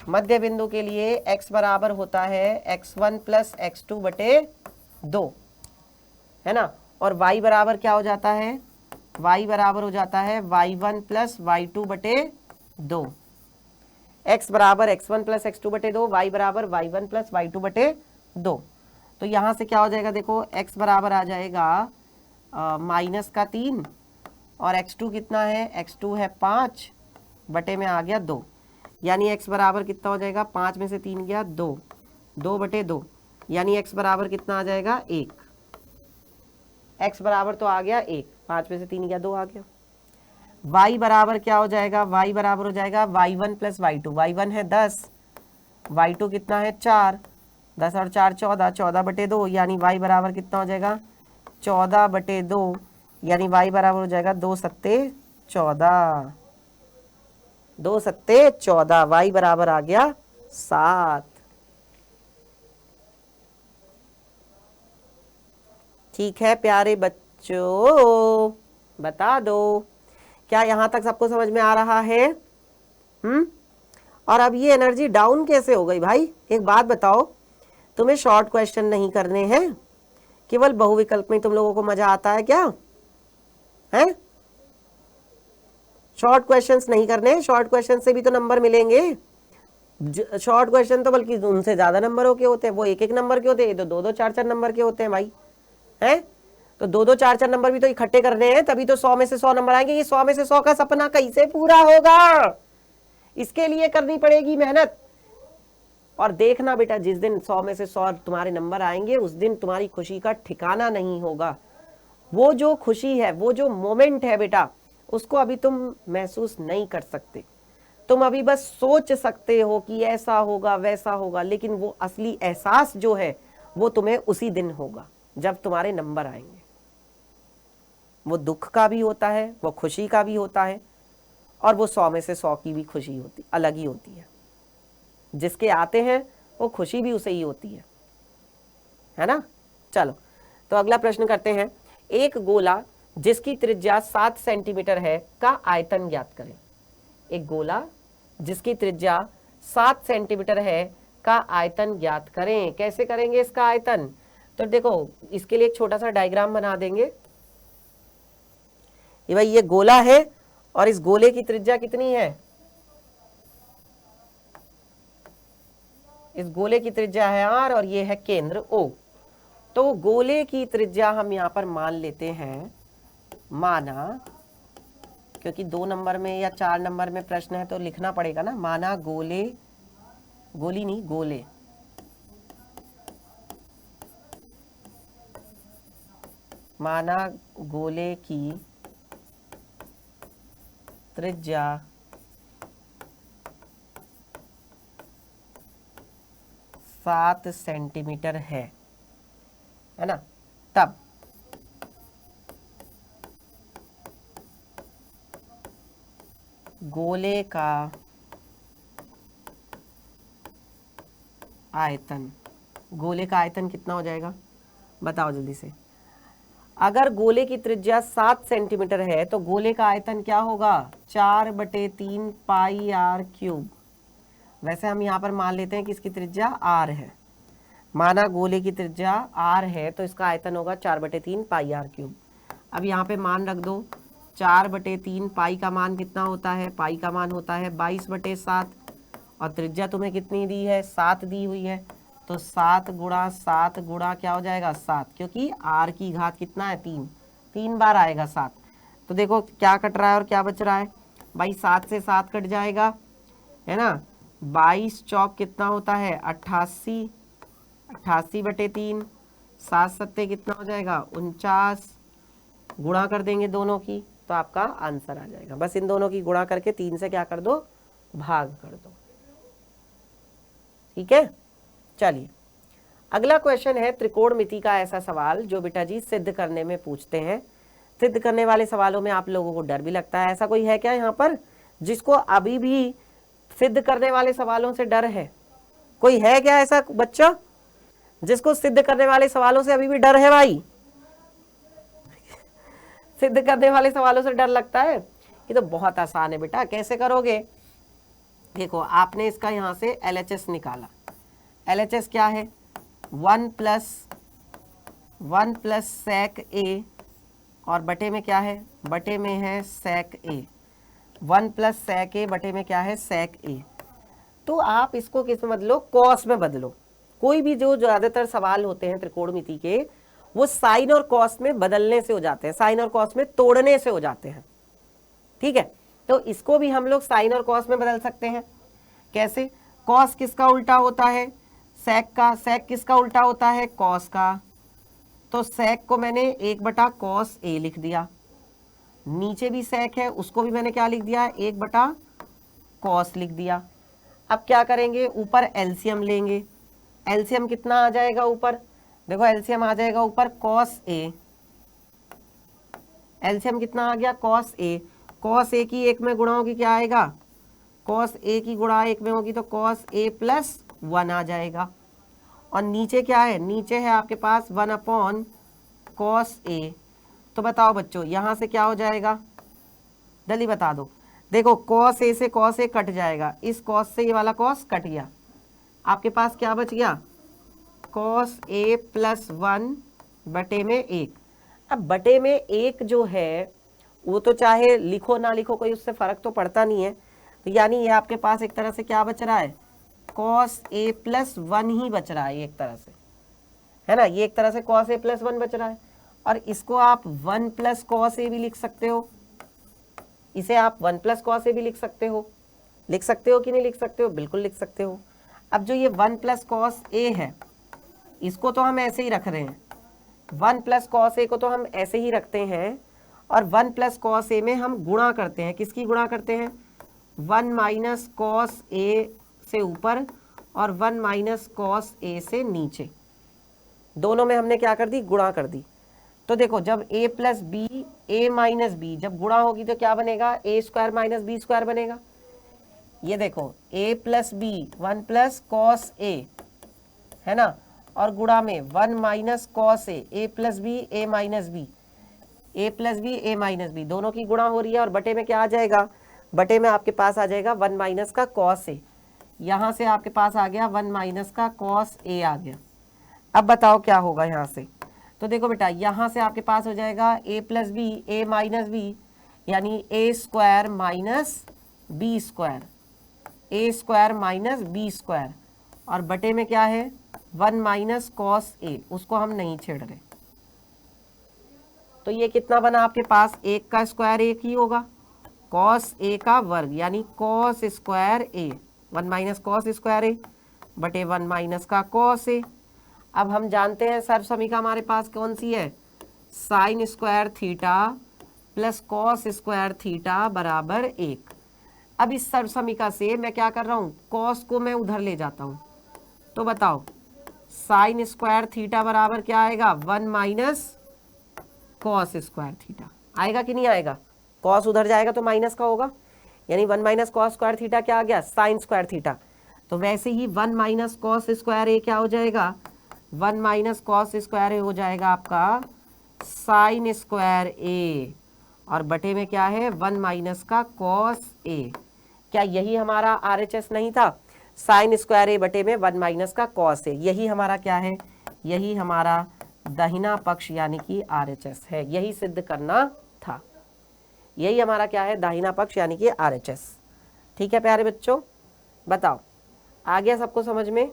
मध्य बिंदु के लिए x बराबर होता है x1 प्लस x2/2, है ना। और y बराबर क्या हो जाता है, y बराबर हो जाता है y1 प्लस y2/2। x बराबर x1 प्लस x2/2, y बराबर y1 प्लस y2/2। तो यहाँ से क्या हो जाएगा, देखो x बराबर आ जाएगा माइनस का 3 और x2 कितना है, x2 है 5 बटे में आ गया 2, यानी x बराबर कितना हो जाएगा, 5 में से 3 गया 2, 2/2, यानी x बराबर कितना आ जाएगा 1। x बराबर तो आ गया 1, 5 में से 3 गया 2 आ गया। y बराबर क्या हो जाएगा, y बराबर हो जाएगा y1 प्लस y2, y1 है 10, y2 कितना है 4, 10 और 4 14, 14/2, यानी y बराबर कितना हो जाएगा 14/2, यानी y बराबर हो जाएगा 2 सत्ते 14, 2 सत्ते 14, y बराबर आ गया 7। ठीक है प्यारे बच्चों, बता दो क्या यहाँ तक सबको समझ में आ रहा है। और अब ये एनर्जी डाउन कैसे हो गई भाई, एक बात बताओ, तुम्हें शॉर्ट क्वेश्चन नहीं करने हैं, केवल बहुविकल्प में तुम लोगों को मजा आता है क्या है, शॉर्ट क्वेश्चंस नहीं करने, शॉर्ट क्वेश्चन से भी तो नंबर मिलेंगे। शॉर्ट क्वेश्चन तो बल्कि उनसे ज्यादा नंबरों के होते हैं, वो 1-1 नंबर के होते हैं, तो 2-2 4-4 नंबर के होते हैं भाई, हैं। तो 2-2 4-4 नंबर भी तो इकट्ठे करने हैं, तभी तो 100 में से 100 नंबर आएंगे। ये 100 में से 100 का सपना कैसे पूरा होगा, इसके लिए करनी पड़ेगी मेहनत। और देखना बेटा, जिस दिन 100 में से 100 तुम्हारे नंबर आएंगे, उस दिन तुम्हारी खुशी का ठिकाना नहीं होगा। वो जो खुशी है, वो जो मोमेंट है बेटा, उसको अभी तुम महसूस नहीं कर सकते। तुम अभी बस सोच सकते हो कि ऐसा होगा वैसा होगा, लेकिन वो असली एहसास जो है वो तुम्हें उसी दिन होगा जब तुम्हारे नंबर आएंगे। वो दुख का भी होता है, वो खुशी का भी होता है, और वो 100 में से 100 की भी खुशी होती, अलग ही होती है। जिसके आते हैं वो खुशी भी उसे ही होती है ना। चलो तो अगला प्रश्न करते हैं। एक गोला जिसकी त्रिज्या 7 सेंटीमीटर है का आयतन ज्ञात करें। एक गोला जिसकी त्रिज्या 7 सेंटीमीटर है का आयतन ज्ञात करें। कैसे करेंगे इसका आयतन? तो देखो इसके लिए एक छोटा सा डायग्राम बना देंगे। ये भाई ये गोला है और इस गोले की त्रिज्या कितनी है? इस गोले की त्रिज्या है r और ये है केंद्र O। तो गोले की त्रिज्या हम यहाँ पर मान लेते हैं, माना, क्योंकि 2 नंबर में या 4 नंबर में प्रश्न है तो लिखना पड़ेगा ना। माना गोले, गोली नहीं गोले, माना गोले की त्रिज्या 7 सेंटीमीटर है ना। तब गोले का आयतन, गोले का आयतन कितना हो जाएगा बताओ जल्दी से। अगर गोले की त्रिज्या 7 सेंटीमीटर है तो गोले का आयतन क्या होगा? 4/3 पाई r क्यूब। वैसे हम यहाँ पर मान लेते हैं कि इसकी त्रिज्या r है। माना गोले की त्रिज्या r है तो इसका आयतन होगा 4/3 पाई r क्यूब। अब यहाँ पे मान रख दो, 4/3 पाई का मान कितना होता है? पाई का मान होता है 22/7, और त्रिज्या तुम्हें कितनी दी है? 7 दी हुई है। तो 7 गुणा 7 गुणा क्या हो जाएगा? 7, क्योंकि r की घात कितना है? 3 बार आएगा 7। तो देखो क्या कट रहा है और क्या बच रहा है भाई? 7 से 7 कट जाएगा, है ना। 22 चौक कितना होता है? 88, 88/3, 7 सत्ते कितना हो जाएगा? 49। गुणा कर देंगे दोनों की तो आपका आंसर आ जाएगा। बस इन दोनों की गुणा करके 3 से क्या कर दो? भाग कर दो। ठीक है, चलिए अगला क्वेश्चन है त्रिकोणमिति का ऐसा सवाल जो बेटा जी सिद्ध करने में पूछते हैं। सिद्ध करने वाले सवालों में आप लोगों को डर भी लगता है। ऐसा कोई है क्या यहाँ पर जिसको अभी भी सिद्ध करने वाले सवालों से डर है? कोई है क्या ऐसा बच्चा जिसको सिद्ध करने वाले सवालों से अभी भी डर है? भाई सिद्ध करने वाले सवालों से डर लगता है? ये तो बहुत आसान है बेटा। कैसे करोगे? देखो आपने इसका यहाँ से LHS निकाला। LHS क्या है? 1 प्लस sec a, और बटे में क्या है? बटे में है sec a। 1 plus sec a बटे में क्या है? sec a। तो आप इसको किस में बदलो? कॉस में बदलो। कोई भी जो ज़्यादातर सवाल होते हैं त्रिकोणमिति के, वो साइन और कॉस में बदलने से हो जाते हैं, साइन और कॉस में तोड़ने से हो जाते हैं। ठीक है, तो इसको भी हम लोग साइन और कॉस में बदल सकते हैं। कैसे? कॉस किसका उल्टा होता है? सेक का। सेक किसका उल्टा होता है? कॉस का। तो सेक को मैंने 1/cos a लिख दिया। नीचे भी सेक है, उसको भी मैंने क्या लिख दिया? 1/cos लिख दिया। अब क्या करेंगे? ऊपर एलसीएम लेंगे। एलसीएम कितना आ जाएगा ऊपर? देखो एलसीएम आ जाएगा ऊपर cos a। एलसीएम कितना आ गया? cos a। cos a की 1 में गुणा होगी, क्या आएगा? cos a की गुणा 1 में होगी तो cos a + 1 आ जाएगा। और नीचे क्या है? नीचे है आपके पास 1/cos a। तो बताओ बच्चों यहाँ से क्या हो जाएगा? जल्दी बता दो। देखो cos a से cos a कट जाएगा, इस cos से ये वाला cos कट गया। आपके पास क्या बच गया? cos a + 1 बटे में 1। अब बटे में 1 जो है वो तो चाहे लिखो ना लिखो कोई उससे फर्क तो पड़ता नहीं है। तो यानी ये आपके पास एक तरह से क्या बच रहा है? cos a + 1 ही बच रहा है एक तरह से, है ना। ये एक तरह से cos a + 1 बच रहा है। और इसको आप 1 + cos a भी लिख सकते हो। इसे आप 1 + cos a भी लिख सकते हो। लिख सकते हो कि नहीं लिख सकते हो? बिल्कुल लिख सकते हो। अब जो ये 1 + cos a है, इसको तो हम ऐसे ही रख रहे हैं। 1 + cos a को तो हम ऐसे ही रखते हैं। और 1 प्लस कॉस ए में हम गुणा करते हैं, किसकी गुणा करते हैं, 1 माइनस कॉस ए से ऊपर और 1 माइनस कॉस ए से नीचे, दोनों में हमने क्या कर दी, गुणा कर दी। तो देखो जब a plus B, A minus B जब गुणा होगी तो क्या बनेगा, A square minus B square बनेगा। ये देखो a plus B 1 plus cos A है ना, और गुणा में 1 minus cos A plus B, A minus B, A plus B, A minus B, दोनों की गुणा हो रही है और बटे में क्या आ जाएगा, बटे में आपके पास आ जाएगा 1 माइनस का कॉस ए, यहाँ से आपके पास आ गया 1 माइनस का कॉस ए आ गया। अब बताओ क्या होगा यहाँ से, तो देखो बेटा यहाँ से आपके पास हो जाएगा a plus B, A minus B, यानी A square minus B square, A square minus B square, और बटे में क्या है 1 माइनस कॉस ए, उसको हम नहीं छेड़ रहे। तो ये कितना बना आपके पास, एक का स्क्वायर एक ही होगा, कॉस ए का वर्ग यानी कॉस स्क्वायर ए, 1 माइनस कॉस स्क्वायर ए बटे 1 माइनस का कॉस ए। अब हम जानते हैं सर्व समीकरण हमारे पास कौन सी है, sine square theta plus cos square theta बराबर 1। अब इस सर्व समीकरण से मैं क्या कर रहा हूँ, कॉस को मैं उधर ले जाता हूँ, तो बताओ साइन स्क्वायर थीटा बराबर क्या आएगा, 1 माइनस कॉस स्क्वायर थीटा, आएगा कि नहीं आएगा, कॉस उधर जाएगा तो माइनस का होगा, यानी 1 माइनस कॉस स्क्वायर थीटा क्या आ गया, साइन स्क्वायर थीटा। तो वैसे ही 1 माइनस कॉस स्क्वायर ए क्या हो जाएगा, 1 माइनस कॉस स्क्वायर ए हो जाएगा आपका साइन स्क्वायर ए, और बटे में क्या है 1 माइनस का कॉस ए। क्या यही हमारा आरएचएस नहीं था, साइन स्क्वायर ए बटे में 1 माइनस का कॉस ए, यही हमारा क्या है, यही हमारा दाहिना पक्ष यानी कि आरएचएस है, यही सिद्ध करना था, यही हमारा क्या है, दाहिना पक्ष यानी कि आरएचएस। ठीक है प्यारे बच्चों, बताओ आ गया सबको समझ में।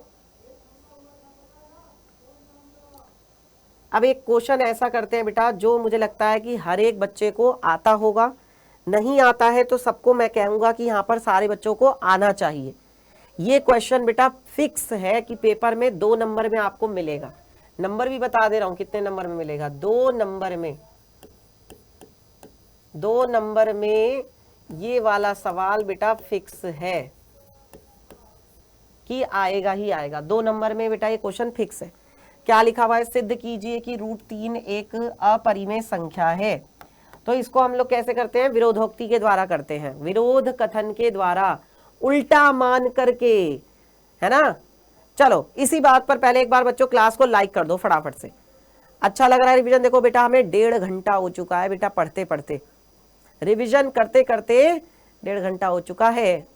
अब एक क्वेश्चन ऐसा करते हैं बेटा जो मुझे लगता है कि हर एक बच्चे को आता होगा, नहीं आता है तो सबको मैं कहूंगा कि यहाँ पर सारे बच्चों को आना चाहिए। ये क्वेश्चन बेटा फिक्स है कि पेपर में 2 नंबर में आपको मिलेगा, नंबर भी बता दे रहा हूं कितने नंबर में मिलेगा, 2 नंबर में, 2 नंबर में ये वाला सवाल बेटा फिक्स है कि आएगा ही आएगा, 2 नंबर में बेटा ये क्वेश्चन फिक्स है। क्या लिखा हुआ है, सिद्ध कीजिए कि √3 एक अपरिमेय संख्या है। तो इसको हम लोग कैसे करते हैं, विरोधोक्ति के द्वारा करते हैं, विरोध कथन के द्वारा उल्टा मान करके, है ना। चलो इसी बात पर पहले एक बार बच्चों क्लास को लाइक कर दो फटाफट से, अच्छा लग रहा है रिवीजन। देखो बेटा हमें 1.5 घंटा हो चुका है बेटा, पढ़ते पढ़ते रिवीजन करते करते 1.5 घंटा हो चुका है।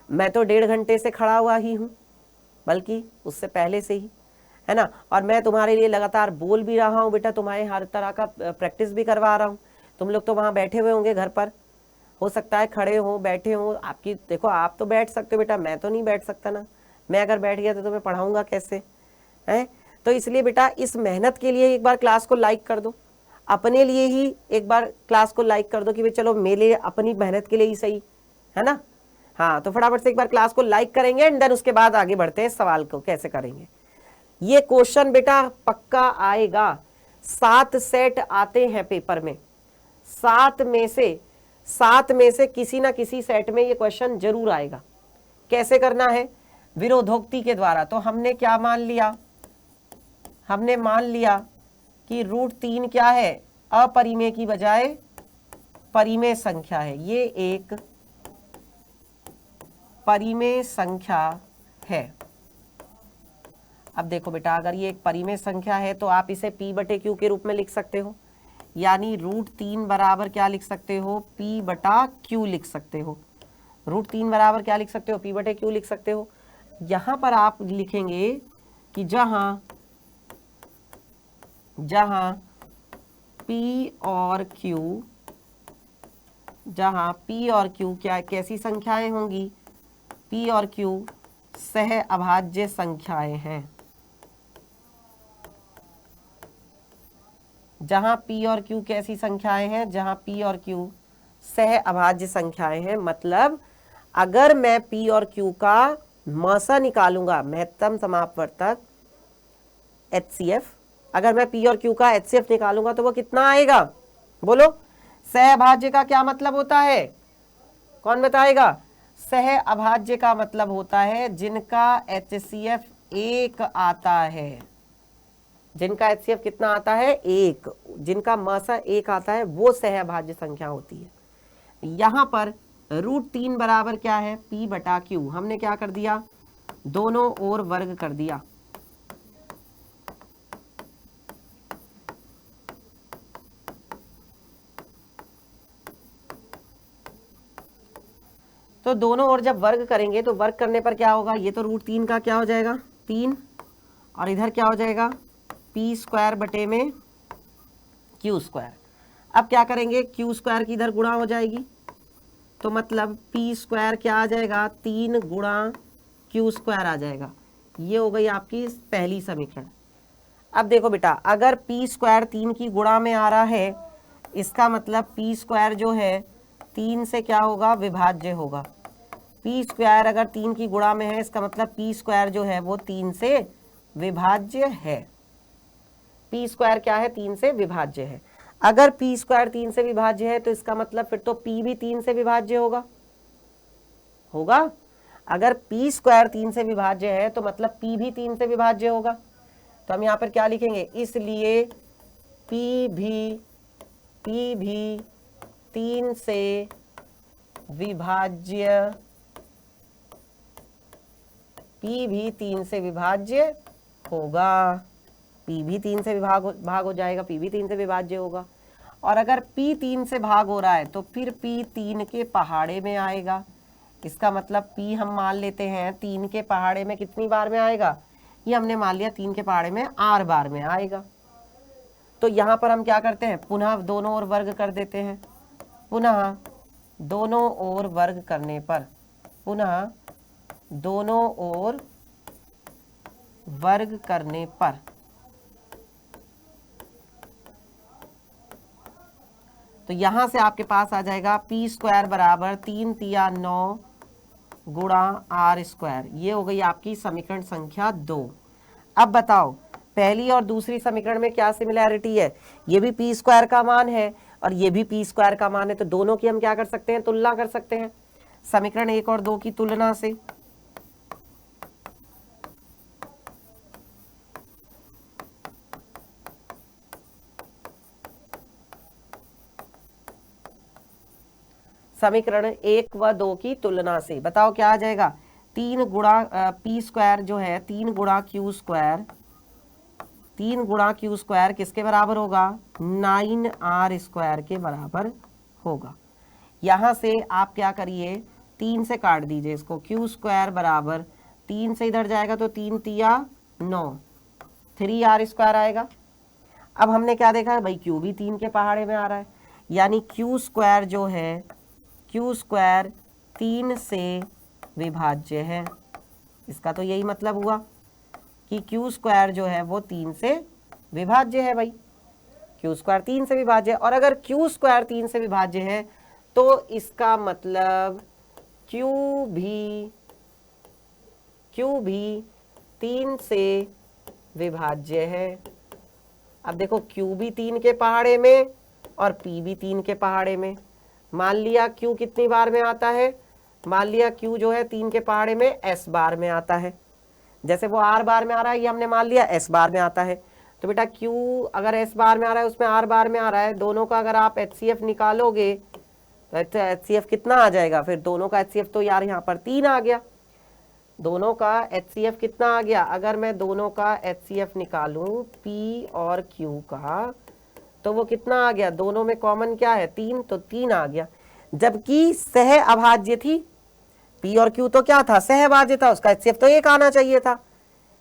मैं तो 1.5 घंटे से खड़ा हुआ ही हूँ, बल्कि उससे पहले से ही, है ना। और मैं तुम्हारे लिए लगातार बोल भी रहा हूँ बेटा, तुम्हारे हर तरह का प्रैक्टिस भी करवा रहा हूँ। तुम लोग तो वहाँ बैठे हुए होंगे घर पर, हो सकता है खड़े हो बैठे हो, आपकी देखो आप तो बैठ सकते हो बेटा, मैं तो नहीं बैठ सकता ना, मैं अगर बैठ गया तो मैं पढ़ाऊंगा कैसे, है। तो इसलिए बेटा इस मेहनत के लिए एक बार क्लास को लाइक कर दो, अपने लिए ही एक बार क्लास को लाइक कर दो कि भाई चलो मेरे अपनी मेहनत के लिए ही सही, है ना। हाँ तो फटाफट से एक बार क्लास को लाइक करेंगे एंड देन उसके बाद आगे बढ़ते हैं सवाल को कैसे करेंगे। ये क्वेश्चन बेटा पक्का आएगा, 7 सेट आते हैं पेपर में, 7 में से किसी ना किसी सेट में ये क्वेश्चन जरूर आएगा। कैसे करना है, विरोधोक्ति के द्वारा। तो हमने क्या मान लिया, हमने मान लिया कि √3 क्या है, अपरिमेय की बजाय परिमेय संख्या है, ये एक परिमेय संख्या है। अब देखो बेटा अगर ये एक परिमेय संख्या है तो आप इसे p/q के रूप में लिख सकते हो, यानी √3 बराबर क्या लिख सकते हो, p/q लिख सकते हो। √3 बराबर क्या लिख सकते हो, p/q लिख सकते हो। यहां पर आप लिखेंगे कि जहां p और q क्या कैसी संख्याएं होंगी, p और q सह अभाज्य संख्याएं हैं। जहां p और q कैसी संख्याएं हैं, जहां p और q सह अभाज्य संख्याएं हैं, मतलब अगर मैं p और q का मसा निकालूंगा, महत्तम समापवर्तक HCF, अगर मैं p और q का HCF निकालूंगा तो वो कितना आएगा, बोलो, सहअभाज्य का क्या मतलब होता है, कौन बताएगा? सह अभाज्य का मतलब होता है जिनका HCF 1 आता है, जिनका HCF कितना आता है? 1, जिनका मासा 1 आता है, वो सहअभाज्य संख्या होती है। यहां पर √3 बराबर क्या है? P बटा Q। हमने क्या कर दिया? दोनों ओर वर्ग कर दिया। तो दोनों ओर जब वर्ग करेंगे तो वर्ग करने पर क्या होगा? ये तो √3 का क्या हो जाएगा? 3, और इधर क्या हो जाएगा? P² बटे में Q²। अब क्या करेंगे? Q² की इधर गुणा हो जाएगी, तो मतलब P² क्या आ जाएगा? 3 गुणा Q² आ जाएगा। ये हो गई आपकी पहली समीकरण। अब देखो बेटा, अगर P² 3 की गुणा में आ रहा है, इसका मतलब P² जो है 3 से क्या होगा? विभाज्य होगा। P² अगर 3 की गुणा में है, इसका मतलब P² जो है वो 3 से विभाज्य है। P² क्या है? 3 से विभाज्य है। अगर P² 3 से विभाज्य है तो इसका मतलब फिर तो P भी 3 से विभाज्य होगा। अगर P² 3 से विभाज्य है तो मतलब P भी 3 से विभाज्य होगा। तो हम यहाँ पर क्या लिखेंगे? इसलिए P भी 3 से विभाज्य, P भी 3 से विभाज्य होगा। P भी 3 से भाग हो जाएगा, P भी 3 से विभाज्य होगा। और अगर P 3 से भाग हो रहा है तो फिर P 3 के पहाड़े में आएगा। इसका मतलब P हम मान लेते हैं 3 के पहाड़े में कितनी बार में आएगा? ये हमने मान लिया 3 के पहाड़े में R बार में आएगा। तो यहाँ पर हम क्या करते हैं? पुनः दोनों ओर वर्ग कर देते हैं। पुनः दोनों ओर वर्ग करने पर, पुनः दोनों ओर वर्ग करने पर तो यहां से आपके पास आ जाएगा P² बराबर 3 तिया 9 गुणा R²। ये हो गई आपकी समीकरण संख्या 2। अब बताओ, पहली और दूसरी समीकरण में क्या सिमिलैरिटी है? ये भी P² का मान है और ये भी P² का मान है, तो दोनों की हम क्या कर सकते हैं? तुलना कर सकते हैं। समीकरण 1 और 2 की तुलना से समीकरण 1 व 2 की तुलना से बताओ क्या आ जाएगा? 3 गुणा P² जो है 3 गुणा Q², 3 गुणा Q² किसके बराबर होगा? 9R² के बराबर होगा। यहां से आप क्या करिए? 3 से काट दीजिए इसको। Q² बराबर 3 से इधर जाएगा तो 3 तिया 9, 3R² आएगा। अब हमने क्या देखा है भाई? Q भी 3 के पहाड़े में आ रहा है, यानी Q² जो है Q² 3 से विभाज्य है। इसका तो यही मतलब हुआ कि Q² जो है वो 3 से विभाज्य है भाई। Q² 3 से विभाज्य है, और अगर Q² 3 से विभाज्य है तो इसका मतलब Q भी 3 से विभाज्य है। अब देखो, Q भी 3 के पहाड़े में और P भी 3 के पहाड़े में। मान लिया Q कितनी बार में आता है? मान लिया Q जो है 3 के पहाड़े में S बार में आता है। जैसे वो R बार में आ रहा है, ये हमने मान लिया S बार में आता है। तो बेटा Q अगर S बार में आ रहा है, उसमें R बार में आ रहा है, दोनों का अगर आप HCF निकालोगे तो HCF कितना आ जाएगा? फिर दोनों का HCF तो यार यहाँ पर 3 आ गया। दोनों का HCF कितना आ गया? अगर मैं दोनों का HCF निकालूं P और Q का, तो वो कितना आ गया? दोनों में कॉमन क्या है? 3, तो 3 आ गया। जबकि सह अभाज्य थी, P और Q तो क्या था? सह अभाज्य था, उसका HCF तो 1 आना चाहिए था।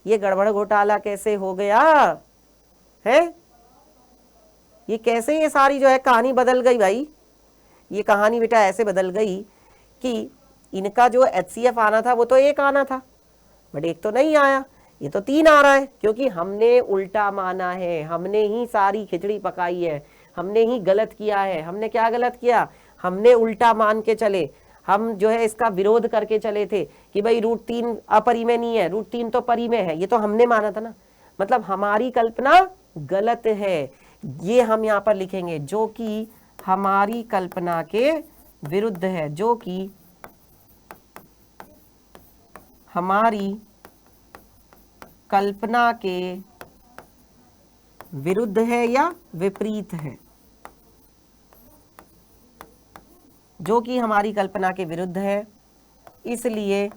ये गड़बड़ घोटाला कैसे हो गया है? ये कैसे ये सारी जो है कहानी बदल गई भाई? ये कहानी बेटा ऐसे बदल गई कि इनका जो HCF आना था वो तो 1 आना था, बट 1 तो नहीं आया, ये तो 3 आ रहा है, क्योंकि हमने उल्टा माना है। हमने ही सारी खिचड़ी पकाई है, हमने ही गलत किया है। हमने क्या गलत किया? हमने उल्टा मान के चले। हम जो है इसका विरोध करके चले थे कि भाई √3 अपरिमेय नहीं है, √3 तो परिमेय है। ये तो हमने माना था ना, मतलब हमारी कल्पना गलत है। ये हम यहाँ पर लिखेंगे जो कि हमारी कल्पना के विरुद्ध है, जो कि हमारी कल्पना के विरुद्ध है या विपरीत है, जो कि हमारी कल्पना के विरुद्ध है। इसलिए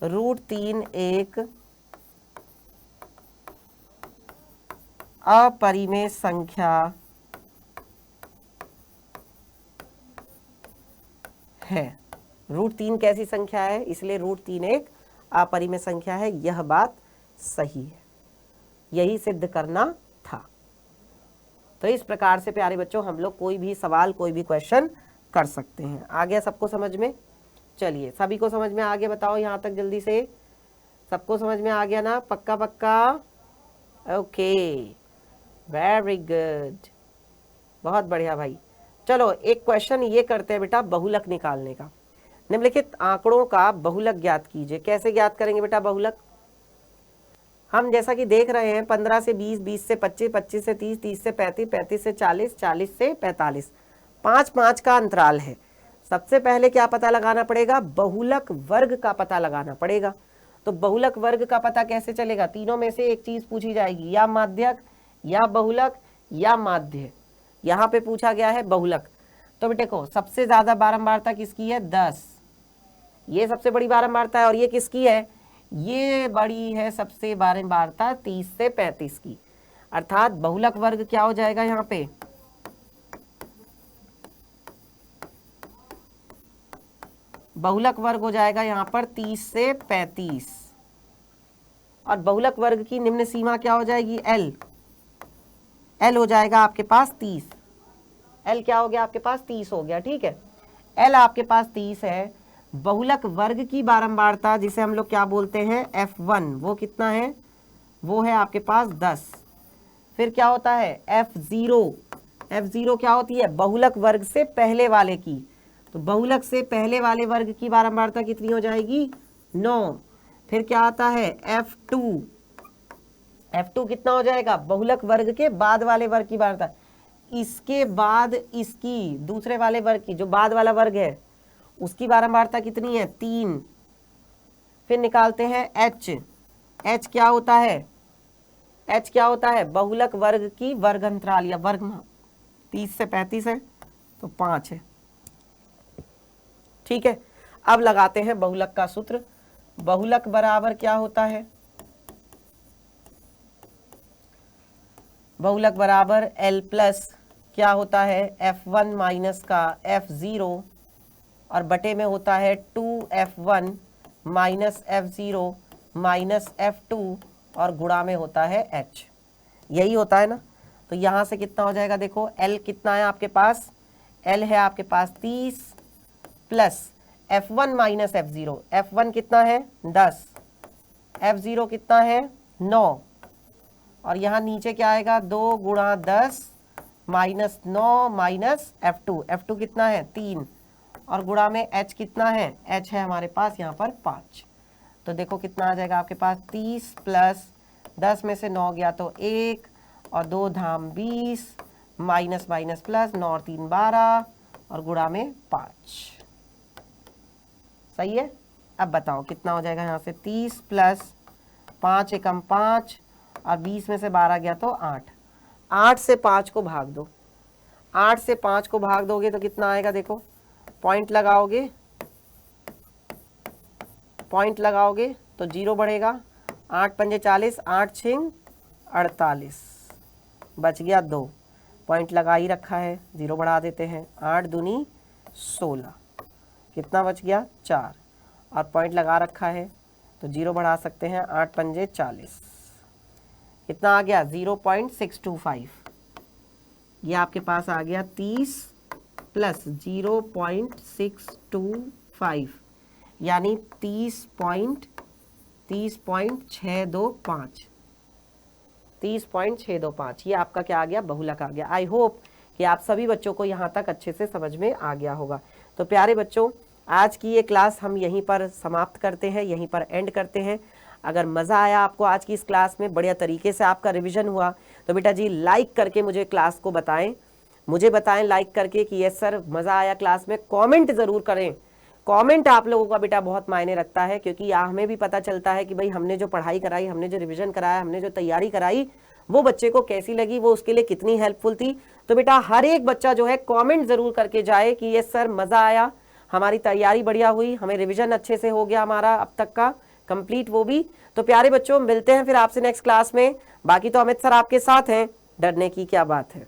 √3 एक अपरिमेय संख्या है। √3 कैसी संख्या है, इसलिए √3 एक अपरिमेय संख्या है। यह बात सही है, यही सिद्ध करना था। तो इस प्रकार से प्यारे बच्चों हम लोग कोई भी सवाल, कोई भी क्वेश्चन कर सकते हैं। आ गया सबको समझ में? चलिए, सभी को समझ में आ गया? बताओ यहाँ तक जल्दी से। सबको समझ में आ गया ना? पक्का पक्का? ओके, वेरी गुड, बहुत बढ़िया भाई। चलो एक क्वेश्चन ये करते हैं बेटा, बहुलक निकालने का। निम्नलिखित आंकड़ों का बहुलक ज्ञात कीजिए। कैसे ज्ञात करेंगे बेटा बहुलक? हम जैसा कि देख रहे हैं 15 से 20, 20 से 25, 25 से 30, 30 से 35, 35 से 40, 40 से 45, 5-5 का अंतराल है। सबसे पहले क्या पता लगाना पड़ेगा? बहुलक वर्ग का पता लगाना पड़ेगा। तो बहुलक वर्ग का पता कैसे चलेगा? तीनों में से एक चीज पूछी जाएगी, या माध्यक, या बहुलक, या माध्य। यहाँ पे पूछा गया है बहुलक। तो बेटे को सबसे ज्यादा बारंबारता किसकी है? 10। ये सबसे बड़ी बारंबारता है। और ये किसकी है? ये बड़ी है सबसे बारंबारता 30 से 35 की। अर्थात बहुलक वर्ग क्या हो जाएगा यहाँ पे? बहुलक वर्ग हो जाएगा यहाँ पर 30 से 35। और बहुलक वर्ग की निम्न सीमा क्या हो जाएगी? एल। एल हो जाएगा आपके पास 30। एल क्या हो गया आपके पास? 30 हो गया। ठीक है, एल आपके पास 30 है। बहुलक वर्ग की बारंबारता जिसे हम लोग क्या बोलते हैं? F1, वो कितना है? वो है आपके पास 10। फिर क्या होता है? F0। F0 क्या होती है? बहुलक वर्ग से पहले वाले की। तो बहुलक से पहले वाले वर्ग की बारंबारता कितनी हो जाएगी? 9। फिर क्या आता है? F2। F2 कितना हो जाएगा? बहुलक वर्ग के बाद वाले वर्ग की बारंबारता। इसके बाद इसकी दूसरे वाले वर्ग की, जो बाद वाला वर्ग है, उसकी बारंबारता कितनी है? 3। फिर निकालते हैं H। H क्या होता है? H क्या होता है? बहुलक वर्ग की वर्ग अंतराल या वर्ग माप। 30 से 35 है तो 5 है। ठीक है, अब लगाते हैं बहुलक का सूत्र। बहुलक बराबर क्या होता है? बहुलक बराबर L प्लस क्या होता है? F1 माइनस का F0 और बटे में होता है 2F1 minus F0 minus F2 और गुणा में होता है H। यही होता है ना? तो यहाँ से कितना हो जाएगा? देखो L कितना है आपके पास? L है आपके पास 30 plus F1 minus F0। F1 कितना है? 10। F0 कितना है? 9। और यहाँ नीचे क्या आएगा? 2 गुणा 10 माइनस 9 माइनस F2। F2 कितना है? 3। और गुणा में H कितना है? H है हमारे पास यहाँ पर 5। तो देखो कितना आ जाएगा आपके पास? 30 प्लस 10 में से 9 गया तो 1 और 2 धाम 20 माइनस माइनस प्लस 9 और 3 12 और गुणा में 5। सही है? अब बताओ कितना हो जाएगा यहाँ से? 30 प्लस 5 एकम 5 और 20 में से 12 गया तो 8। 8 से 5 को भाग दो। 8 से 5 को भाग दोगे तो कितना आएगा? देखो पॉइंट लगाओगे, पॉइंट लगाओगे तो 0 बढ़ेगा। 8 पंजे 40, 8 छिंग 48, बच गया 2। पॉइंट लगा ही रखा है, 0 बढ़ा देते हैं। 8 दूनी 16, कितना बच गया? 4। और पॉइंट लगा रखा है तो 0 बढ़ा सकते हैं। 8 पंजे 40, कितना आ गया? 0.625। ये आपके पास आ गया 30 प्लस 0.625 यानी 30.625। 30.625 ये आपका क्या आ गया? बहुलक आ गया। आई होप कि आप सभी बच्चों को यहाँ तक अच्छे से समझ में आ गया होगा। तो प्यारे बच्चों, आज की ये क्लास हम यहीं पर समाप्त करते हैं, यहीं पर एंड करते हैं। अगर मज़ा आया आपको आज की इस क्लास में, बढ़िया तरीके से आपका रिवीजन हुआ, तो बेटा जी लाइक करके मुझे क्लास को बताएं, मुझे बताएं लाइक करके कि यस सर मज़ा आया क्लास में। कमेंट ज़रूर करें, कमेंट आप लोगों का बेटा बहुत मायने रखता है, क्योंकि हमें भी पता चलता है कि भाई हमने जो पढ़ाई कराई, हमने जो रिवीजन कराया, हमने जो तैयारी कराई वो बच्चे को कैसी लगी, वो उसके लिए कितनी हेल्पफुल थी। तो बेटा हर एक बच्चा जो है कमेंट ज़रूर करके जाए कि यस सर मज़ा आया, हमारी तैयारी बढ़िया हुई, हमें रिवीजन अच्छे से हो गया हमारा अब तक का कंप्लीट वो भी। तो प्यारे बच्चों मिलते हैं फिर आपसे नेक्स्ट क्लास में। बाकी तो अमित सर आपके साथ हैं, डरने की क्या बात है।